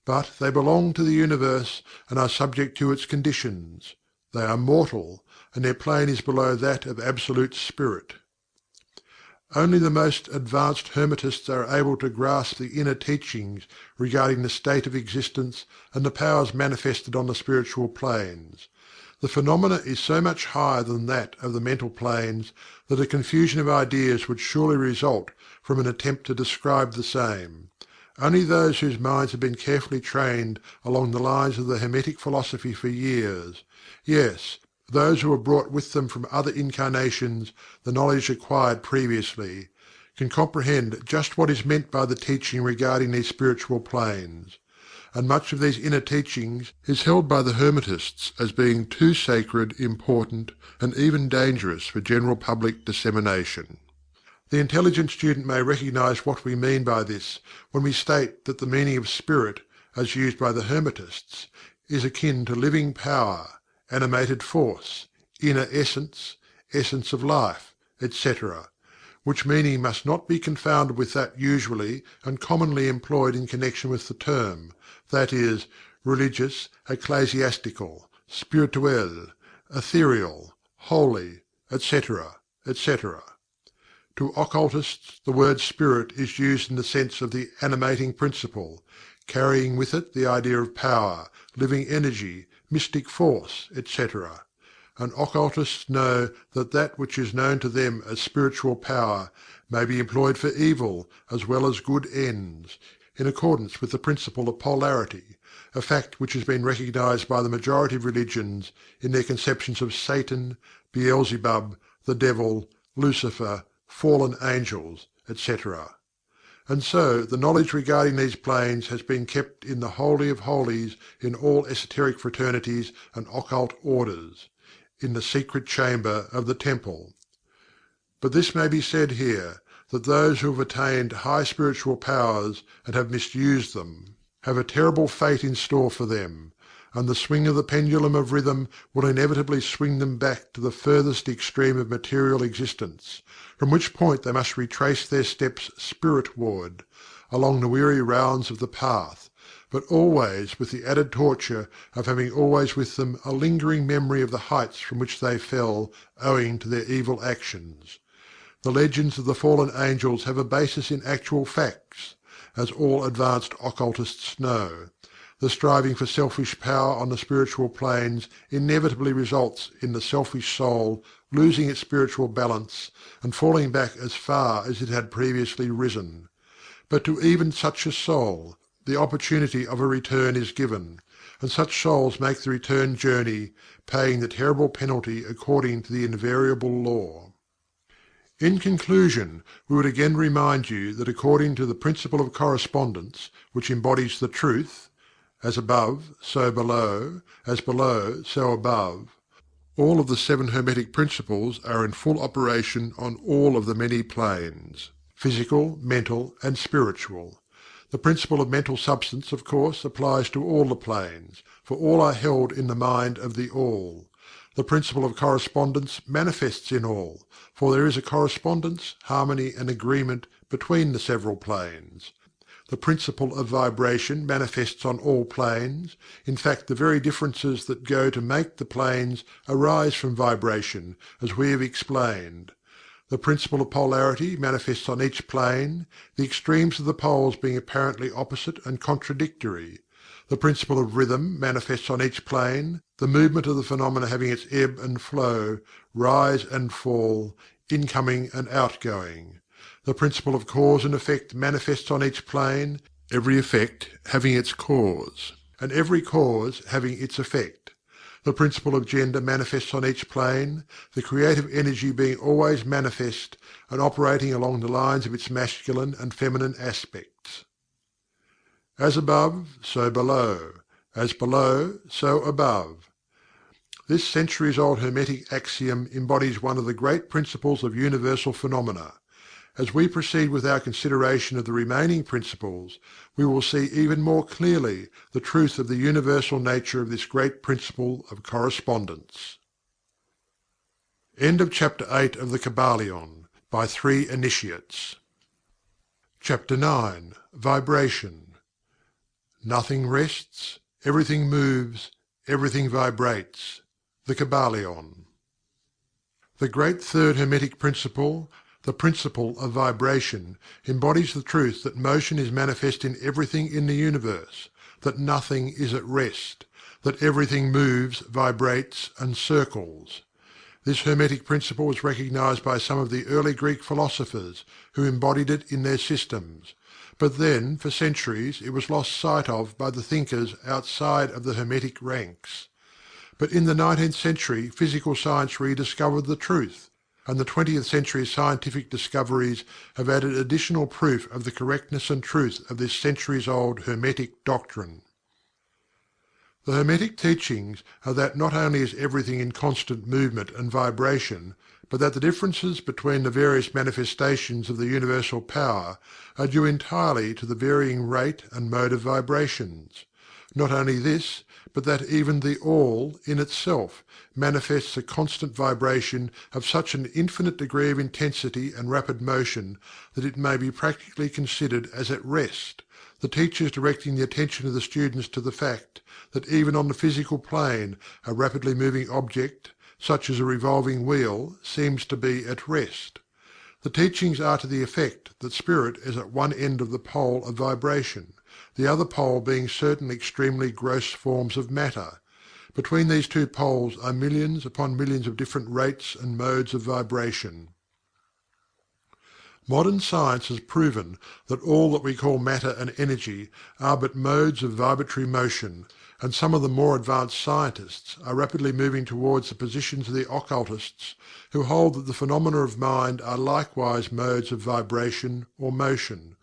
But they belong to the universe and are subject to its conditions. They are mortal, and their plane is below that of absolute spirit. Only the most advanced Hermetists are able to grasp the inner teachings regarding the state of existence and the powers manifested on the spiritual planes. The phenomena is so much higher than that of the mental planes that a confusion of ideas would surely result from an attempt to describe the same. Only those whose minds have been carefully trained along the lines of the Hermetic philosophy for years, yes, those who have brought with them from other incarnations the knowledge acquired previously, can comprehend just what is meant by the teaching regarding these spiritual planes. And much of these inner teachings is held by the Hermetists as being too sacred, important, and even dangerous for general public dissemination. The intelligent student may recognize what we mean by this when we state that the meaning of spirit, as used by the Hermetists, is akin to living power, animated force, inner essence, essence of life, etc., which meaning must not be confounded with that usually and commonly employed in connection with the term, that is, religious, ecclesiastical, spirituel, ethereal, holy, etc., etc. To occultists the word spirit is used in the sense of the animating principle, carrying with it the idea of power, living energy, mystic force, etc. And occultists know that that which is known to them as spiritual power may be employed for evil as well as good ends, in accordance with the principle of Polarity, a fact which has been recognized by the majority of religions in their conceptions of Satan, Beelzebub, the Devil, Lucifer, fallen angels, etc. And so the knowledge regarding these planes has been kept in the Holy of Holies in all esoteric fraternities and occult orders, in the secret chamber of the temple. But this may be said here, that those who have attained high spiritual powers and have misused them have a terrible fate in store for them, and the swing of the pendulum of rhythm will inevitably swing them back to the furthest extreme of material existence, from which point they must retrace their steps spiritward, along the weary rounds of the path, but always with the added torture of having always with them a lingering memory of the heights from which they fell owing to their evil actions. The legends of the fallen angels have a basis in actual facts, as all advanced occultists know. The striving for selfish power on the spiritual planes inevitably results in the selfish soul losing its spiritual balance and falling back as far as it had previously risen. But to even such a soul the opportunity of a return is given, and such souls make the return journey, paying the terrible penalty according to the invariable law. In conclusion, we would again remind you that according to the principle of correspondence, which embodies the truth, as above, so below, as below, so above, all of the 7 Hermetic principles are in full operation on all of the many planes, physical, mental, and spiritual. The principle of mental substance, of course, applies to all the planes, for all are held in the mind of the All. The principle of correspondence manifests in all, for there is a correspondence, harmony, and agreement between the several planes. The principle of vibration manifests on all planes. In fact, the very differences that go to make the planes arise from vibration, as we have explained. The principle of polarity manifests on each plane, the extremes of the poles being apparently opposite and contradictory. The principle of rhythm manifests on each plane, the movement of the phenomena having its ebb and flow, rise and fall, incoming and outgoing. The principle of cause and effect manifests on each plane, every effect having its cause, and every cause having its effect. The principle of gender manifests on each plane, the creative energy being always manifest and operating along the lines of its masculine and feminine aspects. As above, so below. As below, so above. This centuries-old Hermetic axiom embodies one of the great principles of universal phenomena. As we proceed with our consideration of the remaining principles, we will see even more clearly the truth of the universal nature of this great principle of correspondence. End of Chapter 8 of the Kybalion, by 3 Initiates. Chapter 9. Vibration. Nothing rests, everything moves, everything vibrates. The Kybalion. The great third Hermetic principle, the principle of vibration, embodies the truth that motion is manifest in everything in the universe, that nothing is at rest, that everything moves, vibrates, and circles. This Hermetic principle was recognized by some of the early Greek philosophers, who embodied it in their systems, but then, for centuries, it was lost sight of by the thinkers outside of the Hermetic ranks. But in the 19th century, physical science rediscovered the truth, and the 20th century's scientific discoveries have added additional proof of the correctness and truth of this centuries-old Hermetic doctrine. The Hermetic teachings are that not only is everything in constant movement and vibration, but that the differences between the various manifestations of the universal power are due entirely to the varying rate and mode of vibrations. Not only this, but that even the All, in itself, manifests a constant vibration of such an infinite degree of intensity and rapid motion that it may be practically considered as at rest, the teachers directing the attention of the students to the fact that even on the physical plane a rapidly moving object, such as a revolving wheel, seems to be at rest. The teachings are to the effect that spirit is at one end of the pole of vibration, the other pole being certain extremely gross forms of matter. Between these two poles are millions upon millions of different rates and modes of vibration. Modern science has proven that all that we call matter and energy are but modes of vibratory motion, and some of the more advanced scientists are rapidly moving towards the positions of the occultists, who hold that the phenomena of mind are likewise modes of vibration or motion.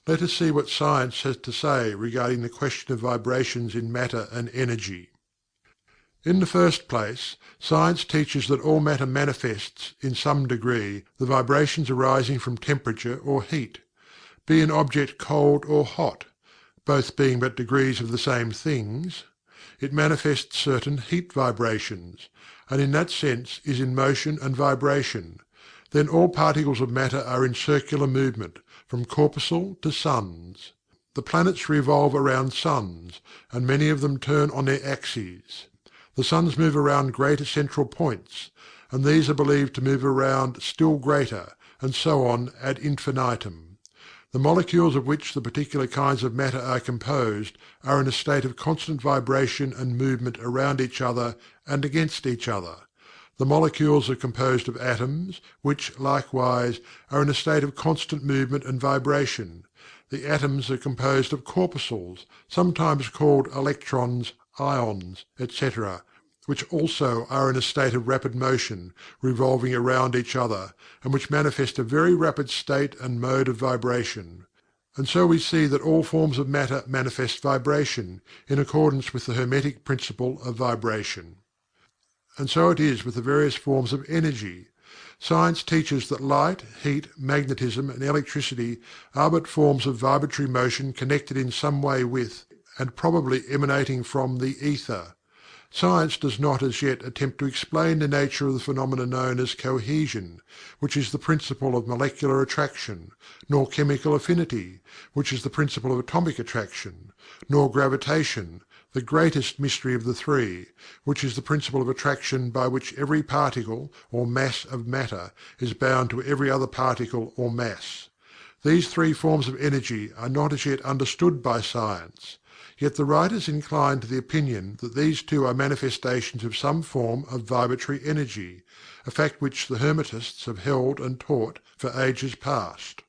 Let us see what science has to say regarding the question of vibrations in matter and energy. In the first place, science teaches that all matter manifests, in some degree, the vibrations arising from temperature or heat. Be an object cold or hot, both being but degrees of the same things, it manifests certain heat vibrations, and in that sense is in motion and vibration. Then all particles of matter are in circular movement, from corpuscle to suns. The planets revolve around suns, and many of them turn on their axes. The suns move around greater central points, and these are believed to move around still greater, and so on ad infinitum. The molecules of which the particular kinds of matter are composed are in a state of constant vibration and movement around each other and against each other. The molecules are composed of atoms, which, likewise, are in a state of constant movement and vibration. The atoms are composed of corpuscles, sometimes called electrons, ions, etc., which also are in a state of rapid motion, revolving around each other, and which manifest a very rapid state and mode of vibration. And so we see that all forms of matter manifest vibration, in accordance with the Hermetic principle of vibration. And so it is with the various forms of energy. Science teaches that light, heat, magnetism, and electricity are but forms of vibratory motion connected in some way with, and probably emanating from, the ether. Science does not as yet attempt to explain the nature of the phenomena known as cohesion, which is the principle of molecular attraction, nor chemical affinity, which is the principle of atomic attraction, nor gravitation, the greatest mystery of the three, which is the principle of attraction by which every particle or mass of matter is bound to every other particle or mass. These three forms of energy are not as yet understood by science. Yet the writers incline to the opinion that these two are manifestations of some form of vibratory energy, a fact which the Hermetists have held and taught for ages past.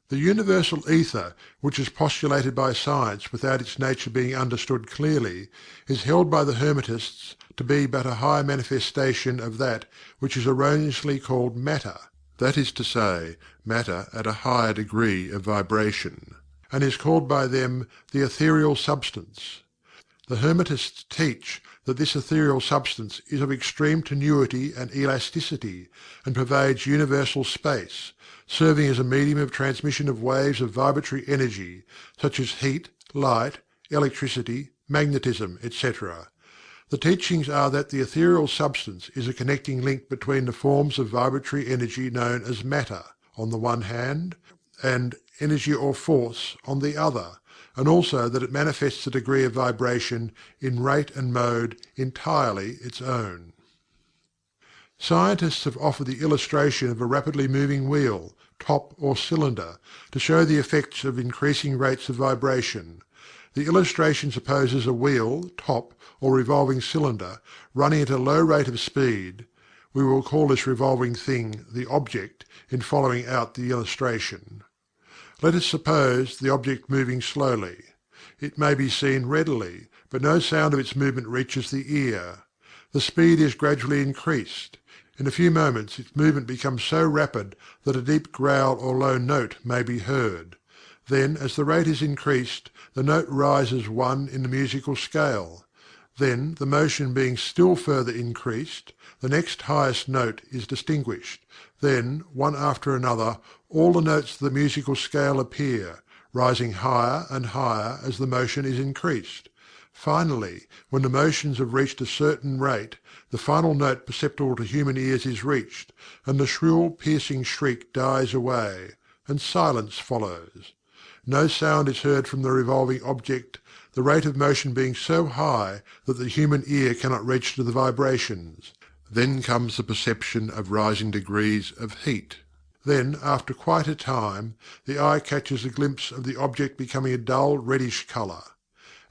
The universal ether, which is postulated by science without its nature being understood clearly, is held by the Hermetists to be but a higher manifestation of that which is erroneously called matter, that is to say, matter at a higher degree of vibration. and is called by them the ethereal substance. The Hermetists teach that this ethereal substance is of extreme tenuity and elasticity, and pervades universal space, serving as a medium of transmission of waves of vibratory energy, such as heat, light, electricity, magnetism, etc. The teachings are that the ethereal substance is a connecting link between the forms of vibratory energy known as matter, on the one hand, and energy or force on the other, and also that it manifests a degree of vibration in rate and mode entirely its own. Scientists have offered the illustration of a rapidly moving wheel, top or cylinder, to show the effects of increasing rates of vibration. The illustration supposes a wheel, top, or revolving cylinder running at a low rate of speed. We will call this revolving thing the object in following out the illustration. Let us suppose the object moving slowly. It may be seen readily, but no sound of its movement reaches the ear. The speed is gradually increased. In a few moments its movement becomes so rapid that a deep growl or low note may be heard. Then, as the rate is increased, the note rises one in the musical scale. Then, the motion being still further increased, the next highest note is distinguished. Then, one after another, all the notes of the musical scale appear, rising higher and higher as the motion is increased. Finally, when the motions have reached a certain rate, the final note perceptible to human ears is reached, and the shrill, piercing shriek dies away, and silence follows. No sound is heard from the revolving object, the rate of motion being so high that the human ear cannot register the vibrations. Then comes the perception of rising degrees of heat. Then, after quite a time, the eye catches a glimpse of the object becoming a dull reddish colour.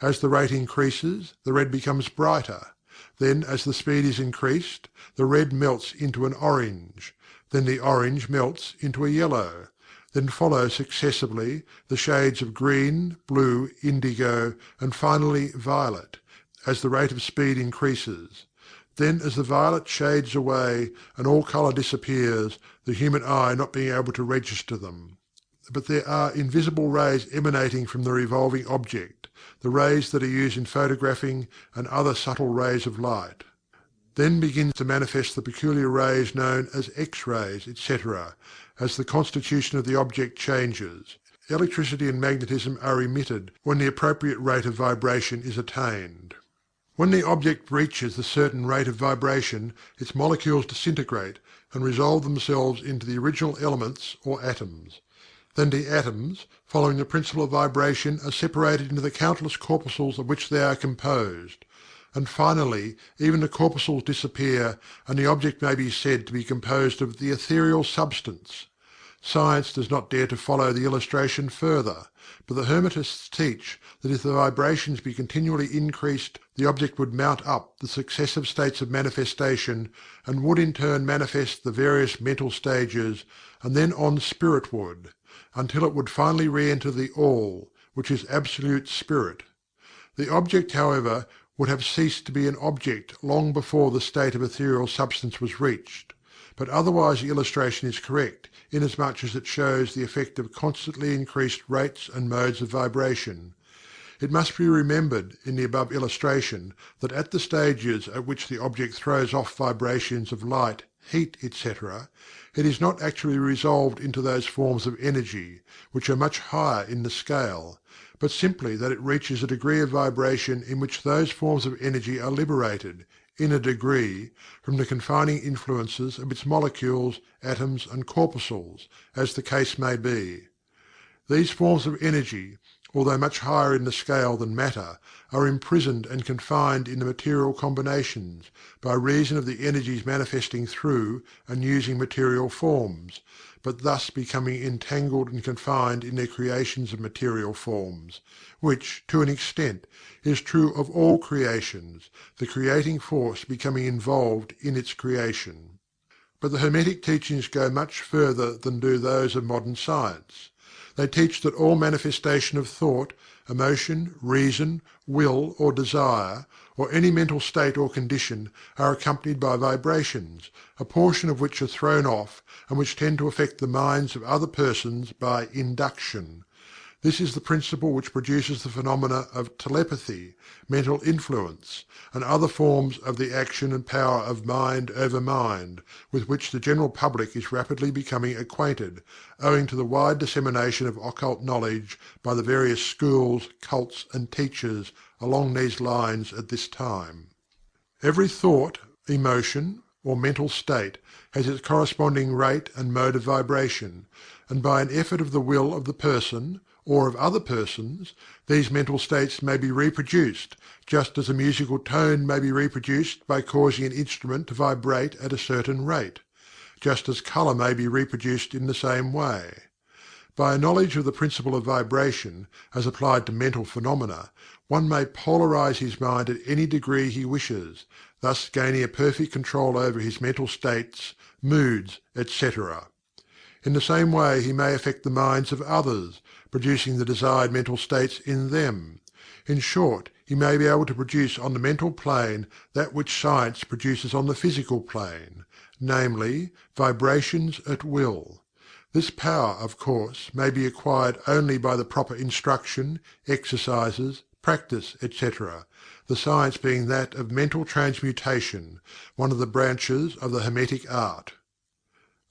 As the rate increases, the red becomes brighter. Then, as the speed is increased, the red melts into an orange. Then the orange melts into a yellow. Then follow successively the shades of green, blue, indigo, and finally violet, as the rate of speed increases. Then, as the violet shades away and all colour disappears, the human eye not being able to register them. But there are invisible rays emanating from the revolving object, the rays that are used in photographing and other subtle rays of light. Then begins to manifest the peculiar rays known as X-rays, etc., as the constitution of the object changes. Electricity and magnetism are emitted when the appropriate rate of vibration is attained. When the object reaches a certain rate of vibration, its molecules disintegrate and resolve themselves into the original elements or atoms. Then the atoms, following the principle of vibration, are separated into the countless corpuscles of which they are composed. And finally, even the corpuscles disappear, and the object may be said to be composed of the ethereal substance. Science does not dare to follow the illustration further, but the Hermetists teach that if the vibrations be continually increased, the object would mount up the successive states of manifestation, and would in turn manifest the various mental stages, and then on spiritward, until it would finally re-enter the All, which is absolute spirit. The object, however, would have ceased to be an object long before the state of ethereal substance was reached. But otherwise the illustration is correct, inasmuch as it shows the effect of constantly increased rates and modes of vibration. It must be remembered in the above illustration that at the stages at which the object throws off vibrations of light, heat, etc., it is not actually resolved into those forms of energy, which are much higher in the scale, but simply that it reaches a degree of vibration in which those forms of energy are liberated, in a degree, from the confining influences of its molecules, atoms, and corpuscles, as the case may be. These forms of energy, although much higher in the scale than matter, are imprisoned and confined in the material combinations, by reason of the energies manifesting through and using material forms, but thus becoming entangled and confined in their creations of material forms, which, to an extent, is true of all creations, the creating force becoming involved in its creation. But the Hermetic teachings go much further than do those of modern science. They teach that all manifestation of thought, emotion, reason, will or desire, or any mental state or condition, are accompanied by vibrations, a portion of which are thrown off, and which tend to affect the minds of other persons by induction. This is the principle which produces the phenomena of telepathy, mental influence, and other forms of the action and power of mind over mind, with which the general public is rapidly becoming acquainted, owing to the wide dissemination of occult knowledge by the various schools, cults, and teachers along these lines at this time. Every thought, emotion, or mental state has its corresponding rate and mode of vibration, and by an effort of the will of the person, or of other persons, these mental states may be reproduced, just as a musical tone may be reproduced by causing an instrument to vibrate at a certain rate, just as colour may be reproduced in the same way. By a knowledge of the principle of vibration, as applied to mental phenomena, one may polarize his mind at any degree he wishes, thus gaining a perfect control over his mental states, moods, etc. In the same way he may affect the minds of others, producing the desired mental states in them. In short, he may be able to produce on the mental plane that which science produces on the physical plane, namely, vibrations at will. This power, of course, may be acquired only by the proper instruction, exercises, practice, etc., the science being that of mental transmutation, one of the branches of the Hermetic art.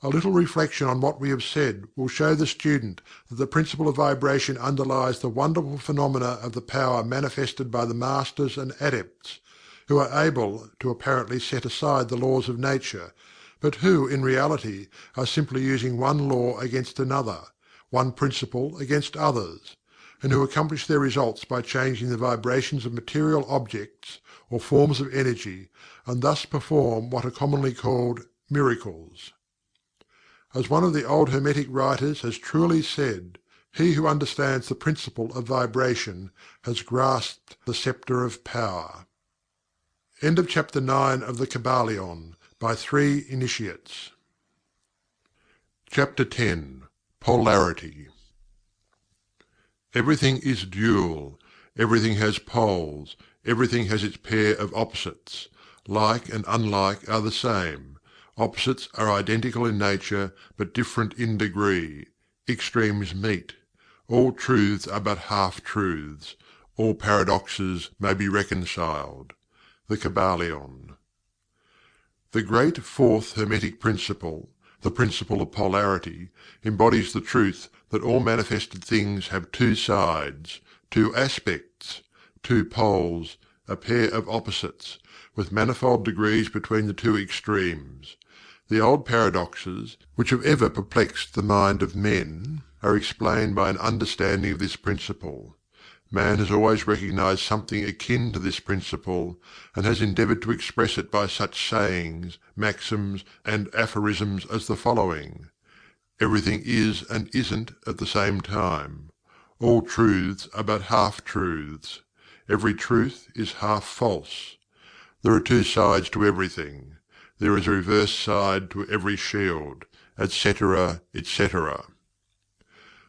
A little reflection on what we have said will show the student that the principle of vibration underlies the wonderful phenomena of the power manifested by the masters and adepts, who are able to apparently set aside the laws of nature, but who in reality are simply using one law against another, one principle against others, and who accomplish their results by changing the vibrations of material objects or forms of energy, and thus perform what are commonly called miracles. As one of the old Hermetic writers has truly said, he who understands the principle of vibration has grasped the scepter of power. End of chapter 9 of the Kybalion, by 3 initiates. Chapter 10. Polarity. Everything is dual, everything has poles, everything has its pair of opposites. Like and unlike are the same. Opposites are identical in nature, but different in degree. Extremes meet. All truths are but half-truths. All paradoxes may be reconciled. The Kybalion. The great fourth Hermetic principle, the principle of Polarity, embodies the truth that all manifested things have two sides, two aspects, two poles, a pair of opposites, with manifold degrees between the two extremes. The old paradoxes, which have ever perplexed the mind of men, are explained by an understanding of this principle. Man has always recognized something akin to this principle, and has endeavored to express it by such sayings, maxims, and aphorisms as the following: everything is and isn't at the same time. All truths are but half-truths. Every truth is half false. There are two sides to everything. There is a reverse side to every shield, etc., etc.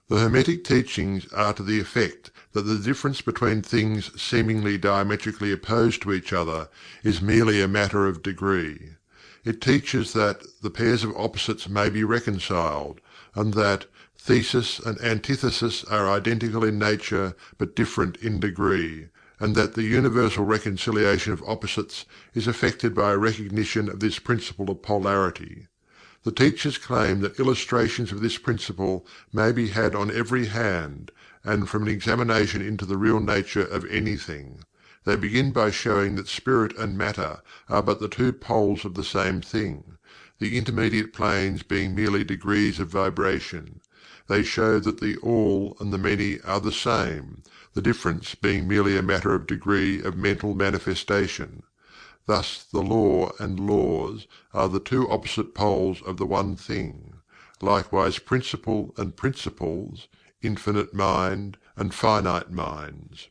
The Hermetic teachings are to the effect that the difference between things seemingly diametrically opposed to each other is merely a matter of degree. It teaches that the pairs of opposites may be reconciled, and that thesis and antithesis are identical in nature but different in degree, and that the universal reconciliation of opposites is effected by a recognition of this principle of polarity. The teachers claim that illustrations of this principle may be had on every hand, and from an examination into the real nature of anything. They begin by showing that spirit and matter are but the two poles of the same thing, the intermediate planes being merely degrees of vibration. They show that the all and the many are the same, the difference being merely a matter of degree of mental manifestation. Thus the law and laws are the two opposite poles of the one thing. Likewise principle and principles, infinite mind and finite minds.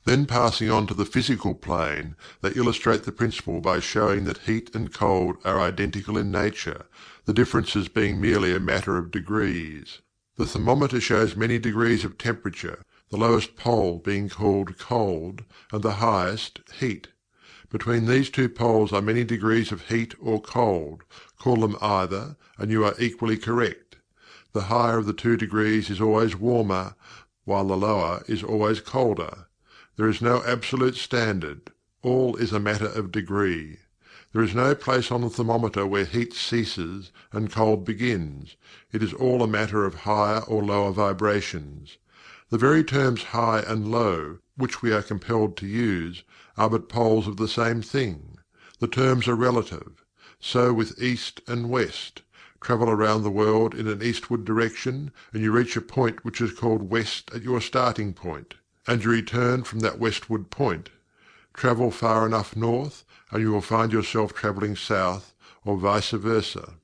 Then passing on to the physical plane, they illustrate the principle by showing that heat and cold are identical in nature, the differences being merely a matter of degrees. The thermometer shows many degrees of temperature, the lowest pole being called cold, and the highest heat. Between these two poles are many degrees of heat or cold. Call them either, and you are equally correct. The higher of the two degrees is always warmer, while the lower is always colder. There is no absolute standard. All is a matter of degree. There is no place on the thermometer where heat ceases and cold begins. It is all a matter of higher or lower vibrations. The very terms high and low, which we are compelled to use, are but poles of the same thing. The terms are relative. So with east and west. Travel around the world in an eastward direction, and you reach a point which is called west at your starting point, and you return from that westward point. Travel far enough north, and you will find yourself traveling south, or vice versa.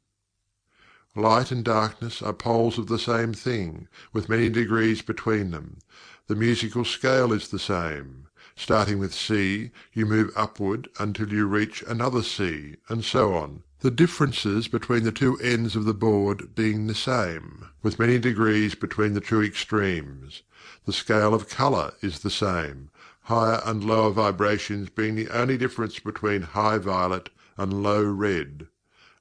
Light and darkness are poles of the same thing, with many degrees between them. The musical scale is the same. Starting with C, you move upward until you reach another C, and so on. The differences between the two ends of the board being the same, with many degrees between the two extremes. The scale of color is the same, higher and lower vibrations being the only difference between high violet and low red.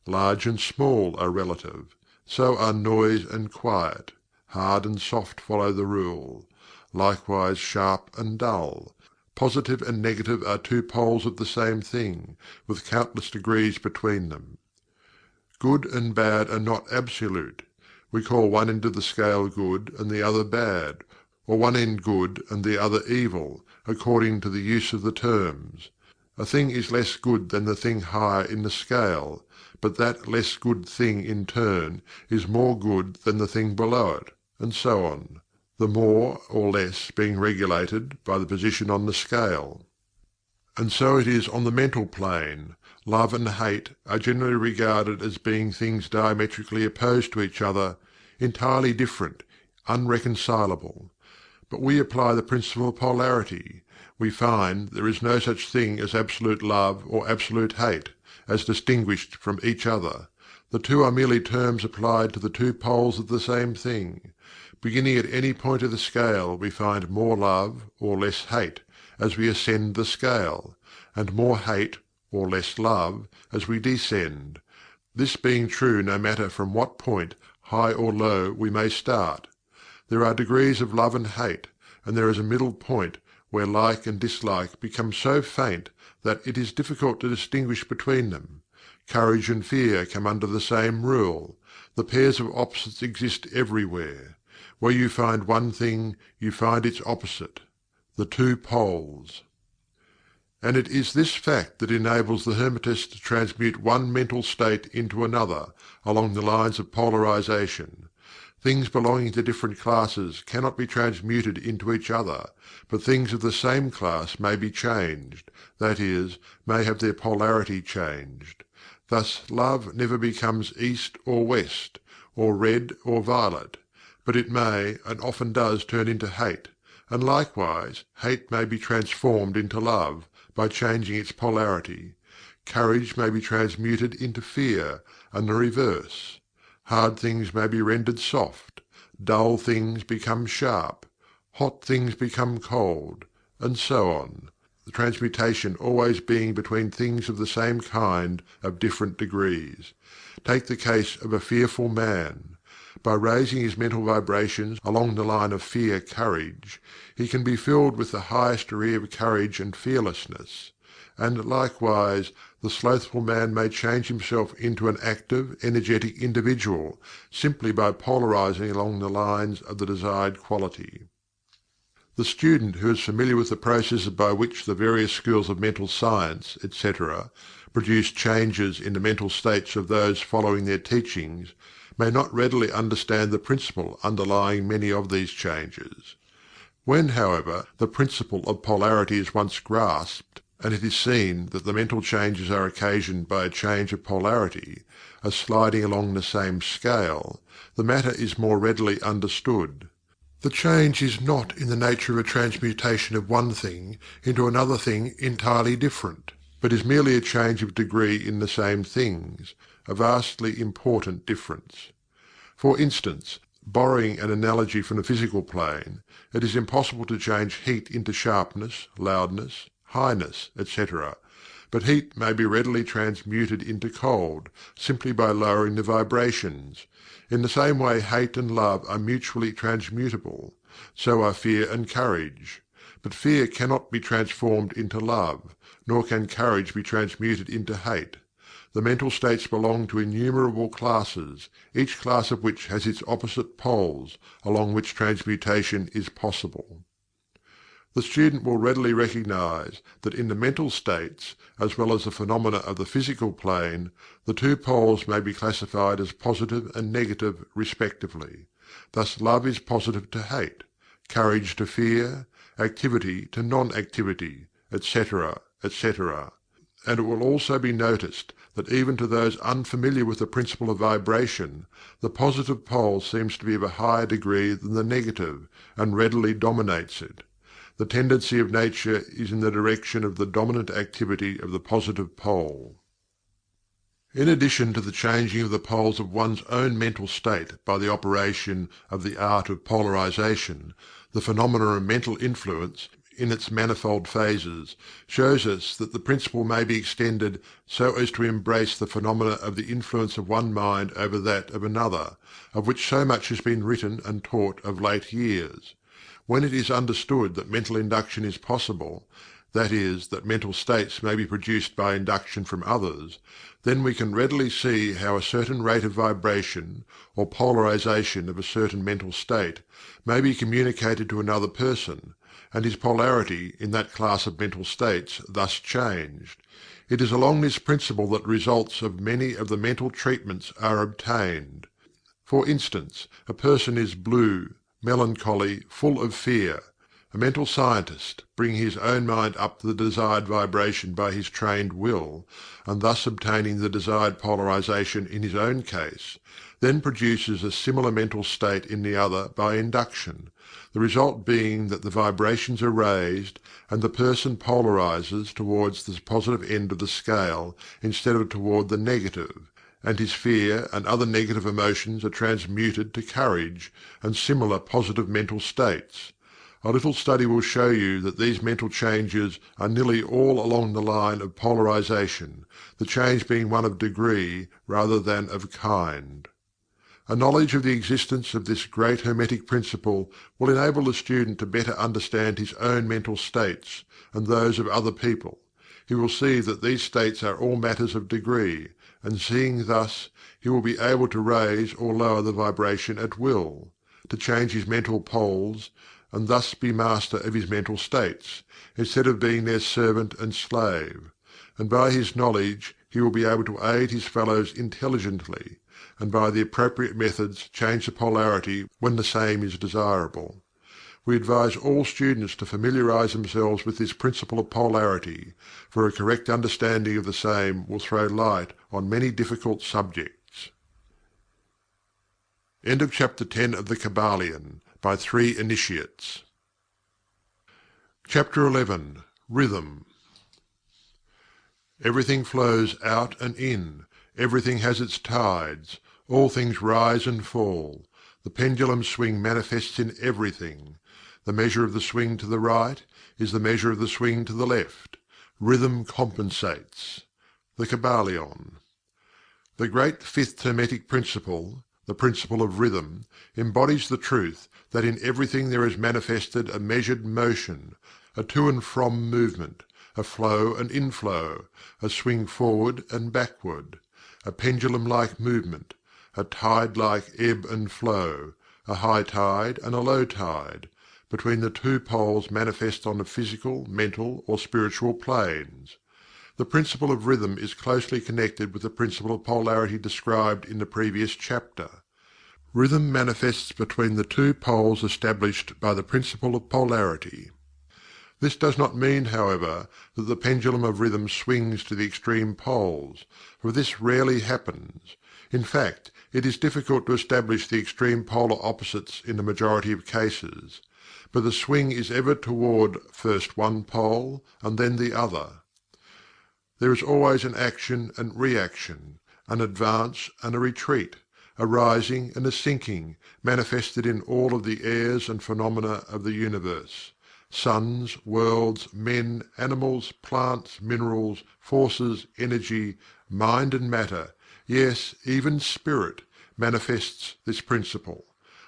Large and small are relative. So are noise and quiet. Hard and soft follow the rule. Likewise sharp and dull. Positive and negative are two poles of the same thing, with countless degrees between them. Good and bad are not absolute. We call one end of the scale good and the other bad, or one end good and the other evil, according to the use of the terms. A thing is less good than the thing higher in the scale, but that less good thing in turn is more good than the thing below it, and so on, the more or less being regulated by the position on the scale. And so it is on the mental plane. Love and hate are generally regarded as being things diametrically opposed to each other, entirely different, unreconcilable. But we apply the principle of polarity. We find there is no such thing as absolute love or absolute hate, as distinguished from each other. The two are merely terms applied to the two poles of the same thing. Beginning at any point of the scale, we find more love or less hate as we ascend the scale, and more hate or less love as we descend. This being true no matter from what point, high or low, we may start. There are degrees of love and hate, and there is a middle point where like and dislike become so faint that it is difficult to distinguish between them. Courage and fear come under the same rule. The pairs of opposites exist everywhere. Where you find one thing, you find its opposite. The two poles. And it is this fact that enables the Hermetist to transmute one mental state into another, along the lines of polarization. Things belonging to different classes cannot be transmuted into each other, but things of the same class may be changed, that is, may have their polarity changed. Thus love never becomes east or west, or red or violet, but it may and often does turn into hate, and likewise hate may be transformed into love by changing its polarity. Courage may be transmuted into fear, and the reverse. Hard things may be rendered soft, dull things become sharp, hot things become cold, and so on, the transmutation always being between things of the same kind of different degrees. Take the case of a fearful man. By raising his mental vibrations along the line of fear-courage, he can be filled with the highest degree of courage and fearlessness. And likewise, the slothful man may change himself into an active, energetic individual, simply by polarizing along the lines of the desired quality. The student who is familiar with the processes by which the various schools of mental science, etc., produce changes in the mental states of those following their teachings, may not readily understand the principle underlying many of these changes. When, however, the principle of polarity is once grasped, and it is seen that the mental changes are occasioned by a change of polarity, a sliding along the same scale, the matter is more readily understood. The change is not in the nature of a transmutation of one thing into another thing entirely different, but is merely a change of degree in the same things, a vastly important difference. For instance, borrowing an analogy from the physical plane, it is impossible to change heat into sharpness, loudness, highness, etc., but heat may be readily transmuted into cold, simply by lowering the vibrations. In the same way hate and love are mutually transmutable, so are fear and courage. But fear cannot be transformed into love, nor can courage be transmuted into hate. The mental states belong to innumerable classes, each class of which has its opposite poles, along which transmutation is possible. The student will readily recognize that in the mental states, as well as the phenomena of the physical plane, the two poles may be classified as positive and negative respectively. Thus love is positive to hate, courage to fear, activity to non-activity, etc., etc. And it will also be noticed that even to those unfamiliar with the principle of vibration, the positive pole seems to be of a higher degree than the negative, and readily dominates it. The tendency of nature is in the direction of the dominant activity of the positive pole. In addition to the changing of the poles of one's own mental state by the operation of the art of polarization, the phenomena of mental influence, in its manifold phases, shows us that the principle may be extended so as to embrace the phenomena of the influence of one mind over that of another, of which so much has been written and taught of late years. When it is understood that mental induction is possible, that is, that mental states may be produced by induction from others, then we can readily see how a certain rate of vibration, or polarization of a certain mental state, may be communicated to another person, and his polarity in that class of mental states thus changed. It is along this principle that results of many of the mental treatments are obtained. For instance, a person is blue, melancholy, full of fear. A mental scientist, bringing his own mind up to the desired vibration by his trained will, and thus obtaining the desired polarization in his own case, then produces a similar mental state in the other by induction, the result being that the vibrations are raised, and the person polarizes towards the positive end of the scale instead of toward the negative, and his fear and other negative emotions are transmuted to courage and similar positive mental states. A little study will show you that these mental changes are nearly all along the line of polarization, the change being one of degree rather than of kind. A knowledge of the existence of this great Hermetic principle will enable the student to better understand his own mental states and those of other people. He will see that these states are all matters of degree, and seeing thus, he will be able to raise or lower the vibration at will, to change his mental poles, and thus be master of his mental states, instead of being their servant and slave. And by his knowledge he will be able to aid his fellows intelligently, and by the appropriate methods change the polarity when the same is desirable. We advise all students to familiarize themselves with this principle of polarity, for a correct understanding of the same will throw light on many difficult subjects. End of Chapter 10 of the Kybalion, by 3 Initiates. Chapter 11. Rhythm. Everything flows out and in, everything has its tides, all things rise and fall. The pendulum swing manifests in everything. The measure of the swing to the right is the measure of the swing to the left. Rhythm compensates. The Kybalion. The great fifth Hermetic principle, the principle of rhythm, embodies the truth that in everything there is manifested a measured motion, a to and from movement, a flow and inflow, a swing forward and backward, a pendulum-like movement, a tide-like ebb and flow, a high tide and a low tide, between the two poles manifest on the physical, mental, or spiritual planes. The principle of rhythm is closely connected with the principle of polarity described in the previous chapter. Rhythm manifests between the two poles established by the principle of polarity. This does not mean, however, that the pendulum of rhythm swings to the extreme poles, for this rarely happens. In fact, it is difficult to establish the extreme polar opposites in the majority of cases, but the swing is ever toward first one pole and then the other. There is always an action and reaction, an advance and a retreat, a rising and a sinking, manifested in all of the airs and phenomena of the universe. suns, worlds, men, animals, plants, minerals, forces, energy, mind and matter, yes, even spirit, manifests this principle.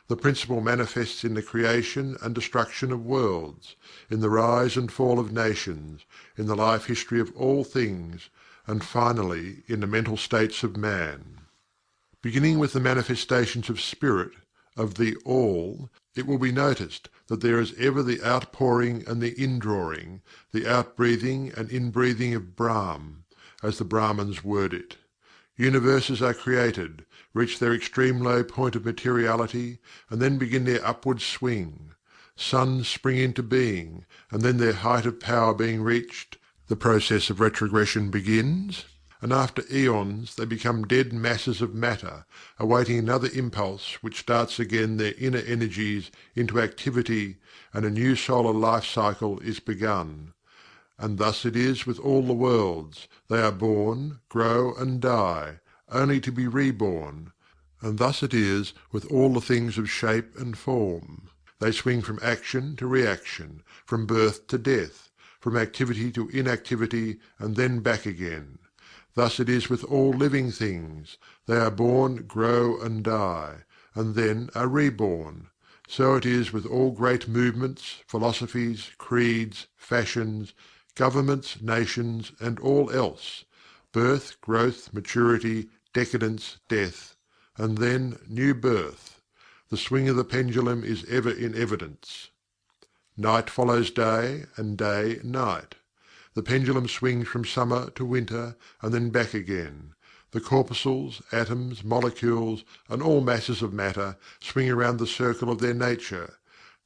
The principle manifests in the creation and destruction of worlds, in the rise and fall of nations, in the life history of all things, and finally in the mental states of man. Beginning with the manifestations of spirit, of the All, it will be noticed that there is ever the outpouring and the indrawing, the outbreathing and inbreathing of Brahm, as the Brahmins word it. Universes are created, reach their extreme low point of materiality, and then begin their upward swing. Suns spring into being, and then their height of power being reached, the process of retrogression begins, and after eons they become dead masses of matter, awaiting another impulse which starts again their inner energies into activity, and a new solar life cycle is begun. And thus it is with all the worlds. They are born, grow and die, only to be reborn. And thus it is with all the things of shape and form. They swing from action to reaction, from birth to death, from activity to inactivity, and then back again. Thus it is with all living things. They are born, grow and die, and then are reborn. So it is with all great movements, philosophies, creeds, fashions, governments, nations, and all else. Birth, growth, maturity, decadence, death, and then new birth. The swing of the pendulum is ever in evidence. Night follows day, and day night. The pendulum swings from summer to winter, and then back again. The corpuscles, atoms, molecules, and all masses of matter swing around the circle of their nature.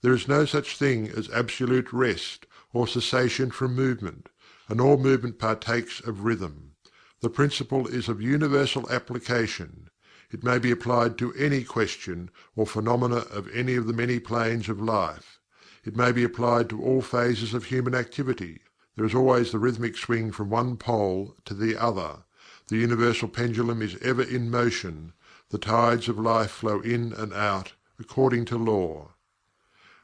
There is no such thing as absolute rest, or cessation from movement, and all movement partakes of rhythm. The principle is of universal application. It may be applied to any question or phenomena of any of the many planes of life. It may be applied to all phases of human activity. There is always the rhythmic swing from one pole to the other. The universal pendulum is ever in motion. The tides of life flow in and out, according to law.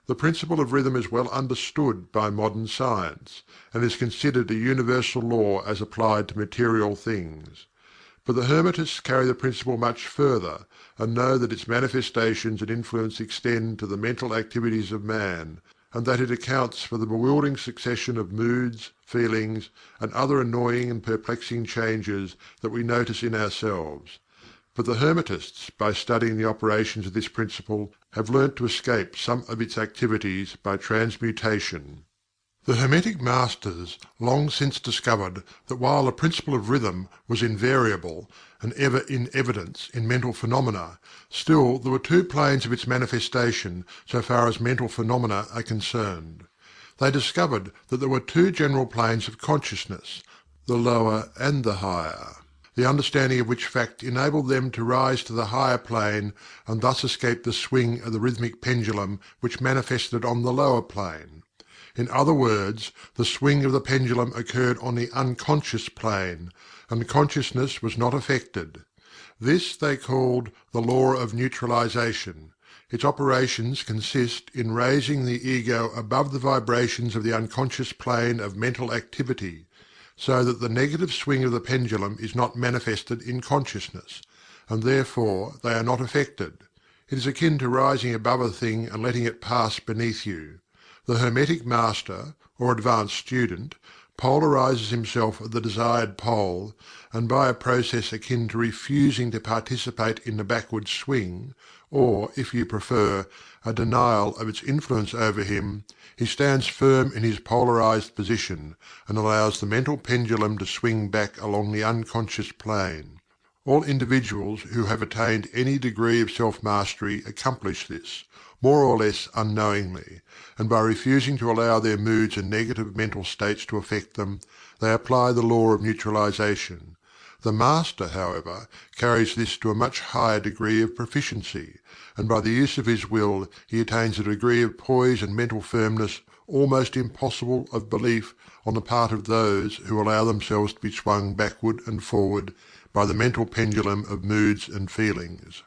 The principle of rhythm is well understood by modern science, and is considered a universal law as applied to material things. But the Hermetists carry the principle much further, and know that its manifestations and influence extend to the mental activities of man, and that it accounts for the bewildering succession of moods, feelings, and other annoying and perplexing changes that we notice in ourselves. But the Hermetists, by studying the operations of this principle, have learnt to escape some of its activities by transmutation. The Hermetic Masters long since discovered that while the principle of rhythm was invariable and ever in evidence in mental phenomena, still there were two planes of its manifestation so far as mental phenomena are concerned. They discovered that there were two general planes of consciousness, the lower and the higher, the understanding of which fact enabled them to rise to the higher plane and thus escape the swing of the rhythmic pendulum which manifested on the lower plane. In other words, the swing of the pendulum occurred on the unconscious plane, and consciousness was not affected. This they called the law of neutralization. Its operations consist in raising the ego above the vibrations of the unconscious plane of mental activity, so that the negative swing of the pendulum is not manifested in consciousness, and therefore they are not affected. It is akin to rising above a thing and letting it pass beneath you. The Hermetic Master, or advanced student, polarizes himself at the desired pole, and by a process akin to refusing to participate in the backward swing, or, if you prefer, a denial of its influence over him, he stands firm in his polarized position, and allows the mental pendulum to swing back along the unconscious plane. All individuals who have attained any degree of self-mastery accomplish this, more or less unknowingly, and by refusing to allow their moods and negative mental states to affect them, they apply the law of neutralization. The Master, however, carries this to a much higher degree of proficiency, and by the use of his will he attains a degree of poise and mental firmness almost impossible of belief on the part of those who allow themselves to be swung backward and forward by the mental pendulum of moods and feelings.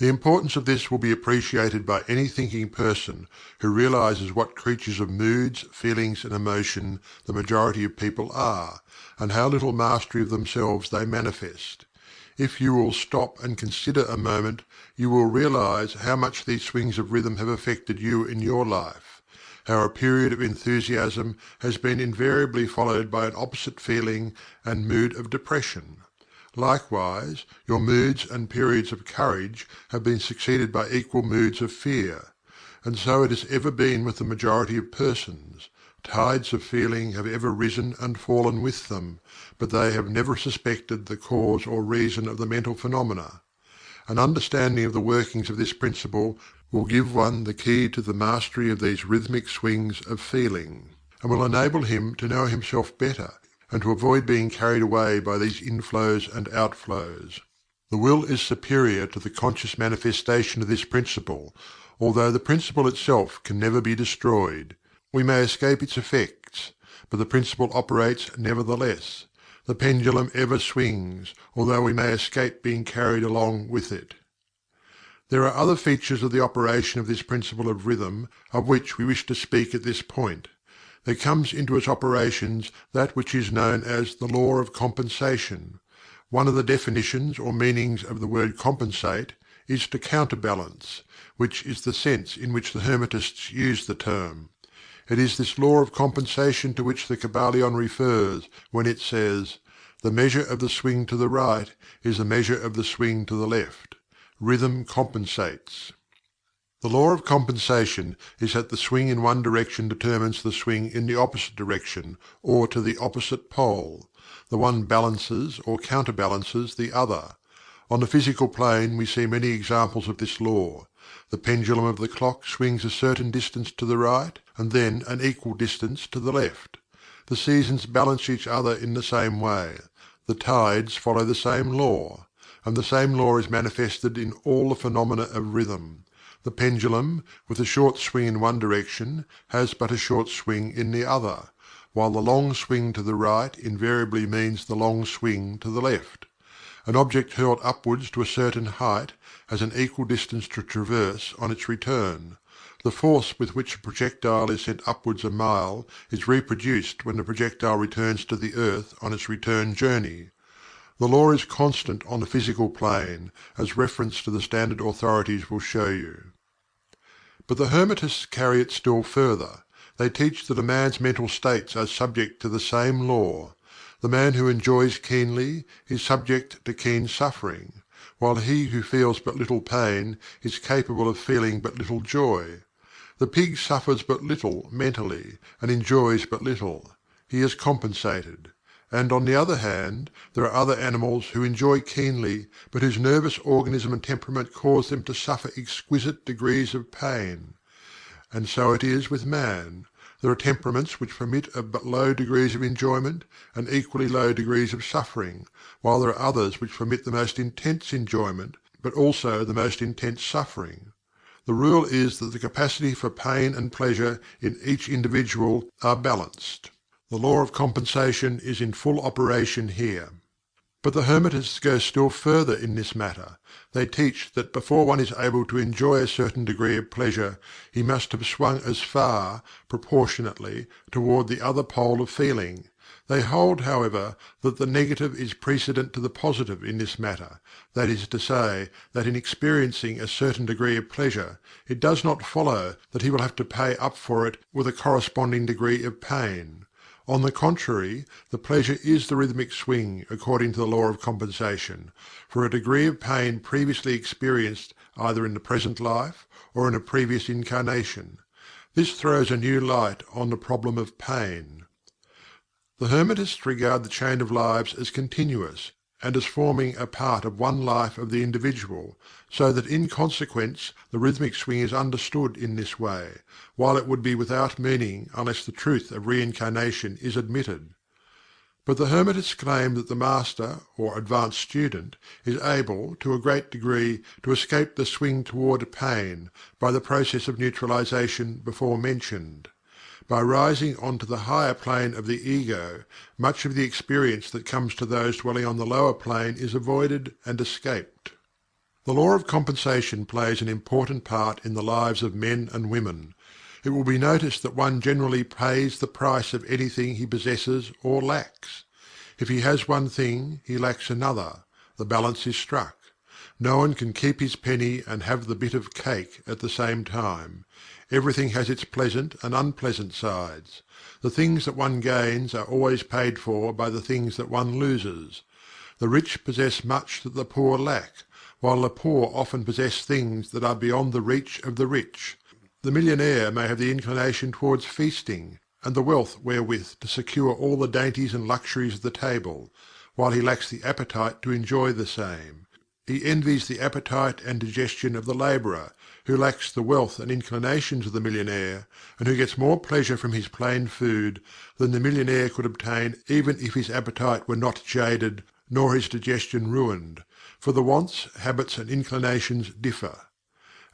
The importance of this will be appreciated by any thinking person who realizes what creatures of moods, feelings, and emotion the majority of people are, and how little mastery of themselves they manifest. If you will stop and consider a moment, you will realize how much these swings of rhythm have affected you in your life, how a period of enthusiasm has been invariably followed by an opposite feeling and mood of depression. Likewise, your moods and periods of courage have been succeeded by equal moods of fear, and so it has ever been with the majority of persons. Tides of feeling have ever risen and fallen with them, but they have never suspected the cause or reason of the mental phenomena. An understanding of the workings of this principle will give one the key to the mastery of these rhythmic swings of feeling, and will enable him to know himself better, and to avoid being carried away by these inflows and outflows. The will is superior to the conscious manifestation of this principle, although the principle itself can never be destroyed. We may escape its effects, but the principle operates nevertheless. The pendulum ever swings, although we may escape being carried along with it. There are other features of the operation of this principle of rhythm, of which we wish to speak at this point. There comes into its operations that which is known as the law of compensation. One of the definitions or meanings of the word compensate is to counterbalance, which is the sense in which the Hermetists use the term. It is this law of compensation to which the Kybalion refers when it says, "The measure of the swing to the right is the measure of the swing to the left. Rhythm compensates." The law of compensation is that the swing in one direction determines the swing in the opposite direction, or to the opposite pole. The one balances or counterbalances the other. On the physical plane we see many examples of this law. The pendulum of the clock swings a certain distance to the right, and then an equal distance to the left. The seasons balance each other in the same way. The tides follow the same law. And the same law is manifested in all the phenomena of rhythm. The pendulum, with a short swing in one direction, has but a short swing in the other, while the long swing to the right invariably means the long swing to the left. An object hurled upwards to a certain height has an equal distance to traverse on its return. The force with which a projectile is sent upwards a mile is reproduced when the projectile returns to the earth on its return journey. The law is constant on the physical plane, as reference to the standard authorities will show you. But the Hermetists carry it still further. They teach that a man's mental states are subject to the same law. The man who enjoys keenly is subject to keen suffering, while he who feels but little pain is capable of feeling but little joy. The pig suffers but little mentally, and enjoys but little. He is compensated. And on the other hand, there are other animals who enjoy keenly, but whose nervous organism and temperament cause them to suffer exquisite degrees of pain. And so it is with man. There are temperaments which permit of but low degrees of enjoyment, and equally low degrees of suffering, while there are others which permit the most intense enjoyment, but also the most intense suffering. The rule is that the capacity for pain and pleasure in each individual are balanced. The law of compensation is in full operation here. But the Hermetists go still further in this matter. They teach that before one is able to enjoy a certain degree of pleasure, he must have swung as far, proportionately, toward the other pole of feeling. They hold, however, that the negative is precedent to the positive in this matter, that is to say, that in experiencing a certain degree of pleasure, it does not follow that he will have to pay up for it with a corresponding degree of pain. On the contrary, the pleasure is the rhythmic swing according to the law of compensation, for a degree of pain previously experienced either in the present life or in a previous incarnation. This throws a new light on the problem of pain. The Hermetists regard the chain of lives as continuous, and as forming a part of one life of the individual, so that in consequence the rhythmic swing is understood in this way, while it would be without meaning unless the truth of reincarnation is admitted. But the Hermetists claim that the master or advanced student is able, to a great degree, to escape the swing toward pain by the process of neutralization before mentioned. By rising on to the higher plane of the ego, much of the experience that comes to those dwelling on the lower plane is avoided and escaped. The law of compensation plays an important part in the lives of men and women. It will be noticed that one generally pays the price of anything he possesses or lacks. If he has one thing, he lacks another. The balance is struck. No one can keep his penny and have the bit of cake at the same time. Everything has its pleasant and unpleasant sides. The things that one gains are always paid for by the things that one loses. The rich possess much that the poor lack, while the poor often possess things that are beyond the reach of the rich. The millionaire may have the inclination towards feasting, and the wealth wherewith to secure all the dainties and luxuries of the table, while he lacks the appetite to enjoy the same. He envies the appetite and digestion of the labourer, who lacks the wealth and inclinations of the millionaire, and who gets more pleasure from his plain food than the millionaire could obtain even if his appetite were not jaded, nor his digestion ruined, for the wants, habits, and inclinations differ.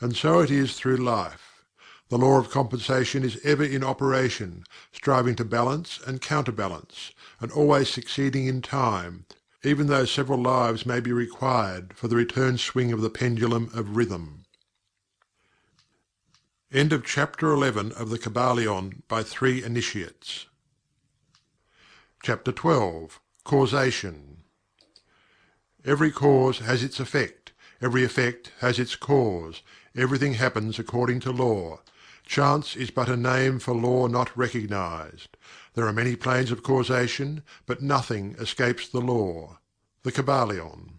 And so it is through life. The law of compensation is ever in operation, striving to balance and counterbalance, and always succeeding in time, even though several lives may be required for the return swing of the pendulum of rhythm. End of Chapter 11 of the Kybalion by 3 Initiates. Chapter 12. Causation. Every cause has its effect. Every effect has its cause. Everything happens according to law. Chance is but a name for law not recognized. There are many planes of causation, but nothing escapes the law. The Kybalion.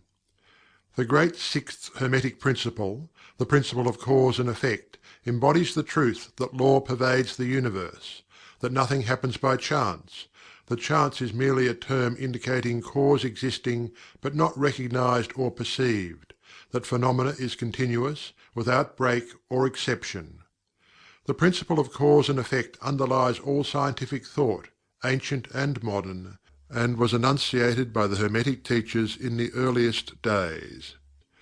The great sixth Hermetic principle, the principle of cause and effect, embodies the truth that law pervades the universe, that nothing happens by chance, that chance is merely a term indicating cause existing but not recognized or perceived, that phenomena is continuous, without break or exception. The principle of cause and effect underlies all scientific thought, ancient and modern, and was enunciated by the Hermetic teachers in the earliest days.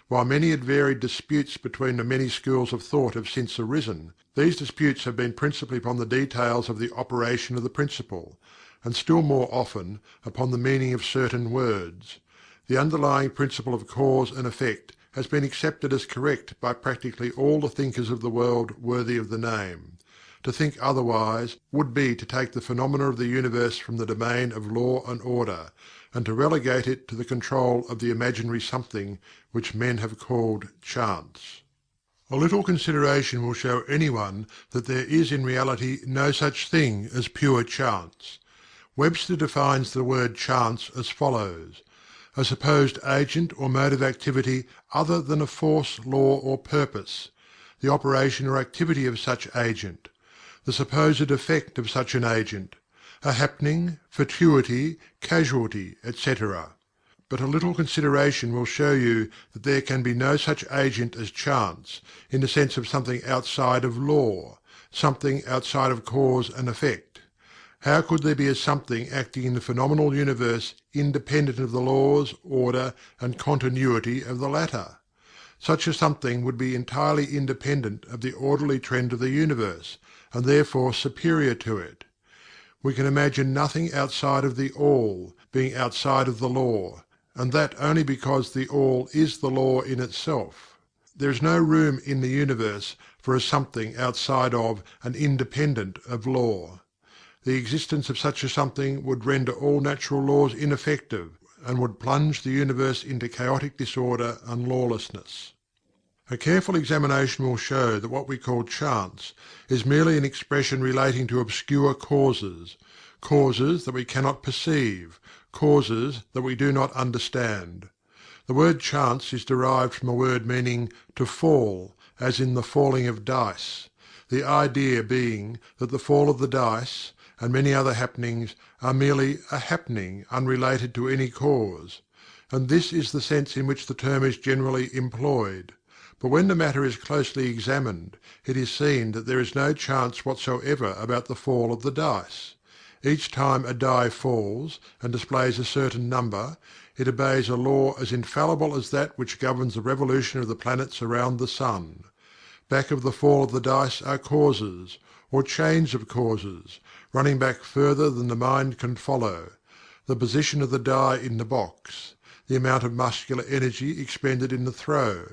While many and varied disputes between the many schools of thought have since arisen, these disputes have been principally upon the details of the operation of the principle, and still more often upon the meaning of certain words. The underlying principle of cause and effect has been accepted as correct by practically all the thinkers of the world worthy of the name. To think otherwise would be to take the phenomena of the universe from the domain of law and order, and to relegate it to the control of the imaginary something which men have called chance. A little consideration will show anyone that there is in reality no such thing as pure chance. Webster defines the word chance as follows: a supposed agent or mode of activity other than a force, law, or purpose, the operation or activity of such agent, the supposed effect of such an agent, a happening, fortuity, casualty, etc. But a little consideration will show you that there can be no such agent as chance, in the sense of something outside of law, something outside of cause and effect. How could there be a something acting in the phenomenal universe independent of the laws, order, and continuity of the latter? Such a something would be entirely independent of the orderly trend of the universe, and therefore superior to it. We can imagine nothing outside of the All being outside of the law, and that only because the All is the law in itself. There is no room in the universe for a something outside of and independent of law. The existence of such a something would render all natural laws ineffective, and would plunge the universe into chaotic disorder and lawlessness. A careful examination will show that what we call chance is merely an expression relating to obscure causes, causes that we cannot perceive, causes that we do not understand. The word chance is derived from a word meaning to fall, as in the falling of dice, the idea being that the fall of the dice, and many other happenings, are merely a happening unrelated to any cause, and this is the sense in which the term is generally employed. But when the matter is closely examined, it is seen that there is no chance whatsoever about the fall of the dice. Each time a die falls and displays a certain number, it obeys a law as infallible as that which governs the revolution of the planets around the sun. Back of the fall of the dice are causes, or chains of causes, running back further than the mind can follow: the position of the die in the box, the amount of muscular energy expended in the throw,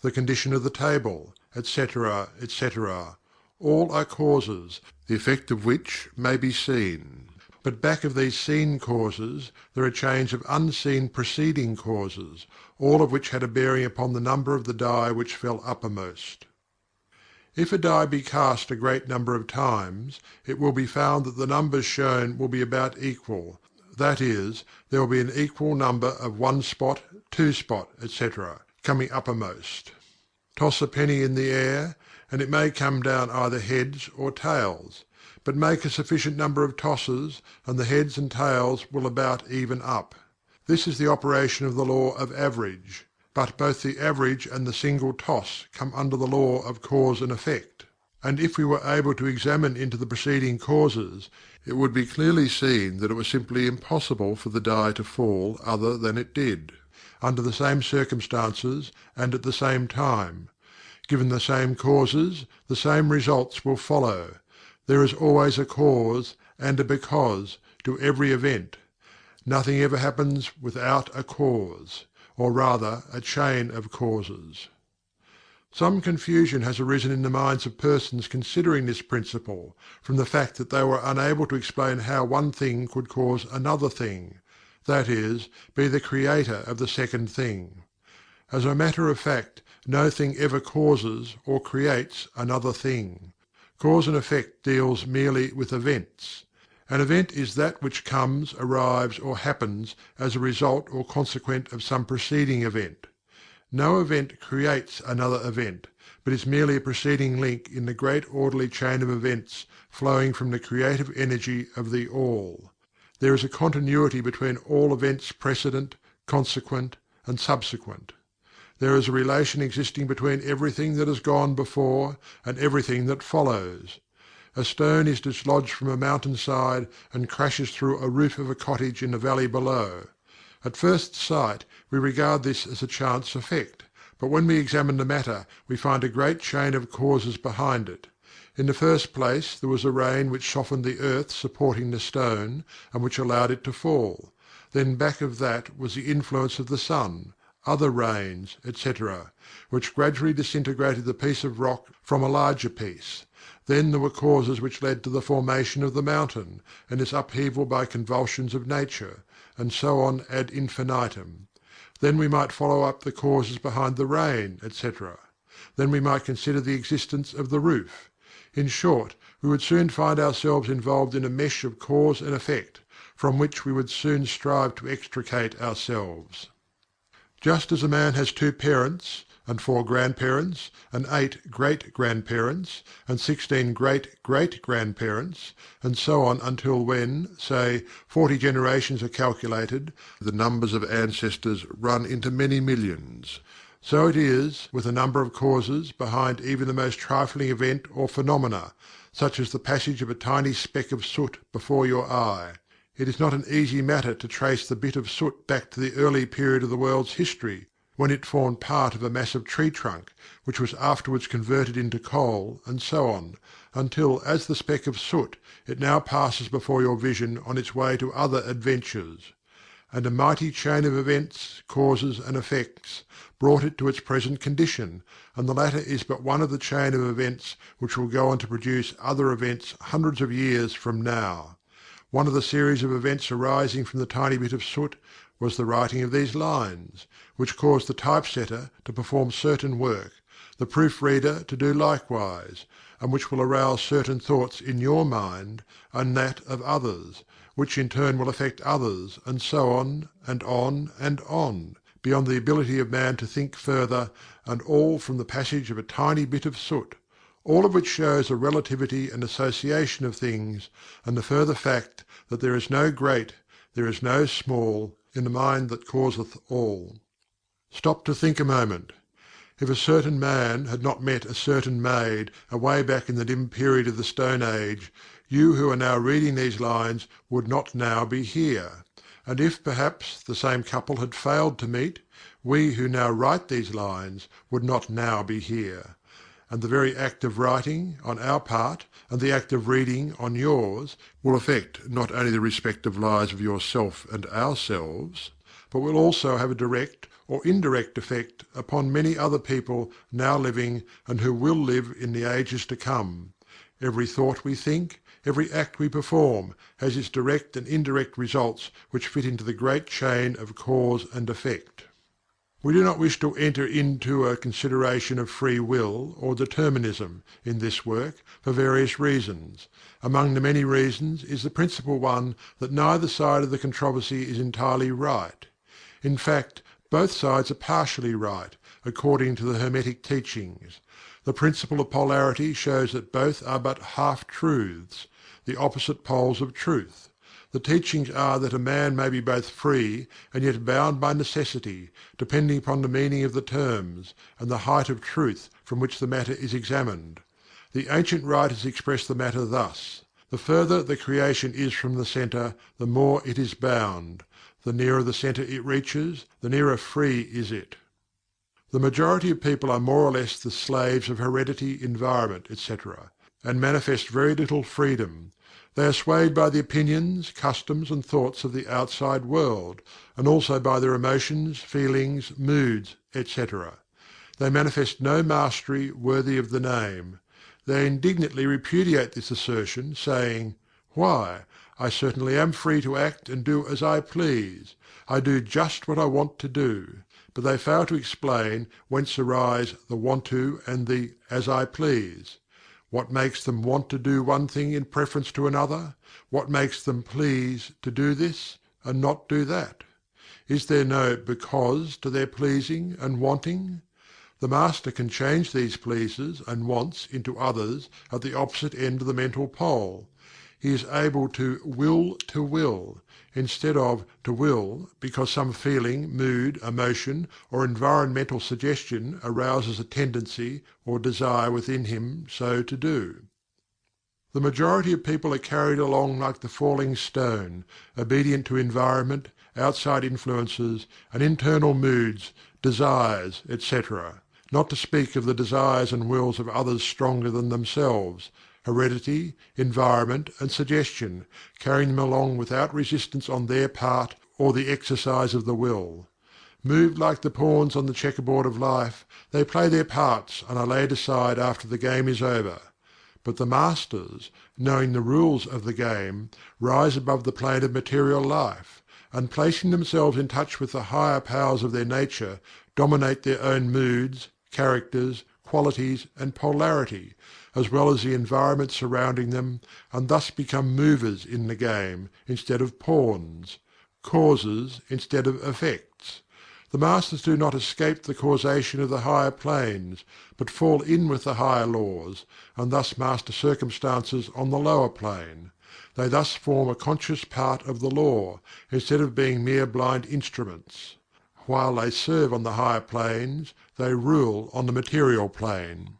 the condition of the table, etc., etc. All are causes, the effect of which may be seen. But back of these seen causes there are chains of unseen preceding causes, all of which had a bearing upon the number of the die which fell uppermost. If a die be cast a great number of times, it will be found that the numbers shown will be about equal, that is, there will be an equal number of 1 spot, 2 spot, etc., coming uppermost. Toss a penny in the air, and it may come down either heads or tails, but make a sufficient number of tosses, and the heads and tails will about even up. This is the operation of the law of average, but both the average and the single toss come under the law of cause and effect, and if we were able to examine into the preceding causes, it would be clearly seen that it was simply impossible for the die to fall other than it did, under the same circumstances and at the same time. Given the same causes, the same results will follow. There is always a cause and a because to every event. Nothing ever happens without a cause, or rather a chain of causes. Some confusion has arisen in the minds of persons considering this principle, from the fact that they were unable to explain how one thing could cause another thing, that is, be the creator of the second thing. As a matter of fact, no thing ever causes or creates another thing. Cause and effect deals merely with events. An event is that which comes, arrives, or happens as a result or consequent of some preceding event. No event creates another event, but is merely a preceding link in the great orderly chain of events flowing from the creative energy of the All. There is a continuity between all events precedent, consequent, and subsequent. There is a relation existing between everything that has gone before and everything that follows. A stone is dislodged from a mountainside and crashes through a roof of a cottage in the valley below. At first sight we regard this as a chance effect, but when we examine the matter we find a great chain of causes behind it. In the first place there was a rain which softened the earth supporting the stone, and which allowed it to fall. Then back of that was the influence of the sun, other rains, etc., which gradually disintegrated the piece of rock from a larger piece. Then there were causes which led to the formation of the mountain, and its upheaval by convulsions of nature, and so on ad infinitum. Then we might follow up the causes behind the rain, etc. Then we might consider the existence of the roof. In short, we would soon find ourselves involved in a mesh of cause and effect, from which we would soon strive to extricate ourselves. Just as a man has 2 parents, and 4 grandparents, and 8 great-grandparents, and 16 great-great-grandparents, and so on until when, say, 40 generations are calculated, the numbers of ancestors run into many millions. So it is with a number of causes behind even the most trifling event or phenomena, such as the passage of a tiny speck of soot before your eye. It is not an easy matter to trace the bit of soot back to the early period of the world's history, when it formed part of a massive tree trunk, which was afterwards converted into coal, and so on, until as the speck of soot it now passes before your vision on its way to other adventures. And a mighty chain of events, causes and effects brought it to its present condition, and the latter is but one of the chain of events which will go on to produce other events hundreds of years from now. One of the series of events arising from the tiny bit of soot was the writing of these lines, which caused the typesetter to perform certain work, the proofreader to do likewise, and which will arouse certain thoughts in your mind and that of others, which in turn will affect others, and so on, and on, and on, beyond the ability of man to think further, and all from the passage of a tiny bit of soot, all of which shows a relativity and association of things, and the further fact that there is no great, there is no small, in the mind that causeth all. Stop to think a moment. If a certain man had not met a certain maid away back in the dim period of the Stone Age, you who are now reading these lines would not now be here. And if perhaps the same couple had failed to meet, we who now write these lines would not now be here. And the very act of writing, on our part, and the act of reading, on yours, will affect not only the respective lives of yourself and ourselves, but will also have a direct or indirect effect upon many other people now living and who will live in the ages to come. Every thought we think, every act we perform, has its direct and indirect results which fit into the great chain of cause and effect. We do not wish to enter into a consideration of free will or determinism in this work for various reasons. Among the many reasons is the principal one that neither side of the controversy is entirely right. In fact, both sides are partially right, according to the Hermetic teachings. The principle of polarity shows that both are but half-truths, the opposite poles of truth. The teachings are that a man may be both free and yet bound by necessity, depending upon the meaning of the terms, and the height of truth from which the matter is examined. The ancient writers express the matter thus: the further the creation is from the centre, the more it is bound; the nearer the centre it reaches, the nearer free is it. The majority of people are more or less the slaves of heredity, environment, etc., and manifest very little freedom. They are swayed by the opinions, customs, and thoughts of the outside world, and also by their emotions, feelings, moods, etc. They manifest no mastery worthy of the name. They indignantly repudiate this assertion, saying, "Why, I certainly am free to act and do as I please. I do just what I want to do." But they fail to explain whence arise the "want to" and the "as I please." What makes them want to do one thing in preference to another? What makes them please to do this, and not do that? Is there no "because" to their pleasing and wanting? The Master can change these pleases and wants into others at the opposite end of the mental pole. He is able to will, instead of to will because some feeling, mood, emotion, or environmental suggestion arouses a tendency or desire within him so to do. The majority of people are carried along like the falling stone, obedient to environment, outside influences, and internal moods, desires, etc., not to speak of the desires and wills of others stronger than themselves, heredity, environment, and suggestion, carrying them along without resistance on their part or the exercise of the will. Moved like the pawns on the checkerboard of life, they play their parts and are laid aside after the game is over. But the Masters, knowing the rules of the game, rise above the plane of material life, and placing themselves in touch with the higher powers of their nature, dominate their own moods, characters, qualities, and polarity, as well as the environment surrounding them, and thus become movers in the game instead of pawns, causes instead of effects. The Masters do not escape the causation of the higher planes, but fall in with the higher laws, and thus master circumstances on the lower plane. They thus form a conscious part of the law, instead of being mere blind instruments. While they serve on the higher planes, they rule on the material plane.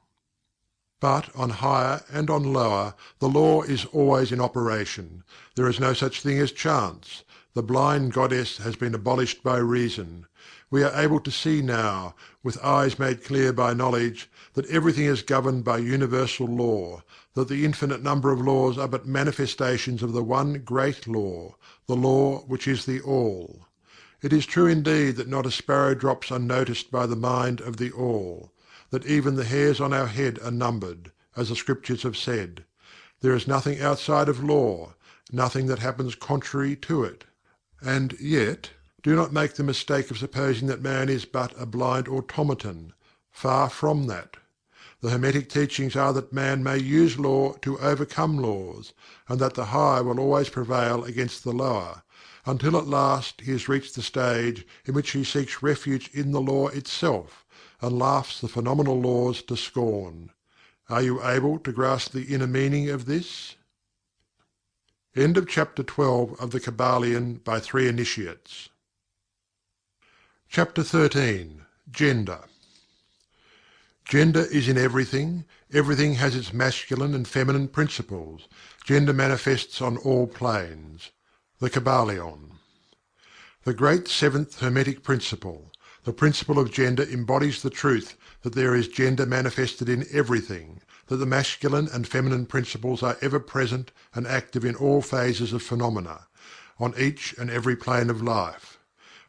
But on higher and on lower, the law is always in operation. There is no such thing as chance. The blind goddess has been abolished by reason. We are able to see now, with eyes made clear by knowledge, that everything is governed by universal law, that the infinite number of laws are but manifestations of the one great law, the law which is the All. It is true indeed that not a sparrow drops unnoticed by the mind of the All, that even the hairs on our head are numbered, as the Scriptures have said. There is nothing outside of law, nothing that happens contrary to it. And yet, do not make the mistake of supposing that man is but a blind automaton. Far from that. The Hermetic teachings are that man may use law to overcome laws, and that the higher will always prevail against the lower, until at last he has reached the stage in which he seeks refuge in the law itself, and laughs the phenomenal laws to scorn. Are you able to grasp the inner meaning of this? End of Chapter 12 of the Kybalion by 3 Initiates. Chapter 13. Gender. Gender is in everything. Everything has its masculine and feminine principles. Gender manifests on all planes. The Kybalion. The great seventh Hermetic principle, the principle of gender, embodies the truth that there is gender manifested in everything, that the masculine and feminine principles are ever present and active in all phases of phenomena, on each and every plane of life.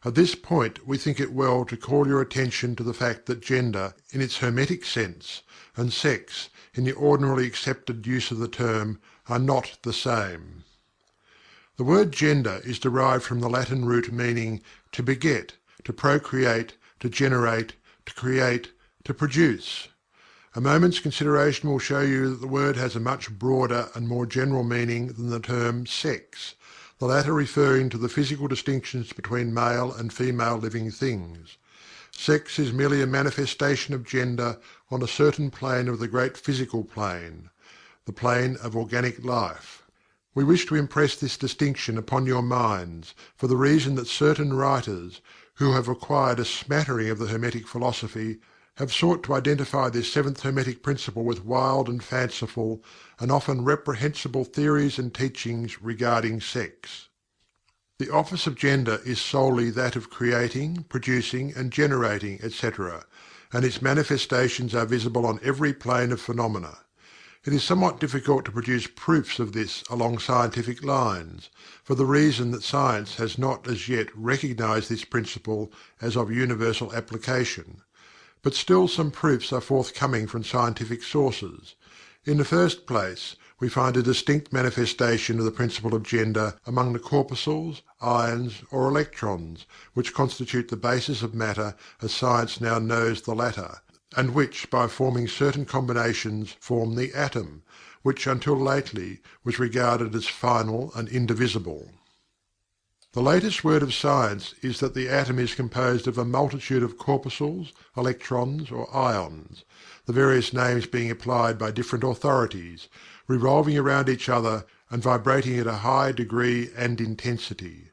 At this point we think it well to call your attention to the fact that gender, in its Hermetic sense, and sex, in the ordinarily accepted use of the term, are not the same. The word gender is derived from the Latin root meaning to beget, to procreate, to generate, to create, to produce. A moment's consideration will show you that the word has a much broader and more general meaning than the term sex, the latter referring to the physical distinctions between male and female living things. Sex is merely a manifestation of gender on a certain plane of the great physical plane, the plane of organic life. We wish to impress this distinction upon your minds for the reason that certain writers, who have acquired a smattering of the Hermetic philosophy, have sought to identify this seventh Hermetic principle with wild and fanciful and often reprehensible theories and teachings regarding sex. The office of gender is solely that of creating, producing and generating, etc., and its manifestations are visible on every plane of phenomena. It is somewhat difficult to produce proofs of this along scientific lines, for the reason that science has not as yet recognized this principle as of universal application. But still some proofs are forthcoming from scientific sources. In the first place, we find a distinct manifestation of the principle of gender among the corpuscles, ions, or electrons, which constitute the basis of matter as science now knows the latter, and which, by forming certain combinations, form the atom, which until lately was regarded as final and indivisible. The latest word of science is that the atom is composed of a multitude of corpuscles, electrons, or ions, the various names being applied by different authorities, revolving around each other and vibrating at a high degree and intensity.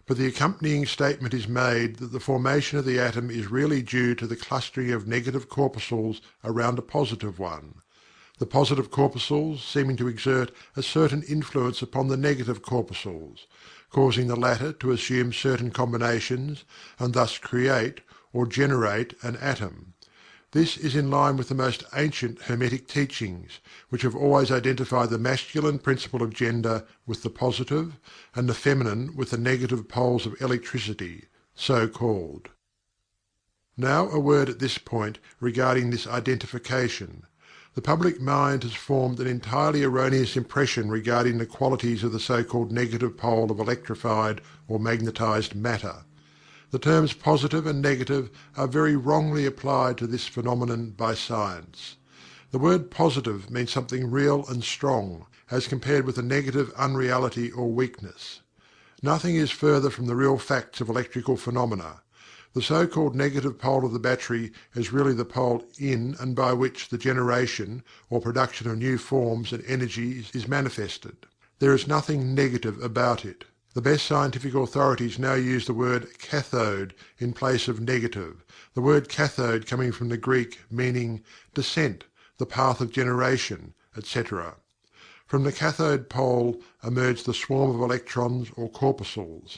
But the accompanying statement is made that the formation of the atom is really due to the clustering of negative corpuscles around a positive one, the positive corpuscles seeming to exert a certain influence upon the negative corpuscles, causing the latter to assume certain combinations and thus create or generate an atom. This is in line with the most ancient Hermetic teachings, which have always identified the masculine principle of gender with the positive and the feminine with the negative poles of electricity, so called. Now a word at this point regarding this identification. The public mind has formed an entirely erroneous impression regarding the qualities of the so-called negative pole of electrified or magnetized matter. The terms positive and negative are very wrongly applied to this phenomenon by science. The word positive means something real and strong, as compared with the negative unreality or weakness. Nothing is further from the real facts of electrical phenomena. The so-called negative pole of the battery is really the pole in and by which the generation or production of new forms and energies is manifested. There is nothing negative about it. The best scientific authorities now use the word cathode in place of negative, the word cathode coming from the Greek meaning descent, the path of generation, etc. From the cathode pole emerge the swarm of electrons or corpuscles.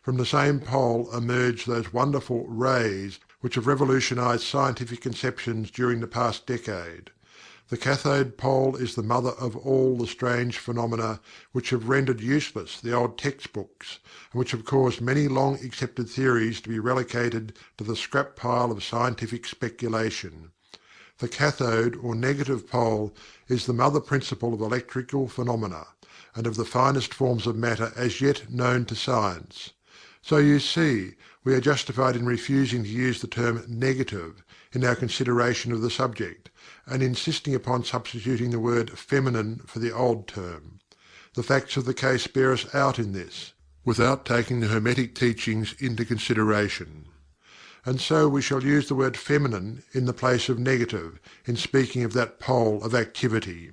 From the same pole emerge those wonderful rays which have revolutionized scientific conceptions during the past decade. The cathode pole is the mother of all the strange phenomena which have rendered useless the old textbooks, and which have caused many long accepted theories to be relegated to the scrap pile of scientific speculation. The cathode or negative pole is the mother principle of electrical phenomena, and of the finest forms of matter as yet known to science. So you see, we are justified in refusing to use the term negative in our consideration of the subject, and insisting upon substituting the word feminine for the old term. The facts of the case bear us out in this, without taking the Hermetic teachings into consideration. And so we shall use the word feminine in the place of negative, in speaking of that pole of activity.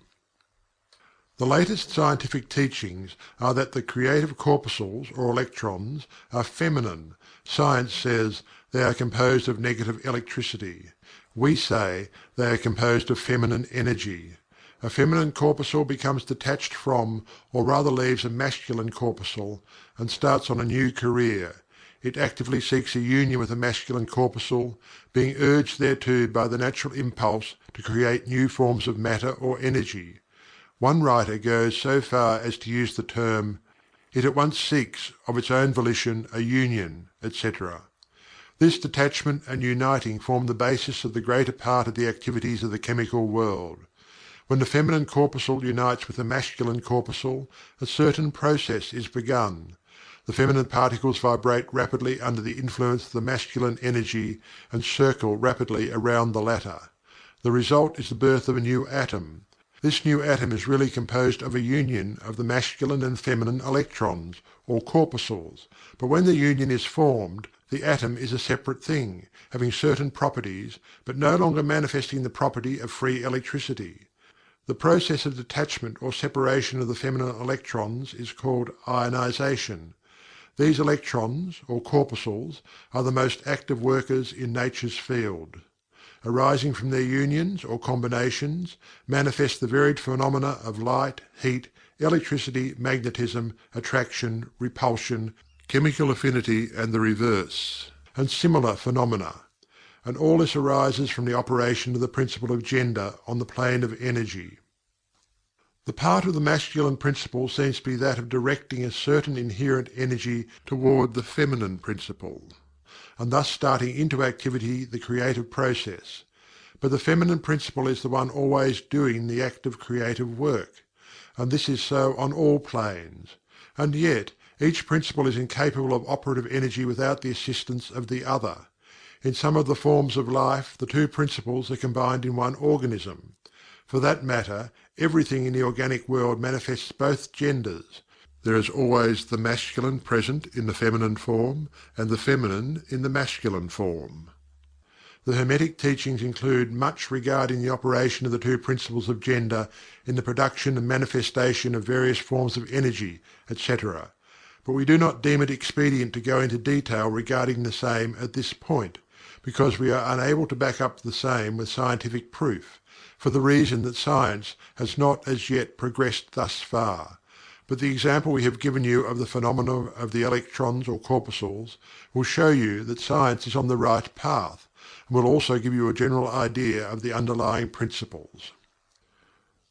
The latest scientific teachings are that the creative corpuscles, or electrons, are feminine. Science says they are composed of negative electricity. We say they are composed of feminine energy. A feminine corpuscle becomes detached from, or rather leaves a masculine corpuscle, and starts on a new career. It actively seeks a union with a masculine corpuscle, being urged thereto by the natural impulse to create new forms of matter or energy. One writer goes so far as to use the term it at once seeks of its own volition a union, etc. This detachment and uniting form the basis of the greater part of the activities of the chemical world. When the feminine corpuscle unites with the masculine corpuscle, a certain process is begun. The feminine particles vibrate rapidly under the influence of the masculine energy and circle rapidly around the latter. The result is the birth of a new atom. This new atom is really composed of a union of the masculine and feminine electrons, or corpuscles, but when the union is formed, the atom is a separate thing, having certain properties, but no longer manifesting the property of free electricity. The process of detachment or separation of the feminine electrons is called ionization. These electrons, or corpuscles, are the most active workers in nature's field. Arising from their unions or combinations, manifest the varied phenomena of light, heat, electricity, magnetism, attraction, repulsion, chemical affinity and the reverse, and similar phenomena. And all this arises from the operation of the principle of gender on the plane of energy. The part of the masculine principle seems to be that of directing a certain inherent energy toward the feminine principle, and thus starting into activity the creative process. But the feminine principle is the one always doing the active creative work, and this is so on all planes. And yet, each principle is incapable of operative energy without the assistance of the other. In some of the forms of life, the two principles are combined in one organism. For that matter, everything in the organic world manifests both genders. There is always the masculine present in the feminine form, and the feminine in the masculine form. The Hermetic teachings include much regarding the operation of the two principles of gender in the production and manifestation of various forms of energy, etc. But we do not deem it expedient to go into detail regarding the same at this point, because we are unable to back up the same with scientific proof, for the reason that science has not as yet progressed thus far. But the example we have given you of the phenomena of the electrons or corpuscles will show you that science is on the right path, and will also give you a general idea of the underlying principles.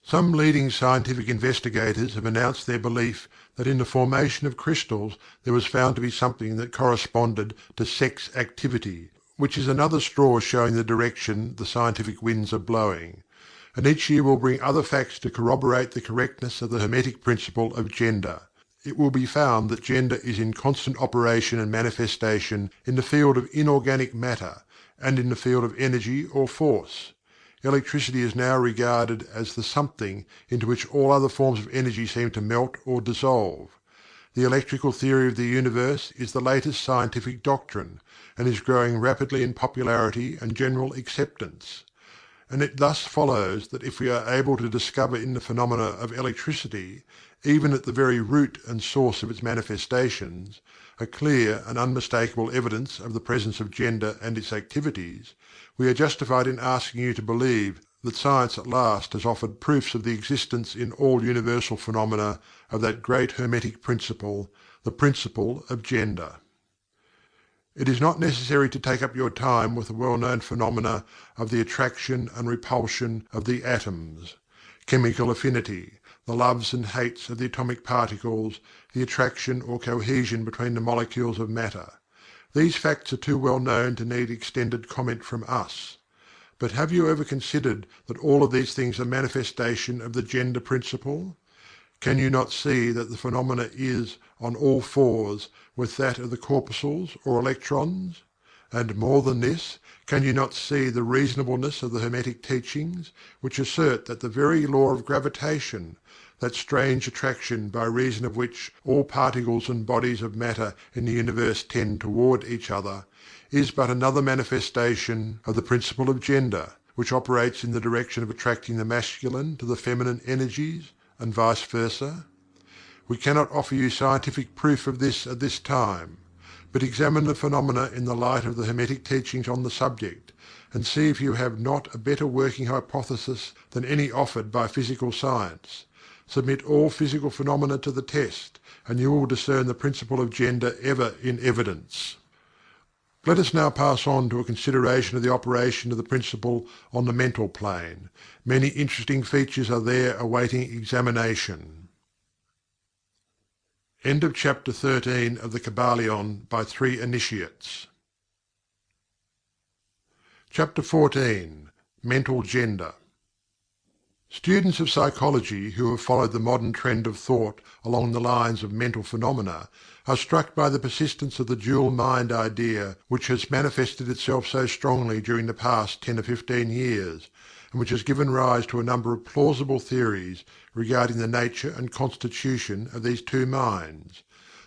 Some leading scientific investigators have announced their belief that in the formation of crystals there was found to be something that corresponded to sex activity, which is another straw showing the direction the scientific winds are blowing. And each year will bring other facts to corroborate the correctness of the Hermetic principle of gender. It will be found that gender is in constant operation and manifestation in the field of inorganic matter, and in the field of energy or force. Electricity is now regarded as the something into which all other forms of energy seem to melt or dissolve. The electrical theory of the universe is the latest scientific doctrine, and is growing rapidly in popularity and general acceptance. And it thus follows that if we are able to discover in the phenomena of electricity, even at the very root and source of its manifestations, a clear and unmistakable evidence of the presence of gender and its activities, we are justified in asking you to believe that science at last has offered proofs of the existence in all universal phenomena of that great Hermetic principle, the principle of gender. It is not necessary to take up your time with the well-known phenomena of the attraction and repulsion of the atoms, chemical affinity, the loves and hates of the atomic particles, the attraction or cohesion between the molecules of matter. These facts are too well known to need extended comment from us. But have you ever considered that all of these things are manifestation of the gender principle? Can you not see that the phenomena is on all fours with that of the corpuscles or electrons? And more than this, can you not see the reasonableness of the Hermetic teachings, which assert that the very law of gravitation, that strange attraction by reason of which all particles and bodies of matter in the universe tend toward each other, is but another manifestation of the principle of gender, which operates in the direction of attracting the masculine to the feminine energies, and vice versa? We cannot offer you scientific proof of this at this time, but examine the phenomena in the light of the Hermetic teachings on the subject, and see if you have not a better working hypothesis than any offered by physical science. Submit all physical phenomena to the test, and you will discern the principle of gender ever in evidence. Let us now pass on to a consideration of the operation of the principle on the mental plane. Many interesting features are there awaiting examination. End of chapter 13 of the Kybalion by 3 initiates. Chapter 14. Mental Gender. Students of psychology who have followed the modern trend of thought along the lines of mental phenomena are struck by the persistence of the dual mind idea, which has manifested itself so strongly during the past 10 or 15 years, and which has given rise to a number of plausible theories regarding the nature and constitution of these two minds.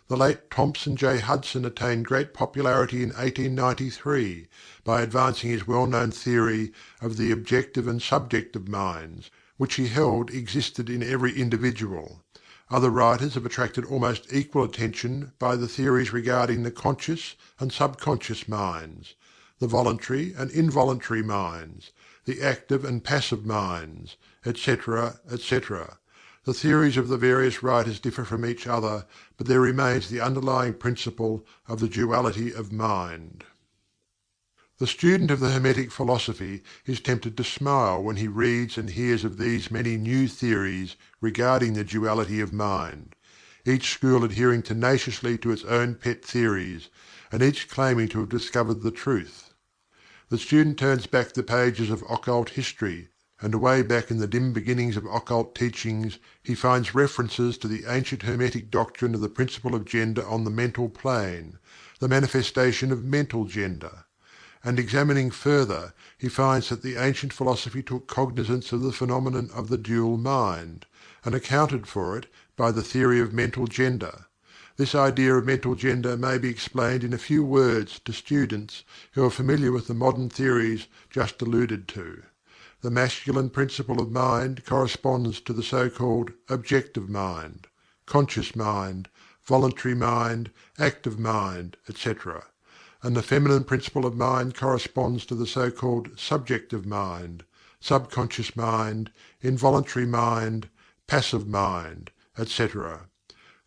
The late Thomson J. Hudson attained great popularity in 1893 by advancing his well-known theory of the objective and subjective minds, which he held existed in every individual. Other writers have attracted almost equal attention by the theories regarding the conscious and subconscious minds, the voluntary and involuntary minds, the active and passive minds, etc., etc. The theories of the various writers differ from each other, but there remains the underlying principle of the duality of mind. The student of the Hermetic philosophy is tempted to smile when he reads and hears of these many new theories regarding the duality of mind, each school adhering tenaciously to its own pet theories, and each claiming to have discovered the truth. The student turns back the pages of occult history, and away back in the dim beginnings of occult teachings he finds references to the ancient Hermetic doctrine of the principle of gender on the mental plane, the manifestation of mental gender. And examining further, he finds that the ancient philosophy took cognizance of the phenomenon of the dual mind, and accounted for it by the theory of mental gender. This idea of mental gender may be explained in a few words to students who are familiar with the modern theories just alluded to. The masculine principle of mind corresponds to the so-called objective mind, conscious mind, voluntary mind, active mind, etc., and the feminine principle of mind corresponds to the so-called subjective mind, subconscious mind, involuntary mind, passive mind, etc.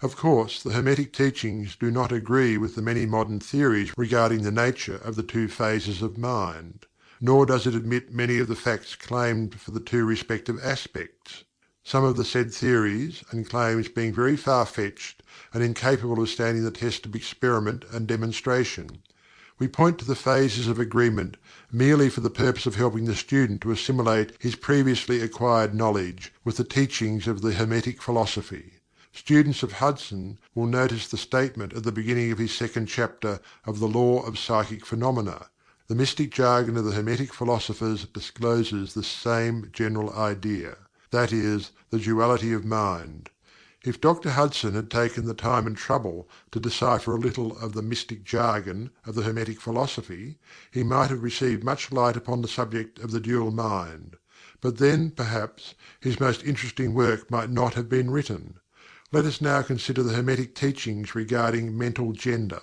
Of course, the Hermetic teachings do not agree with the many modern theories regarding the nature of the two phases of mind, nor does it admit many of the facts claimed for the two respective aspects, some of the said theories and claims being very far-fetched and incapable of standing the test of experiment and demonstration. We point to the phases of agreement merely for the purpose of helping the student to assimilate his previously acquired knowledge with the teachings of the Hermetic philosophy. Students of Hudson will notice the statement at the beginning of his second chapter of the Law of Psychic Phenomena. The mystic jargon of the Hermetic philosophers discloses the same general idea, that is, the duality of mind. If Dr. Hudson had taken the time and trouble to decipher a little of the mystic jargon of the Hermetic philosophy, he might have received much light upon the subject of the dual mind. But then, perhaps, his most interesting work might not have been written. Let us now consider the Hermetic teachings regarding mental gender.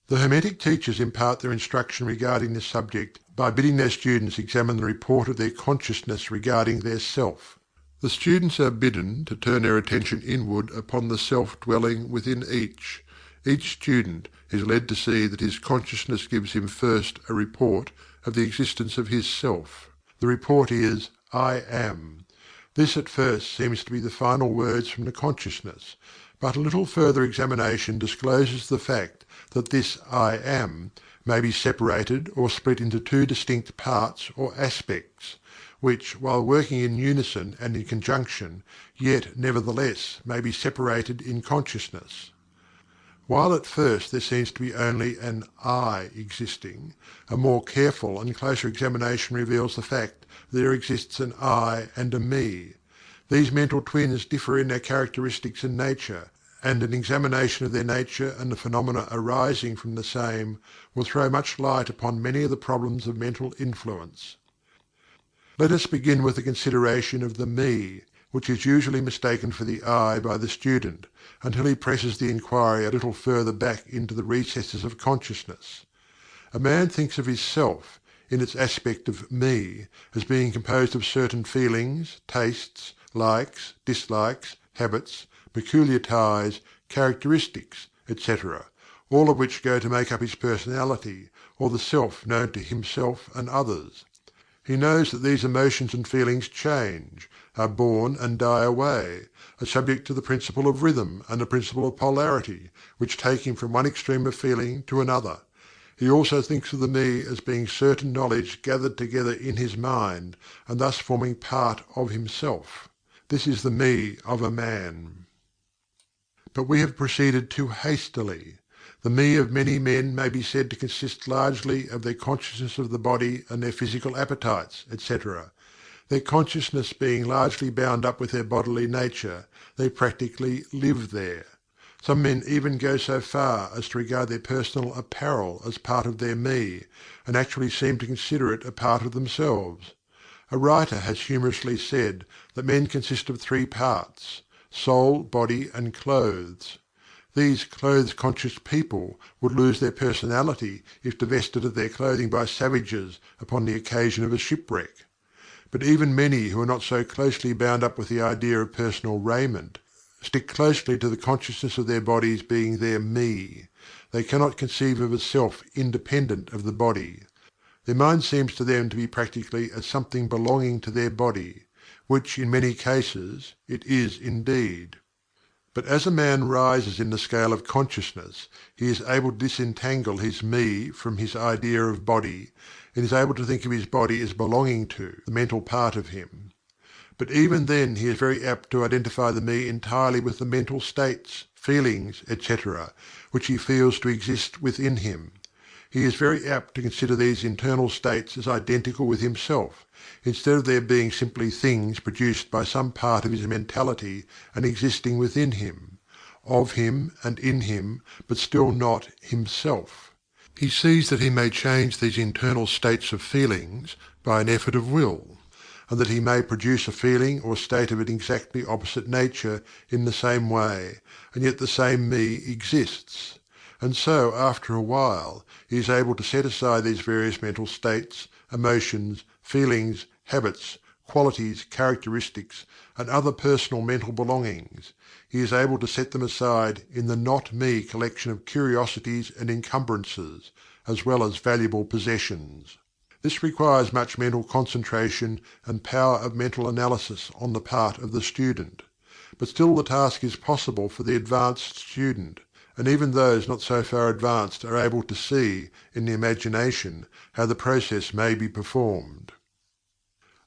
The Hermetic teachers impart their instruction regarding this subject by bidding their students examine the report of their consciousness regarding their self. The students are bidden to turn their attention inward upon the self dwelling within each. Each student is led to see that his consciousness gives him first a report of the existence of his self. The report is, "I am." This at first seems to be the final words from the consciousness, but a little further examination discloses the fact that this "I am" may be separated or split into two distinct parts or aspects, which, while working in unison and in conjunction, yet nevertheless may be separated in consciousness. While at first there seems to be only an "I" existing, a more careful and closer examination reveals the fact that there exists an "I" and a "me." These mental twins differ in their characteristics and nature, and an examination of their nature and the phenomena arising from the same will throw much light upon many of the problems of mental influence. Let us begin with the consideration of the "me," which is usually mistaken for the "I" by the student, until he presses the inquiry a little further back into the recesses of consciousness. A man thinks of his self, in its aspect of "me," as being composed of certain feelings, tastes, likes, dislikes, habits, peculiar ties, characteristics, etc., all of which go to make up his personality, or the self known to himself and others. He knows that these emotions and feelings change, are born and die away, are subject to the principle of rhythm and the principle of polarity, which take him from one extreme of feeling to another. He also thinks of the Me as being certain knowledge gathered together in his mind, and thus forming part of himself. This is the Me of a man. But we have proceeded too hastily. The Me of many men may be said to consist largely of their consciousness of the body and their physical appetites, etc. Their consciousness being largely bound up with their bodily nature, they practically live there. Some men even go so far as to regard their personal apparel as part of their Me, and actually seem to consider it a part of themselves. A writer has humorously said that men consist of three parts: soul, body, and clothes. These clothes-conscious people would lose their personality if divested of their clothing by savages upon the occasion of a shipwreck. But even many who are not so closely bound up with the idea of personal raiment stick closely to the consciousness of their bodies being their Me. They cannot conceive of a self independent of the body. Their mind seems to them to be practically as something belonging to their body, which in many cases it is indeed. But as a man rises in the scale of consciousness, he is able to disentangle his Me from his idea of body, and is able to think of his body as belonging to the mental part of him. But even then he is very apt to identify the Me entirely with the mental states, feelings, etc., which he feels to exist within him. He is very apt to consider these internal states as identical with himself, instead of their being simply things produced by some part of his mentality and existing within him, of him and in him, but still not himself. He sees that he may change these internal states of feelings by an effort of will, and that he may produce a feeling or state of an exactly opposite nature in the same way, and yet the same Me exists. And so, after a while, he is able to set aside these various mental states, emotions, feelings, habits, qualities, characteristics, and other personal mental belongings. He is able to set them aside in the Not Me collection of curiosities and encumbrances, as well as valuable possessions. This requires much mental concentration and power of mental analysis on the part of the student. But still the task is possible for the advanced student, and even those not so far advanced are able to see, in the imagination, how the process may be performed.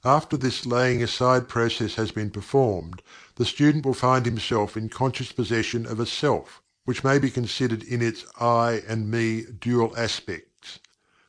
After this laying aside process has been performed, the student will find himself in conscious possession of a Self, which may be considered in its I and Me dual aspects.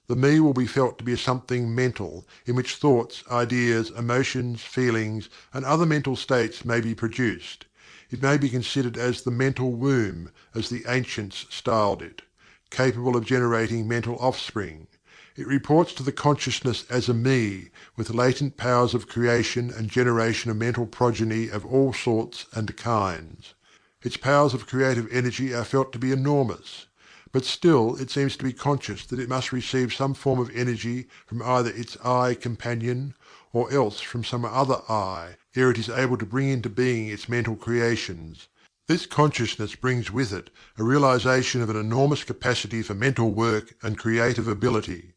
The Me will be felt to be something mental, in which thoughts, ideas, emotions, feelings, and other mental states may be produced. It may be considered as the mental womb, as the ancients styled it, capable of generating mental offspring. It reports to the consciousness as a Me, with latent powers of creation and generation of mental progeny of all sorts and kinds. Its powers of creative energy are felt to be enormous. But still it seems to be conscious that it must receive some form of energy from either its I companion, or else from some other I, ere it is able to bring into being its mental creations. This consciousness brings with it a realization of an enormous capacity for mental work and creative ability.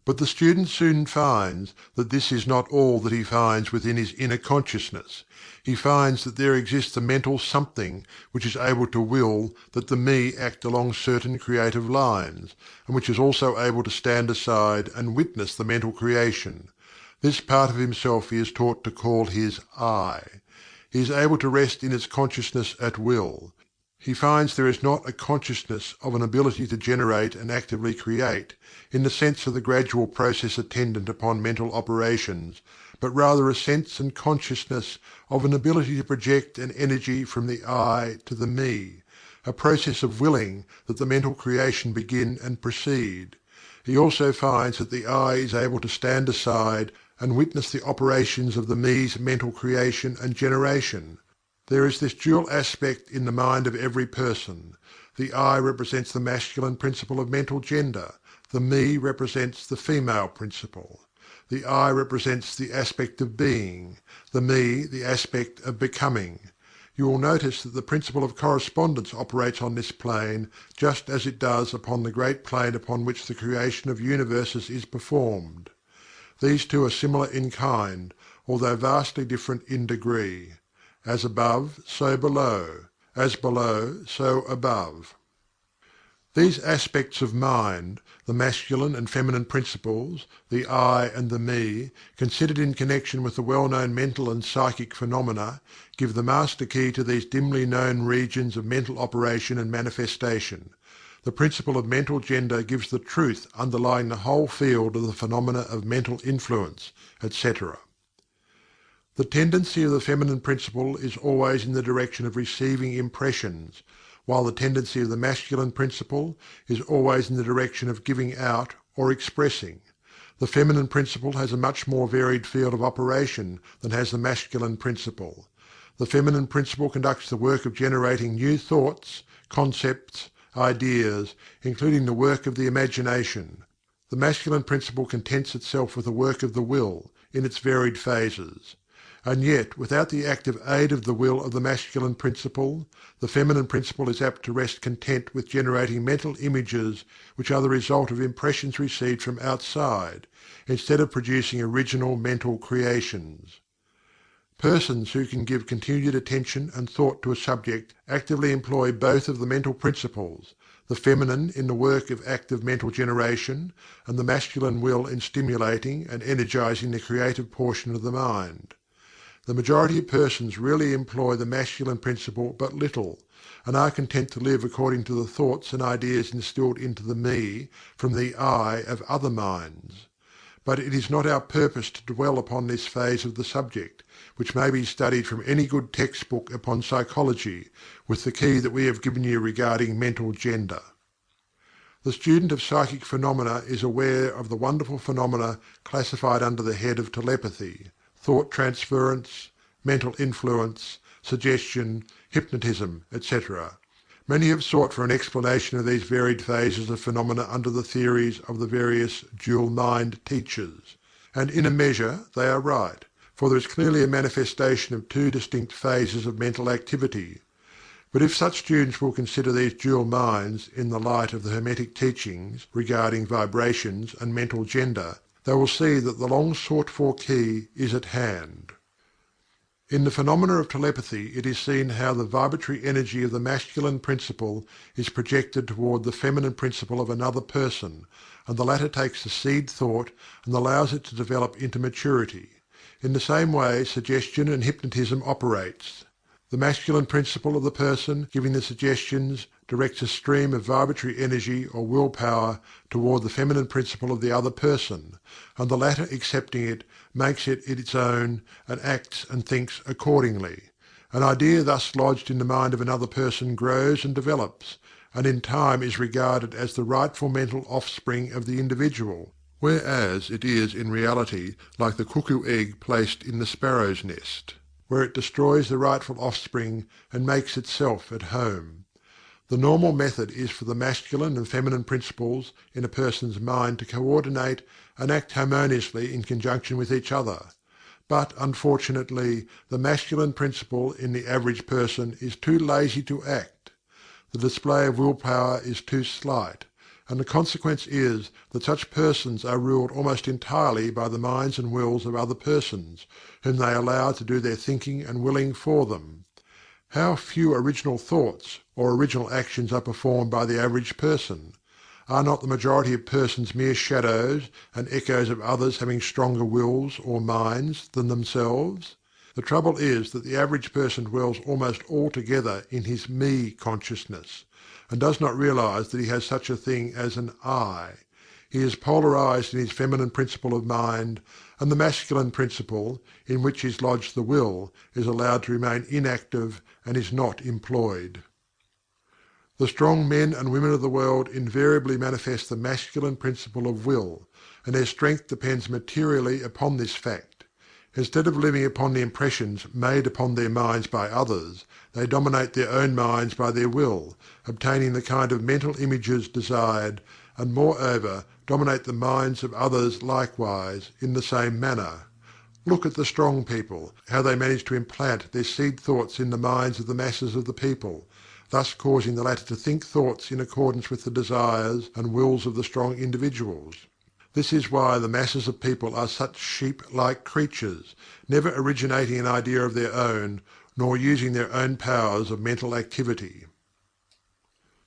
But the student soon finds that this is not all that he finds within his inner consciousness. He finds that there exists a mental something which is able to will that the Me act along certain creative lines, and which is also able to stand aside and witness the mental creation. This part of himself he is taught to call his I. He is able to rest in its consciousness at will. He finds there is not a consciousness of an ability to generate and actively create, in the sense of the gradual process attendant upon mental operations, but rather a sense and consciousness of an ability to project an energy from the I to the Me, a process of willing that the mental creation begin and proceed. He also finds that the I is able to stand aside and witness the operations of the Me's mental creation and generation. There is this dual aspect in the mind of every person. The I represents the masculine principle of mental gender, the Me represents the female principle. The I represents the aspect of being, the Me the aspect of becoming. You will notice that the principle of correspondence operates on this plane just as it does upon the great plane upon which the creation of universes is performed. These two are similar in kind, although vastly different in degree. As above, so below; as below, so above. These aspects of mind, the masculine and feminine principles, the I and the Me, considered in connection with the well-known mental and psychic phenomena, give the master key to these dimly known regions of mental operation and manifestation. The principle of mental gender gives the truth underlying the whole field of the phenomena of mental influence, etc. The tendency of the feminine principle is always in the direction of receiving impressions, while the tendency of the masculine principle is always in the direction of giving out or expressing. The feminine principle has a much more varied field of operation than has the masculine principle. The feminine principle conducts the work of generating new thoughts, concepts, ideas, including the work of the imagination. The masculine principle contents itself with the work of the will, in its varied phases. And yet, without the active aid of the will of the masculine principle, the feminine principle is apt to rest content with generating mental images which are the result of impressions received from outside, instead of producing original mental creations. Persons who can give continued attention and thought to a subject actively employ both of the mental principles, the feminine in the work of active mental generation, and the masculine will in stimulating and energizing the creative portion of the mind. The majority of persons really employ the masculine principle but little, and are content to live according to the thoughts and ideas instilled into the Me from the I of other minds. But it is not our purpose to dwell upon this phase of the subject, which may be studied from any good textbook upon psychology, with the key that we have given you regarding mental gender. The student of psychic phenomena is aware of the wonderful phenomena classified under the head of telepathy, thought transference, mental influence, suggestion, hypnotism, etc. Many have sought for an explanation of these varied phases of phenomena under the theories of the various dual mind teachers, and in a measure they are right, for there is clearly a manifestation of two distinct phases of mental activity. But if such students will consider these dual minds in the light of the Hermetic teachings regarding vibrations and mental gender, they will see that the long sought for key is at hand. In the phenomena of telepathy it is seen how the vibratory energy of the masculine principle is projected toward the feminine principle of another person, and the latter takes the seed thought and allows it to develop into maturity. In the same way suggestion and hypnotism operates. The masculine principle of the person giving the suggestions directs a stream of vibratory energy or willpower toward the feminine principle of the other person, and the latter accepting it makes it its own and acts and thinks accordingly. An idea thus lodged in the mind of another person grows and develops, and in time is regarded as the rightful mental offspring of the individual, whereas it is in reality like the cuckoo egg placed in the sparrow's nest, where it destroys the rightful offspring and makes itself at home. The normal method is for the masculine and feminine principles in a person's mind to coordinate and act harmoniously in conjunction with each other. But, unfortunately, the masculine principle in the average person is too lazy to act. The display of willpower is too slight, and the consequence is that such persons are ruled almost entirely by the minds and wills of other persons, whom they allow to do their thinking and willing for them. How few original thoughts or original actions are performed by the average person! Are not the majority of persons mere shadows and echoes of others having stronger wills or minds than themselves? The trouble is that the average person dwells almost altogether in his Me consciousness, and does not realize that he has such a thing as an I. He is polarized in his feminine principle of mind, and the masculine principle, in which is lodged the will, is allowed to remain inactive and is not employed. The strong men and women of the world invariably manifest the masculine principle of will, and their strength depends materially upon this fact. Instead of living upon the impressions made upon their minds by others, they dominate their own minds by their will, obtaining the kind of mental images desired, and moreover dominate the minds of others likewise in the same manner. Look at the strong people, how they manage to implant their seed thoughts in the minds of the masses of the people, thus causing the latter to think thoughts in accordance with the desires and wills of the strong individuals. This is why the masses of people are such sheep-like creatures, never originating an idea of their own, nor using their own powers of mental activity.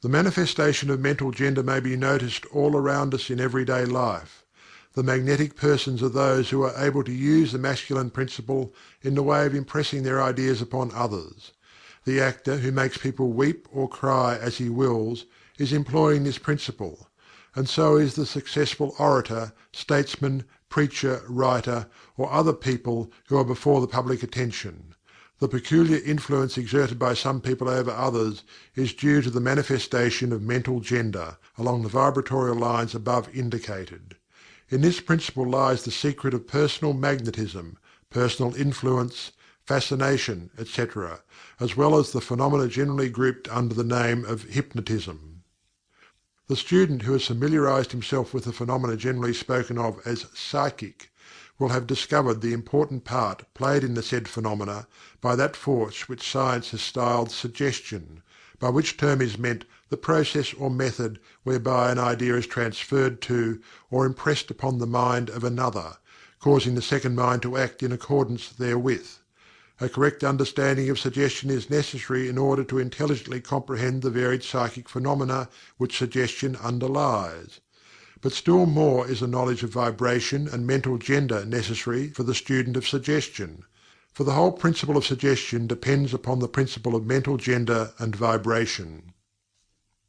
The manifestation of mental gender may be noticed all around us in everyday life. The magnetic persons are those who are able to use the masculine principle in the way of impressing their ideas upon others. The actor who makes people weep or cry as he wills is employing this principle, and so is the successful orator, statesman, preacher, writer, or other people who are before the public attention. The peculiar influence exerted by some people over others is due to the manifestation of mental gender along the vibratorial lines above indicated. In this principle lies the secret of personal magnetism, personal influence, fascination, etc., as well as the phenomena generally grouped under the name of hypnotism. The student who has familiarized himself with the phenomena generally spoken of as psychic will have discovered the important part played in the said phenomena by that force which science has styled suggestion, by which term is meant the process or method whereby an idea is transferred to or impressed upon the mind of another, causing the second mind to act in accordance therewith. A correct understanding of suggestion is necessary in order to intelligently comprehend the varied psychic phenomena which suggestion underlies. But still more is a knowledge of vibration and mental gender necessary for the student of suggestion, for the whole principle of suggestion depends upon the principle of mental gender and vibration.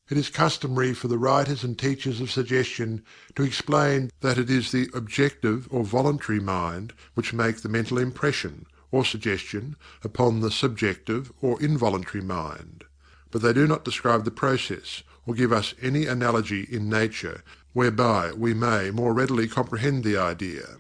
It is customary for the writers and teachers of suggestion to explain that it is the objective or voluntary mind which makes the mental impression, or suggestion, upon the subjective or involuntary mind. But they do not describe the process, or give us any analogy in nature whereby we may more readily comprehend the idea.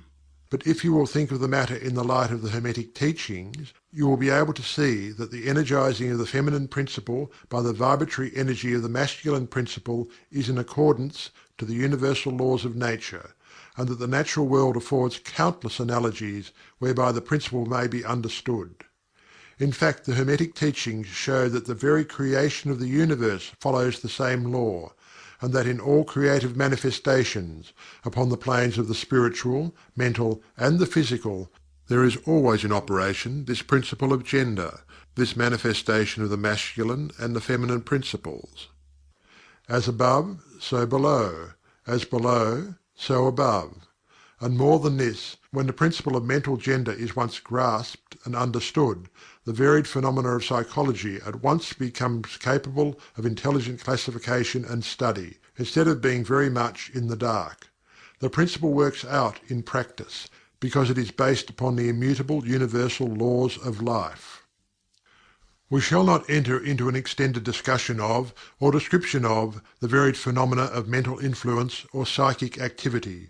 But if you will think of the matter in the light of the Hermetic teachings, you will be able to see that the energizing of the feminine principle by the vibratory energy of the masculine principle is in accordance to the universal laws of nature, and that the natural world affords countless analogies whereby the principle may be understood. In fact, the Hermetic teachings show that the very creation of the universe follows the same law, and that in all creative manifestations, upon the planes of the spiritual, mental, and the physical, there is always in operation this principle of gender, this manifestation of the masculine and the feminine principles. As above, so below; as below, so above. And more than this, when the principle of mental gender is once grasped and understood, the varied phenomena of psychology at once becomes capable of intelligent classification and study, instead of being very much in the dark. The principle works out in practice, because it is based upon the immutable universal laws of life. We shall not enter into an extended discussion of, or description of, the varied phenomena of mental influence or psychic activity.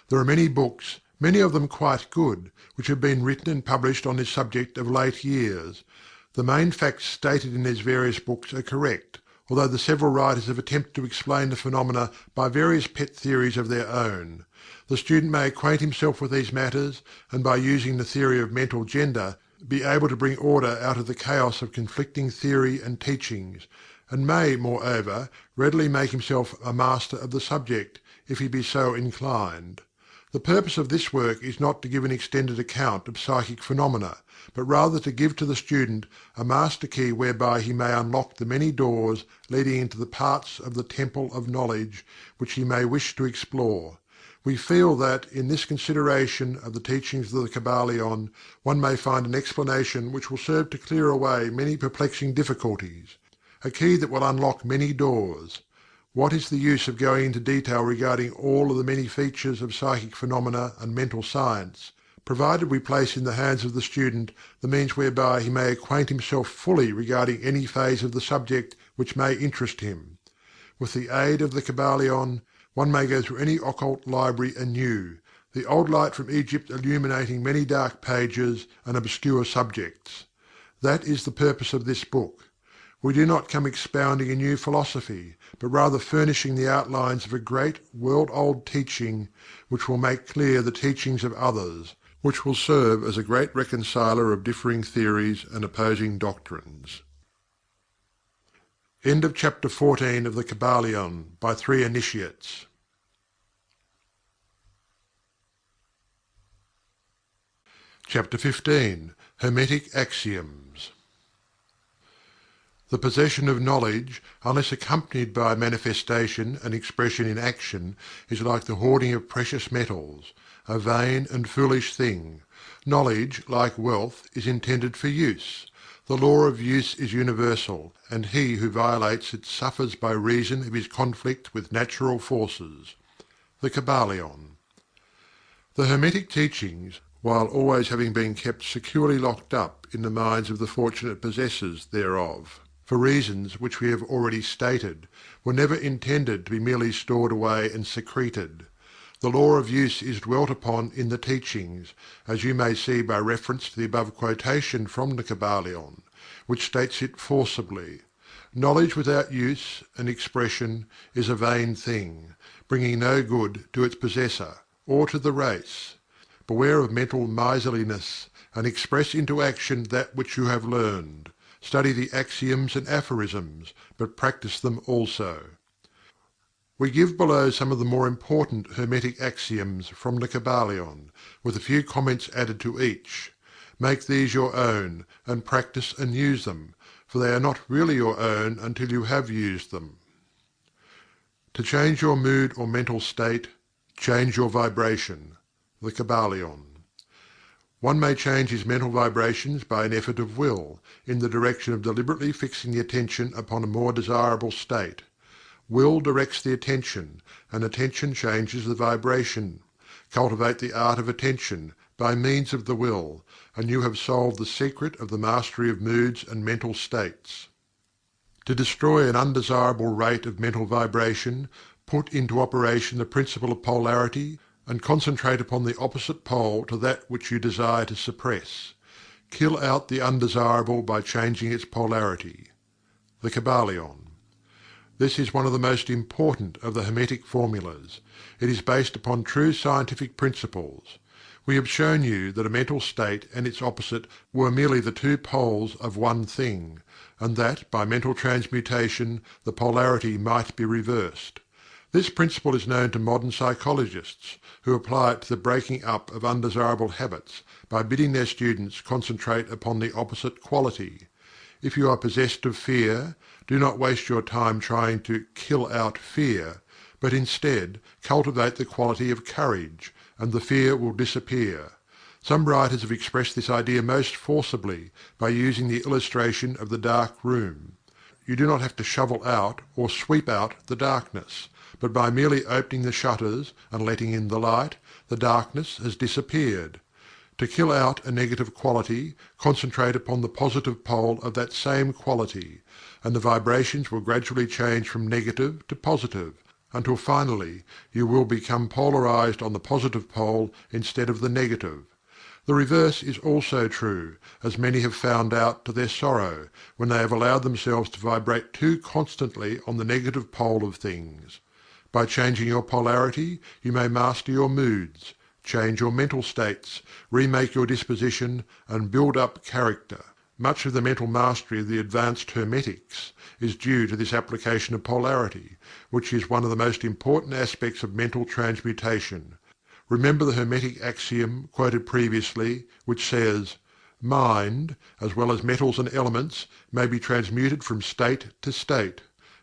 There are many books, many of them quite good, which have been written and published on this subject of late years. The main facts stated in these various books are correct, although the several writers have attempted to explain the phenomena by various pet theories of their own. The student may acquaint himself with these matters, and by using the theory of mental gender, be able to bring order out of the chaos of conflicting theory and teachings, and may, moreover, readily make himself a master of the subject, if he be so inclined. The purpose of this work is not to give an extended account of psychic phenomena, but rather to give to the student a master key whereby he may unlock the many doors leading into the parts of the temple of knowledge which he may wish to explore. We feel that, in this consideration of the teachings of the Kybalion, one may find an explanation which will serve to clear away many perplexing difficulties, a key that will unlock many doors. What is the use of going into detail regarding all of the many features of psychic phenomena and mental science, provided we place in the hands of the student the means whereby he may acquaint himself fully regarding any phase of the subject which may interest him? With the aid of the Kybalion, one may go through any occult library anew, the old light from Egypt illuminating many dark pages and obscure subjects. That is the purpose of this book. We do not come expounding a new philosophy, but rather furnishing the outlines of a great world-old teaching which will make clear the teachings of others, which will serve as a great reconciler of differing theories and opposing doctrines. End of chapter 14 of the Kybalion by 3 initiates. Chapter 15. Hermetic Axioms. The possession of knowledge, unless accompanied by manifestation and expression in action, is like the hoarding of precious metals, a vain and foolish thing. Knowledge, like wealth, is intended for use. The law of use is universal, and he who violates it suffers by reason of his conflict with natural forces. The Kybalion. The Hermetic teachings, while always having been kept securely locked up in the minds of the fortunate possessors thereof, for reasons which we have already stated, were never intended to be merely stored away and secreted. The law of use is dwelt upon in the teachings, as you may see by reference to the above quotation from the Kybalion, which states it forcibly. Knowledge without use and expression is a vain thing, bringing no good to its possessor, or to the race. Beware of mental miserliness, and express into action that which you have learned. Study the axioms and aphorisms, but practice them also. We give below some of the more important Hermetic axioms from the Kybalion, with a few comments added to each. Make these your own, and practice and use them, for they are not really your own until you have used them. To change your mood or mental state, change your vibration. The Kybalion. One may change his mental vibrations by an effort of will, in the direction of deliberately fixing the attention upon a more desirable state. Will directs the attention, and attention changes the vibration. Cultivate the art of attention, by means of the will, and you have solved the secret of the mastery of moods and mental states. To destroy an undesirable rate of mental vibration, put into operation the principle of polarity, and concentrate upon the opposite pole to that which you desire to suppress. Kill out the undesirable by changing its polarity. The Kybalion. This is one of the most important of the Hermetic formulas. It is based upon true scientific principles. We have shown you that a mental state and its opposite were merely the two poles of one thing, and that by mental transmutation the polarity might be reversed. This principle is known to modern psychologists, who apply it to the breaking up of undesirable habits by bidding their students concentrate upon the opposite quality. If you are possessed of fear, do not waste your time trying to kill out fear, but instead cultivate the quality of courage, and the fear will disappear. Some writers have expressed this idea most forcibly by using the illustration of the dark room. You do not have to shovel out or sweep out the darkness, but by merely opening the shutters and letting in the light, the darkness has disappeared. To kill out a negative quality, concentrate upon the positive pole of that same quality, and the vibrations will gradually change from negative to positive, until finally you will become polarized on the positive pole instead of the negative. The reverse is also true, as many have found out to their sorrow, when they have allowed themselves to vibrate too constantly on the negative pole of things. By changing your polarity, you may master your moods, change your mental states, remake your disposition, and build up character. Much of the mental mastery of the advanced Hermetics is due to this application of polarity, which is one of the most important aspects of mental transmutation. Remember the Hermetic axiom quoted previously, which says, "Mind, as well as metals and elements, may be transmuted from state to state,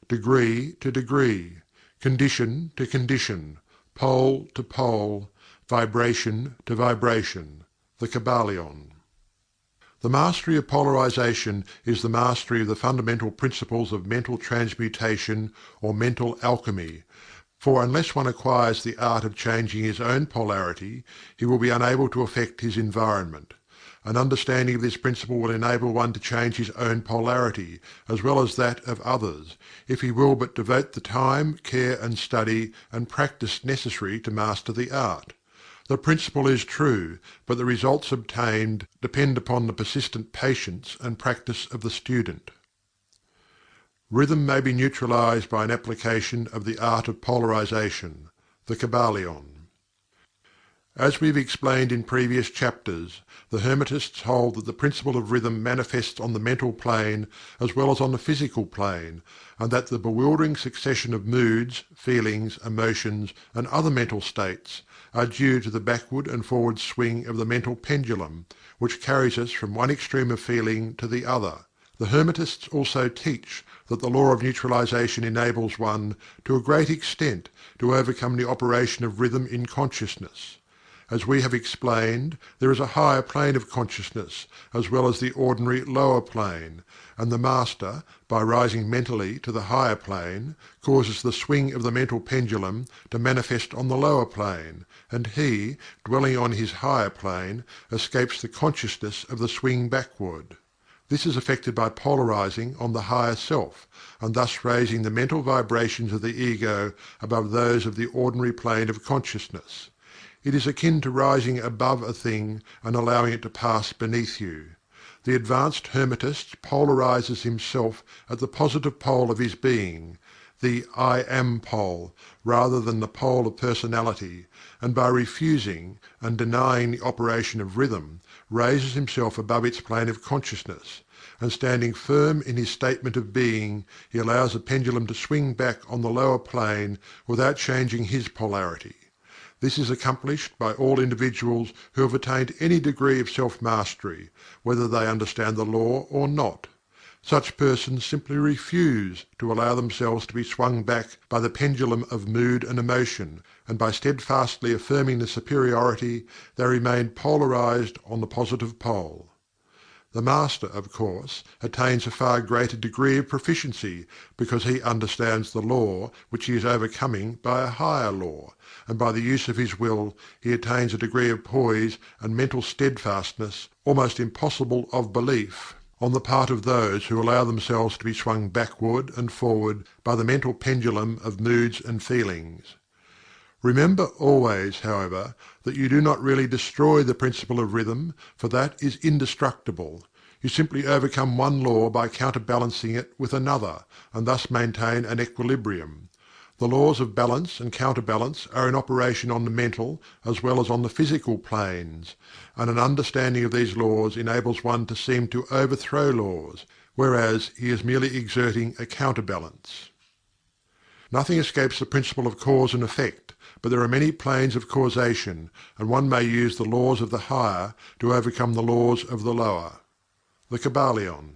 degree to degree, condition to condition, pole to pole, vibration to vibration." The Kybalion. The mastery of polarization is the mastery of the fundamental principles of mental transmutation or mental alchemy, for unless one acquires the art of changing his own polarity, he will be unable to affect his environment. An understanding of this principle will enable one to change his own polarity, as well as that of others, if he will but devote the time, care and study and practice necessary to master the art. The principle is true, but the results obtained depend upon the persistent patience and practice of the student. Rhythm may be neutralized by an application of the art of polarization. The Kybalion. As we've explained in previous chapters, the Hermetists hold that the principle of rhythm manifests on the mental plane as well as on the physical plane, and that the bewildering succession of moods, feelings, emotions, and other mental states are due to the backward and forward swing of the mental pendulum, which carries us from one extreme of feeling to the other. The Hermetists also teach that the law of neutralization enables one, to a great extent, to overcome the operation of rhythm in consciousness. As we have explained, there is a higher plane of consciousness, as well as the ordinary lower plane, and the Master, by rising mentally to the higher plane, causes the swing of the mental pendulum to manifest on the lower plane, and he, dwelling on his higher plane, escapes the consciousness of the swing backward. This is effected by polarizing on the higher self, and thus raising the mental vibrations of the ego above those of the ordinary plane of consciousness. It is akin to rising above a thing and allowing it to pass beneath you. The advanced Hermetist polarizes himself at the positive pole of his being, the I Am pole, rather than the pole of personality, and by refusing and denying the operation of rhythm, raises himself above its plane of consciousness, and standing firm in his statement of being, he allows the pendulum to swing back on the lower plane without changing his polarity. This is accomplished by all individuals who have attained any degree of self-mastery, whether they understand the law or not. Such persons simply refuse to allow themselves to be swung back by the pendulum of mood and emotion, and by steadfastly affirming the superiority, they remain polarized on the positive pole. The Master, of course, attains a far greater degree of proficiency, because he understands the law which he is overcoming by a higher law, and by the use of his will he attains a degree of poise and mental steadfastness almost impossible of belief on the part of those who allow themselves to be swung backward and forward by the mental pendulum of moods and feelings. Remember always, however, that you do not really destroy the principle of rhythm, for that is indestructible. You simply overcome one law by counterbalancing it with another, and thus maintain an equilibrium. The laws of balance and counterbalance are in operation on the mental as well as on the physical planes, and an understanding of these laws enables one to seem to overthrow laws, whereas he is merely exerting a counterbalance. Nothing escapes the principle of cause and effect, but there are many planes of causation, and one may use the laws of the higher to overcome the laws of the lower. The Kybalion.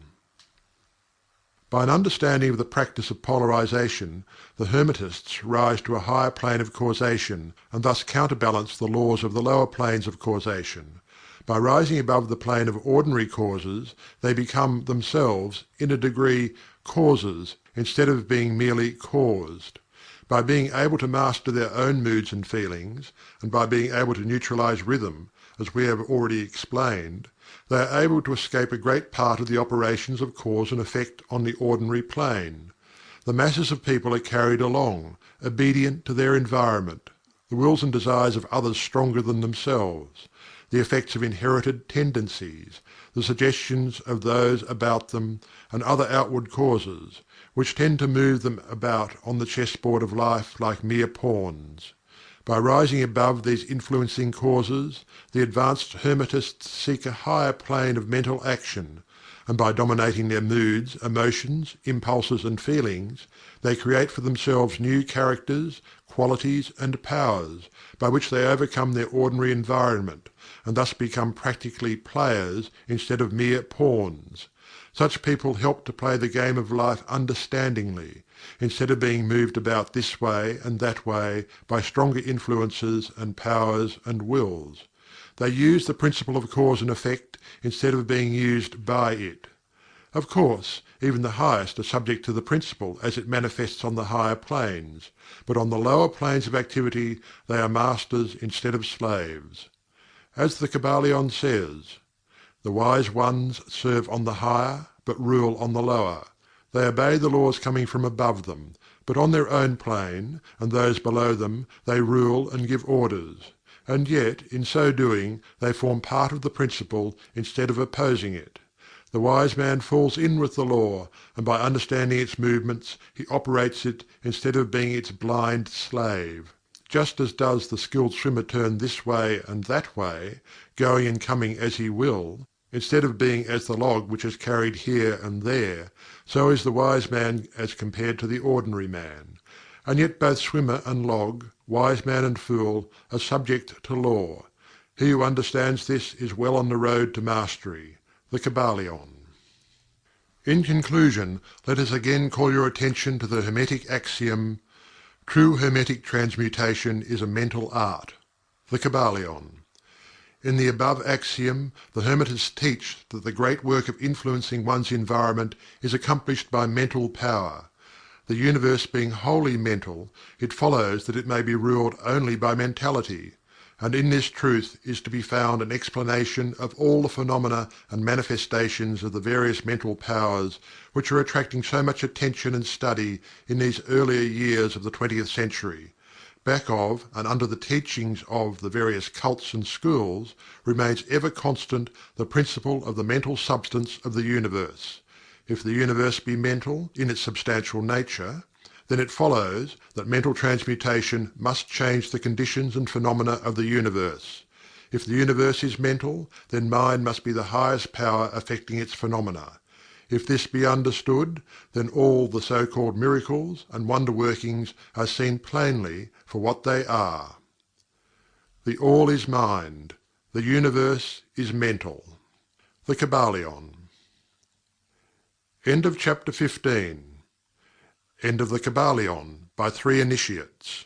By an understanding of the practice of polarization, the Hermetists rise to a higher plane of causation, and thus counterbalance the laws of the lower planes of causation. By rising above the plane of ordinary causes, they become themselves, in a degree, causes, instead of being merely caused. By being able to master their own moods and feelings, and by being able to neutralize rhythm, as we have already explained, they are able to escape a great part of the operations of cause and effect on the ordinary plane. The masses of people are carried along, obedient to their environment, the wills and desires of others stronger than themselves, the effects of inherited tendencies, the suggestions of those about them, and other outward causes, which tend to move them about on the chessboard of life like mere pawns. By rising above these influencing causes, the advanced Hermetists seek a higher plane of mental action, and by dominating their moods, emotions, impulses and feelings, they create for themselves new characters, qualities and powers, by which they overcome their ordinary environment, and thus become practically players instead of mere pawns. Such people help to play the game of life understandingly, instead of being moved about this way and that way by stronger influences and powers and wills. They use the principle of cause and effect instead of being used by it. Of course, even the highest are subject to the principle as it manifests on the higher planes, but on the lower planes of activity they are masters instead of slaves. As the Kybalion says, "The wise ones serve on the higher, but rule on the lower. They obey the laws coming from above them, but on their own plane, and those below them, they rule and give orders. And yet, in so doing, they form part of the principle instead of opposing it. The wise man falls in with the law, and by understanding its movements, he operates it instead of being its blind slave. just as does the skilled swimmer turn this way and that way, going and coming as he will, instead of being as the log which is carried here and there, so is the wise man as compared to the ordinary man. And yet both swimmer and log, wise man and fool, are subject to law. He who understands this is well on the road to mastery. The Kybalion. In conclusion, let us again call your attention to the Hermetic axiom: true Hermetic transmutation is a mental art. The Kybalion. In the above axiom, the Hermetists teach that the great work of influencing one's environment is accomplished by mental power. The universe being wholly mental, it follows that it may be ruled only by mentality, and in this truth is to be found an explanation of all the phenomena and manifestations of the various mental powers which are attracting so much attention and study in these earlier years of the 20th century. Back of and under the teachings of the various cults and schools remains ever constant the principle of the mental substance of the universe. If the universe be mental in its substantial nature, then it follows that mental transmutation must change the conditions and phenomena of the universe. If the universe is mental, then mind must be the highest power affecting its phenomena. If this be understood, then all the so-called miracles and wonder workings are seen plainly for what they are. The All is mind. The universe is mental. The Kybalion. End of chapter 15. End of the Kybalion by 3 initiates.